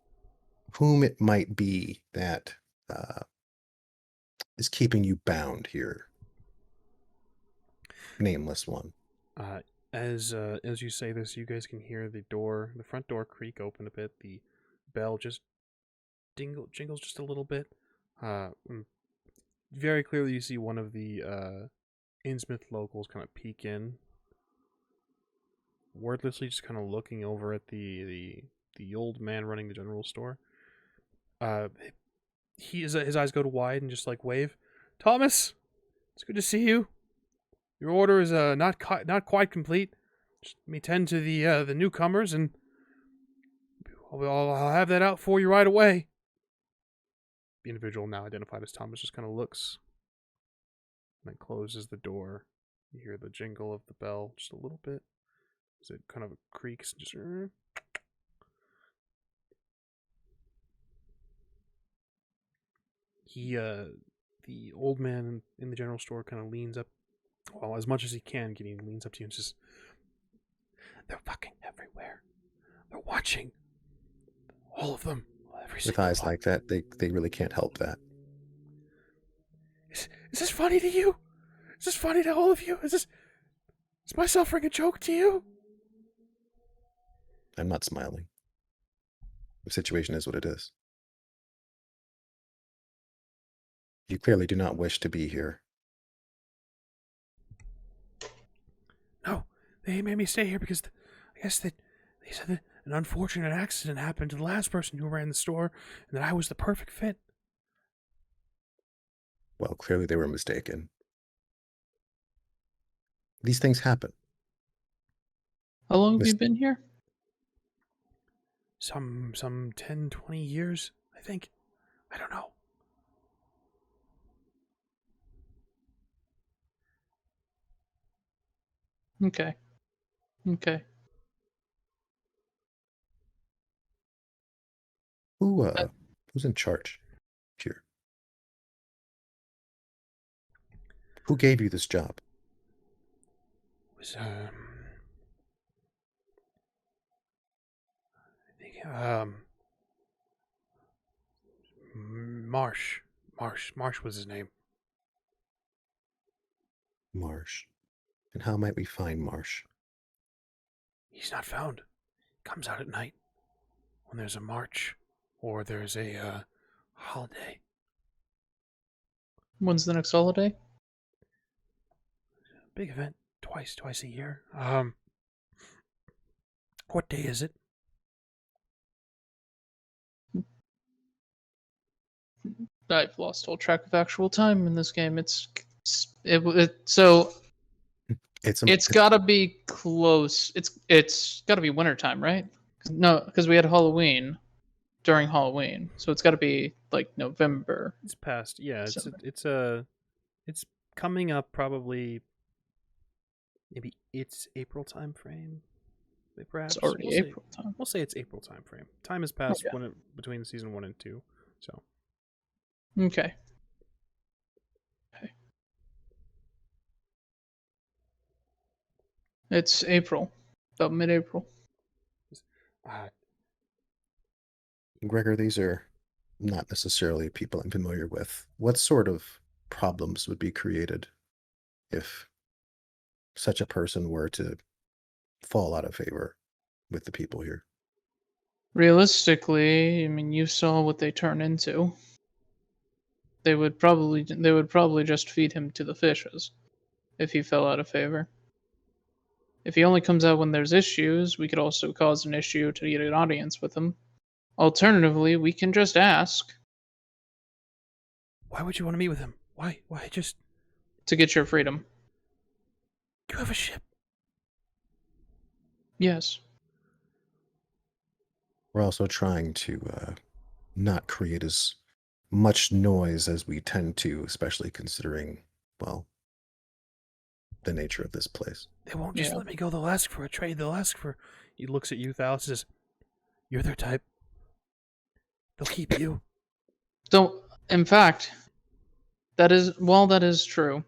whom it might be that is keeping you bound here. Nameless one. As you say this, you guys can hear the front door creak open a bit. The bell just jingles just a little bit. Very clearly, you see one of the Innsmouth locals kind of peek in, wordlessly, just kind of looking over at the old man running the general store. His eyes go to wide and just like wave. Thomas, it's good to see you. Your order is not quite complete. Just let me tend to the newcomers, and I'll have that out for you right away. The individual now identified as Thomas just kind of looks and then closes the door. You hear the jingle of the bell just a little bit as it kind of creaks. Just the old man in the general store kind of leans up, well, as much as he can, leans up to you and says, "They're fucking everywhere. They're watching. All of them. With eyes like that, they really can't help that. Is this funny to you? Is this funny to all of you? Is my suffering a joke to you?" I'm not smiling. The situation is what it is. You clearly do not wish to be here. No, they made me stay here because I guess they said that an unfortunate accident happened to the last person who ran the store, and that I was the perfect fit. Well, clearly they were mistaken. These things happen. How long have you been here? Some 10, 20 years, I think. I don't know. Okay. Who's in charge here? Who gave you this job? It was I think Marsh was his name. Marsh. And how might we find Marsh? He's not found. He comes out at night when there's a march or there's a holiday. When's the next holiday? Big event, twice a year. What day is it? I've lost all track of actual time in this game. It's gotta be close. It's gotta be wintertime, right? No, because we had Halloween during Halloween, so it's gotta be like November. It's past. Yeah, December. it's coming up probably. Maybe it's April time frame. Perhaps It's already April time. We'll say it's April time frame. Time has passed Okay. between season 1 and 2. So Okay. It's April, about mid-April. Gregor, these are not necessarily people I'm familiar with. What sort of problems would be created if such a person were to fall out of favor with the people here? Realistically, I mean, you saw what they turn into. They would probably just feed him to the fishes if he fell out of favor. If he only comes out when there's issues, we could also cause an issue to get an audience with him. Alternatively, we can just ask. Why would you want to meet with him? Why just to get your freedom? You have a ship. Yes. We're also trying to not create as much noise as we tend to, especially considering, well, the nature of this place. They won't just Yeah. let me go. They'll ask for a trade. They'll ask for... He looks at you, Thalis, says, you're their type. They'll keep you. So, in fact, that is true.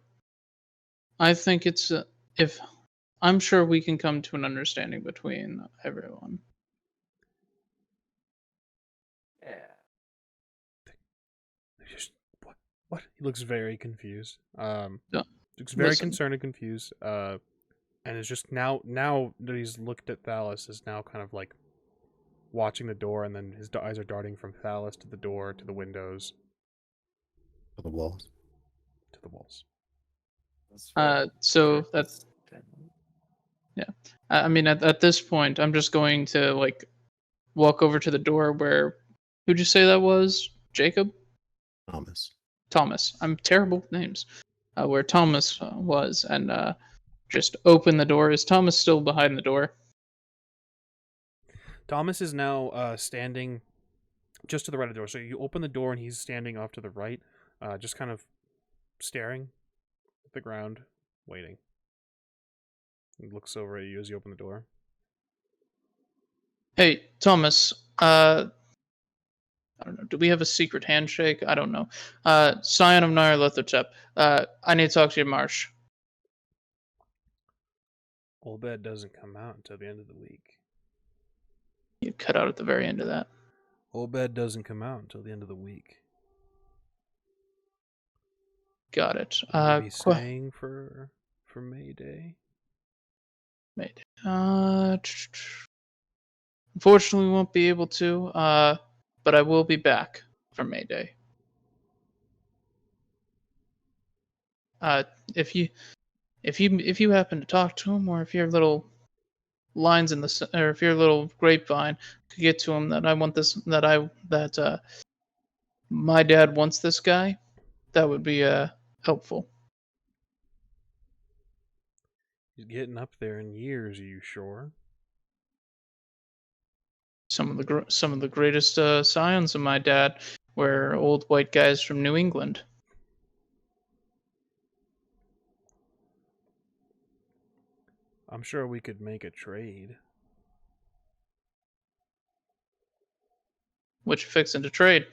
I think it's if I'm sure we can come to an understanding between everyone. Yeah. Just, what? He looks very confused. Yeah. Looks very Listen. concerned and confused. And is just now that he's looked at Thalis, is now kind of like watching the door, and then his eyes are darting from Thalis to the door to the windows For the walls. to the walls. That's fair. So Fair. that's I mean at this point I'm just going to like walk over to the door where who'd you say that was? Jacob? Thomas. I'm terrible with names. Where Thomas was, and just open the door. Is Thomas still behind the door? Thomas is now standing just to the right of the door. So you open the door, and he's standing off to the right, just kind of staring at the ground, waiting. He looks over at you as you open the door. Hey, Thomas. I don't know. Do we have a secret handshake? I don't know. Scion of Nyarlathotep. I need to talk to you, Marsh. Obed doesn't come out until the end of the week. You cut out at the very end of that. Obed doesn't come out until the end of the week. Got it. Will be staying for May Day. Made. Unfortunately, we won't be able to. But I will be back for May Day. If you happen to talk to him, or if your little lines in the or if your little grapevine could get to him that I want this, that my dad wants this guy, that would be helpful. He's getting up there in years. Are you sure? Some of the greatest scions of my dad were old white guys from New England. I'm sure we could make a trade. What you fixing to trade?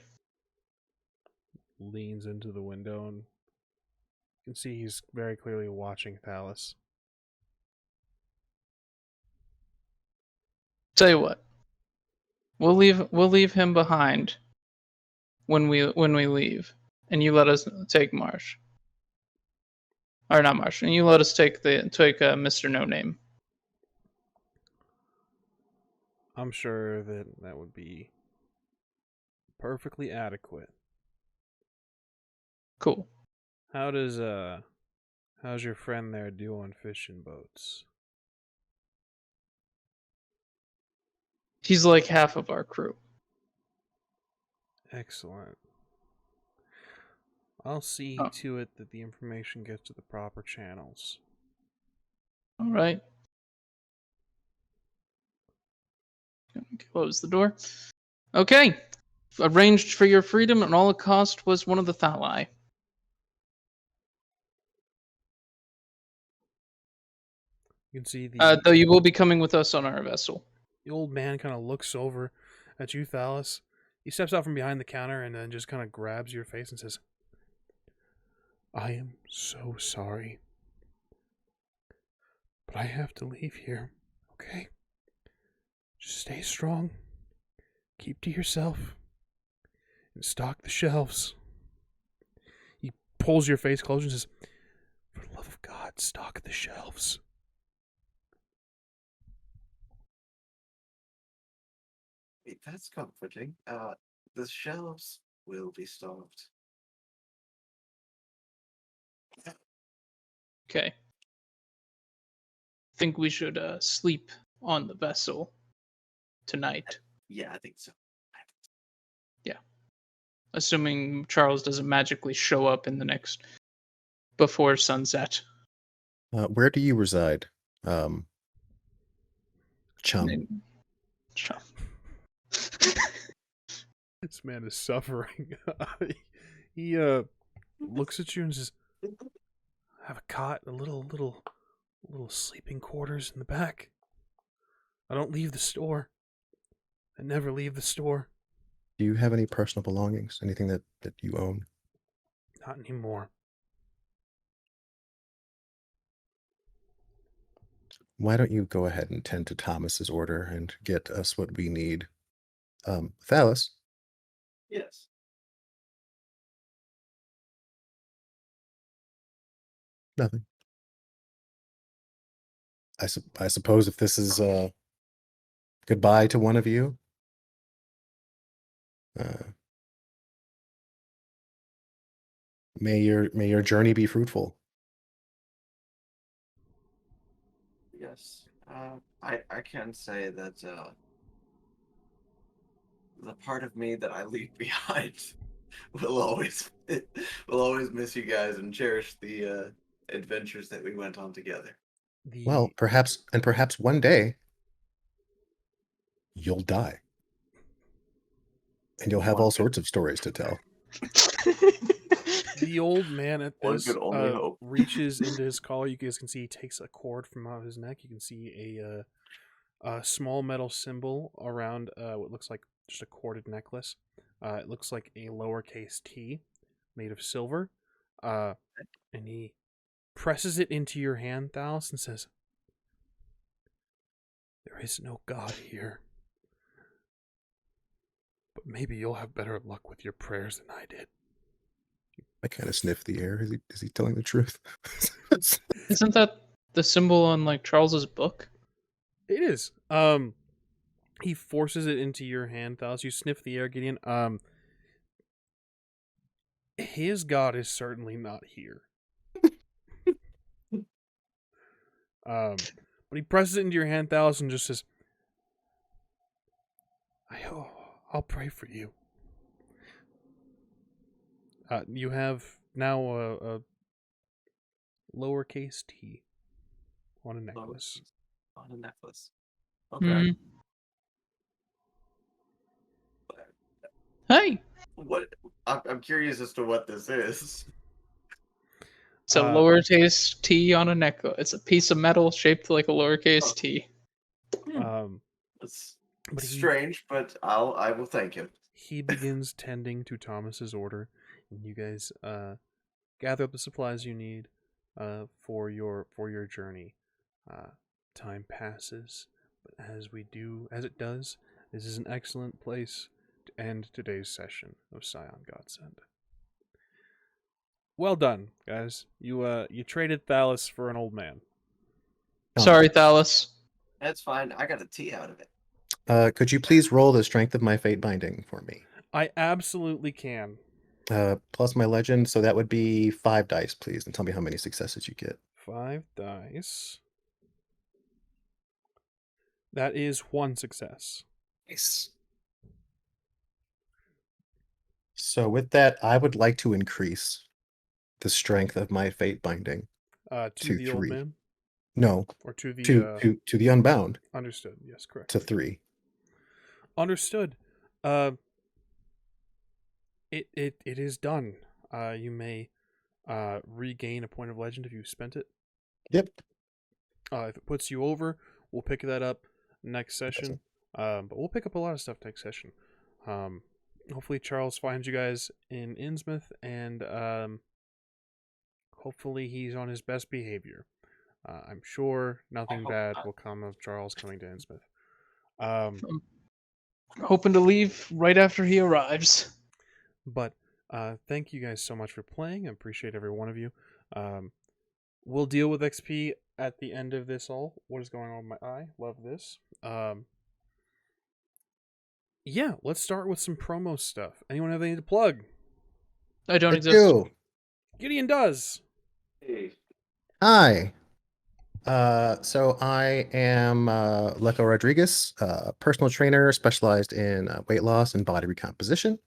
Leans into the window, and you can see he's very clearly watching Thalis. Tell you what. We'll leave him behind when we leave, and you let us take Marsh. Or not Marsh, and you let us take Mr. No Name. I'm sure that would be perfectly adequate. Cool. How's your friend there do on fishing boats? He's like half of our crew. Excellent. I'll see to it that the information gets to the proper channels. All right. Close the door. Okay. Arranged for your freedom, and all it cost was one of the Thalai. You can see the Though you will be coming with us on our vessel. The old man kind of looks over at you, Thalis. He steps out from behind the counter and then just kind of grabs your face and says, I am so sorry, but I have to leave here, okay? Just stay strong, keep to yourself, and stock the shelves. He pulls your face closer and says, for the love of God, stock the shelves. That's comforting. The shelves will be stocked. Okay. Think we should sleep on the vessel tonight. Yeah, I think so. Yeah. Assuming Charles doesn't magically show up in the next before sunset. Where do you reside? Chum. Chum. This man is suffering. He looks at you and says, "I have a cot, a little sleeping quarters in the back. I don't leave the store. I never leave the store. Do you have any personal belongings? Anything that you own? Not anymore." Why don't you go ahead and tend to Thomas's order and get us what we need? Thalis, Yes. nothing. I suppose if this is goodbye to one of you, may your journey be fruitful. Yes. I can say that the part of me that I leave behind will always miss you guys and cherish the adventures that we went on together. Well, perhaps one day you'll die. And you'll have all sorts of stories to tell. The old man at One this could only hope. reaches into his collar. You guys can see he takes a cord from out of his neck. You can see a small metal symbol around what looks like just a corded necklace. It looks like a lowercase T made of silver. And he presses it into your hand, Thalis, and says, "There is no God here. But maybe you'll have better luck with your prayers than I did." I kind of sniff the air. Is he telling the truth? Isn't that the symbol on like Charles's book? It is. He forces it into your hand, Thalis. You sniff the air, Gideon. His God is certainly not here. But he presses it into your hand, Thalis, and just says, I'll pray for you. You have now a lowercase T on a necklace. On a necklace. Okay. Mm. Hey, What? I'm curious as to what this is. it's a lowercase T on a necklace. It's a piece of metal shaped like a lowercase T. It's But strange, but I will thank him. He begins tending to Thomas's order, and you guys gather up the supplies you need for your journey. Time passes, but as it does, this is an excellent place to end today's session of Scion Godsend. Well done, guys. You traded Thalis for an old man. Sorry, Thalis. That's fine. I got a T out of it. Could you please roll the strength of my fate binding for me? I absolutely can. Plus my legend, so that would be 5 dice, please, and tell me how many successes you get. 5 dice. That is 1 success. Nice. So with that, I would like to increase the strength of my fate binding to the 3. old man? No, Or to the to the unbound. Understood. Yes, correct. To 3. Understood. It is done. You may regain a point of legend if you've spent it. Yep. If it puts you over, we'll pick that up next session. But we'll pick up a lot of stuff next session. Hopefully Charles finds you guys in Innsmouth, and hopefully he's on his best behavior. I'm sure nothing bad will come of Charles coming to Innsmouth. Hoping to leave right after he arrives. But thank you guys so much for playing. I appreciate every one of you. We'll deal with XP at the end of this all. What is going on with my eye? Love this. Yeah, let's start with some promo stuff. Anyone have anything to plug? I don't I exist. do. Gideon does. Hey. Hi. So I am LECO Rodriguez, personal trainer specialized in weight loss and body recomposition.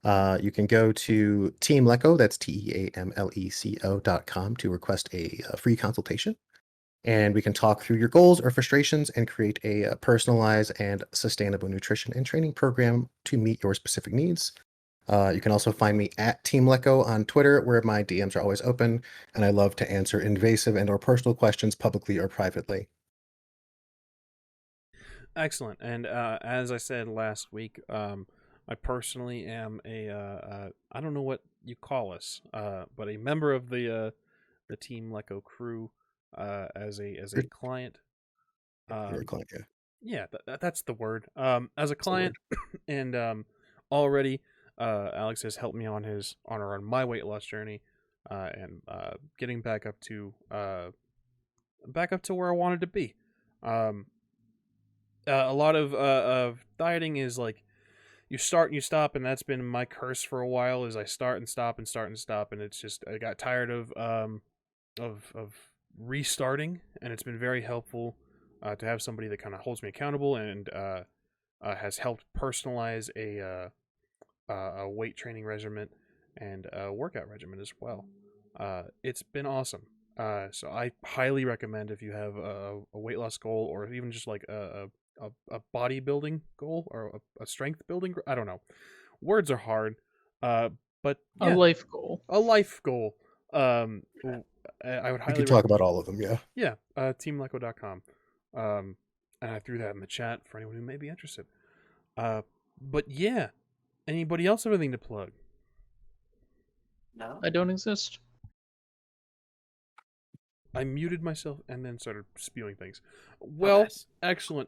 You can go to Team LECO, that's TEAMLECO.com to request a free consultation. and we can talk through your goals or frustrations and create a personalized and sustainable nutrition and training program to meet your specific needs. You can also find me at Team LECO on Twitter, where my DMs are always open, and I love to answer invasive and/or personal questions publicly or privately. Excellent. And as I said last week, I personally am I don't know what you call us, but a member of the Team LECO crew as a You're client. you're a client, yeah. Yeah, that's the word. As a the client, and already Alex has helped me on my weight loss journey, and getting back up to where I wanted to be. A lot of dieting is like you start and you stop, and that's been my curse for a while. Is I start and stop and start and stop, and it's just I got tired of restarting, and it's been very helpful to have somebody that kind of holds me accountable and has helped personalize a weight training regimen and a workout regimen as well. It's been awesome. So I highly recommend if you have a weight loss goal or even just like a bodybuilding goal or a strength building. I don't know. Words are hard. But A yeah, life goal. a life goal. I would We highly could talk about all of them, yeah. yeah, teamleco.com. And I threw that in the chat for anyone who may be interested. But yeah, anybody else have anything to plug? No. I don't exist. I muted myself and then started spewing things. Well, nice. excellent.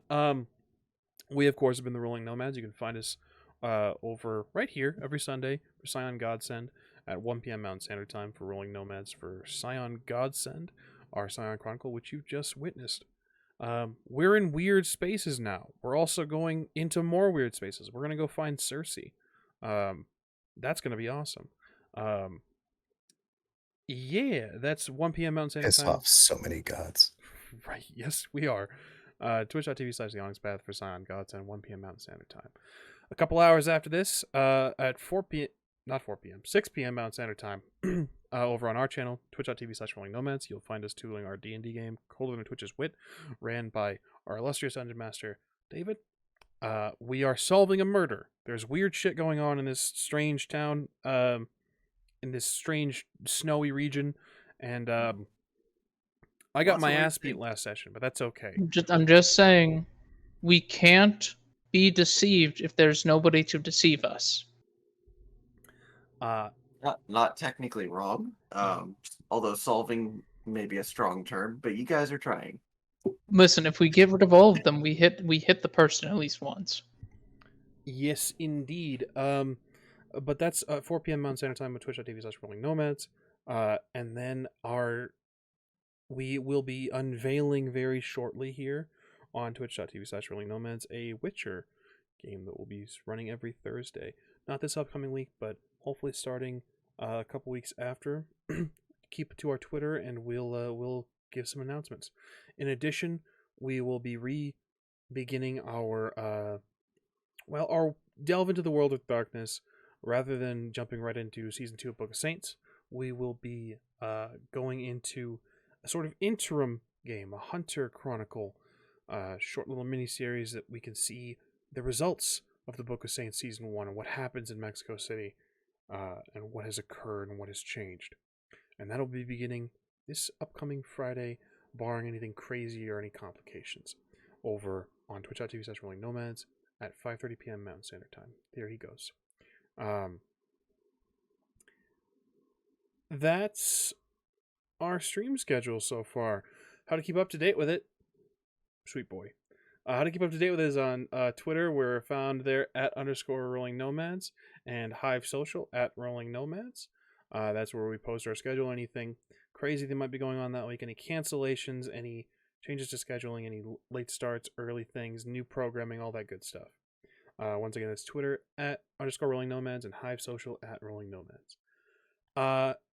We of course have been the Rolling Nomads. You can find us over right here every Sunday for Scion Godsend at 1 p.m. Mountain Standard Time for Rolling Nomads for Scion Godsend, our Scion Chronicle, which you just witnessed. We're in weird spaces now. We're also going into more weird spaces. We're gonna go find Cersei. That's gonna be awesome. Yeah, that's 1 p.m. Mountain Standard Piss Time. off so many gods. Right, yes, we are. Twitch.tv/The Path for Scion Godsend, 1 p.m. Mountain Standard Time. A couple hours after this, at 4 p.m., not 4 p.m., 6 p.m. Mountain Standard Time, over on our channel, twitch.tv/Rolling Nomads, you'll find us tooling our D&D game, Colder Than a Twitch's Wit, ran by our illustrious Dungeon Master, David. We are solving a murder. There's weird shit going on in this strange town, in this strange snowy region, and I got Lots my of weird ass beat things. last session, but that's okay. I'm just saying, we can't be deceived if there's nobody to deceive us. Not technically wrong. Although solving may be a strong term, but you guys are trying. Listen, if we get rid of all of them, we hit the person at least once. Yes, indeed. But that's 4 p.m. Mountain Standard Time on twitch.tv/Rolling Nomads. And then we will be unveiling very shortly here on twitch.tv/Rolling Nomads a Witcher game that will be running every Thursday. Not this upcoming week, but hopefully starting a couple weeks after. Keep it to our Twitter, and we'll give some announcements. In addition, we will be beginning our delve into the world of darkness. Rather than jumping right into Season 2 of Book of Saints, we will be going into a sort of interim game, a Hunter Chronicle, short little mini-series that we can see the results of the Book of Saints Season 1 and what happens in Mexico City, and what has occurred and what has changed. And that'll be beginning this upcoming Friday, barring anything crazy or any complications, over on twitch.tv/Rolling Nomads at 5:30 p.m. Mountain Standard Time. There he goes. That's our stream schedule so far. How to keep up to date with it? Sweet boy. How to keep up to date with it is on Twitter. We're found there at _Rolling Nomads, and Hive Social at Rolling Nomads. That's where we post our schedule. Anything crazy that might be going on that week, any cancellations, any changes to scheduling, any late starts, early things, new programming, all that good stuff. Once again, it's Twitter at _Rolling Nomads and Hive Social at Rolling Nomads.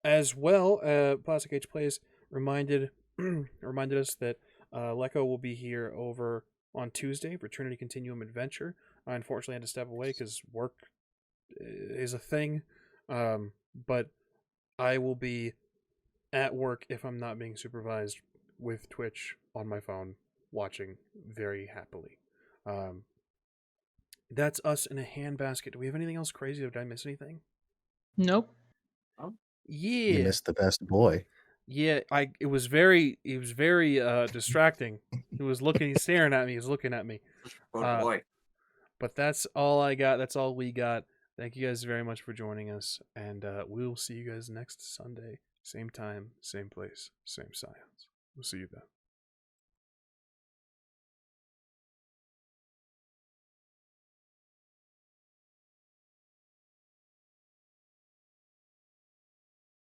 As well, Plastic Age Plays reminded us that LECO will be here over on Tuesday for Trinity Continuum Adventure. I unfortunately had to step away because work is a thing, but I will be at work if I'm not being supervised with Twitch on my phone, watching very happily. That's us in a handbasket. Do we have anything else crazy? Did I miss anything? Nope. Yeah. You missed the best boy. Yeah, it was very distracting. He's staring at me, he's looking at me. Oh boy. But that's all I got. That's all we got. Thank you guys very much for joining us, and we'll see you guys next Sunday. Same time, same place, same science. We'll see you then.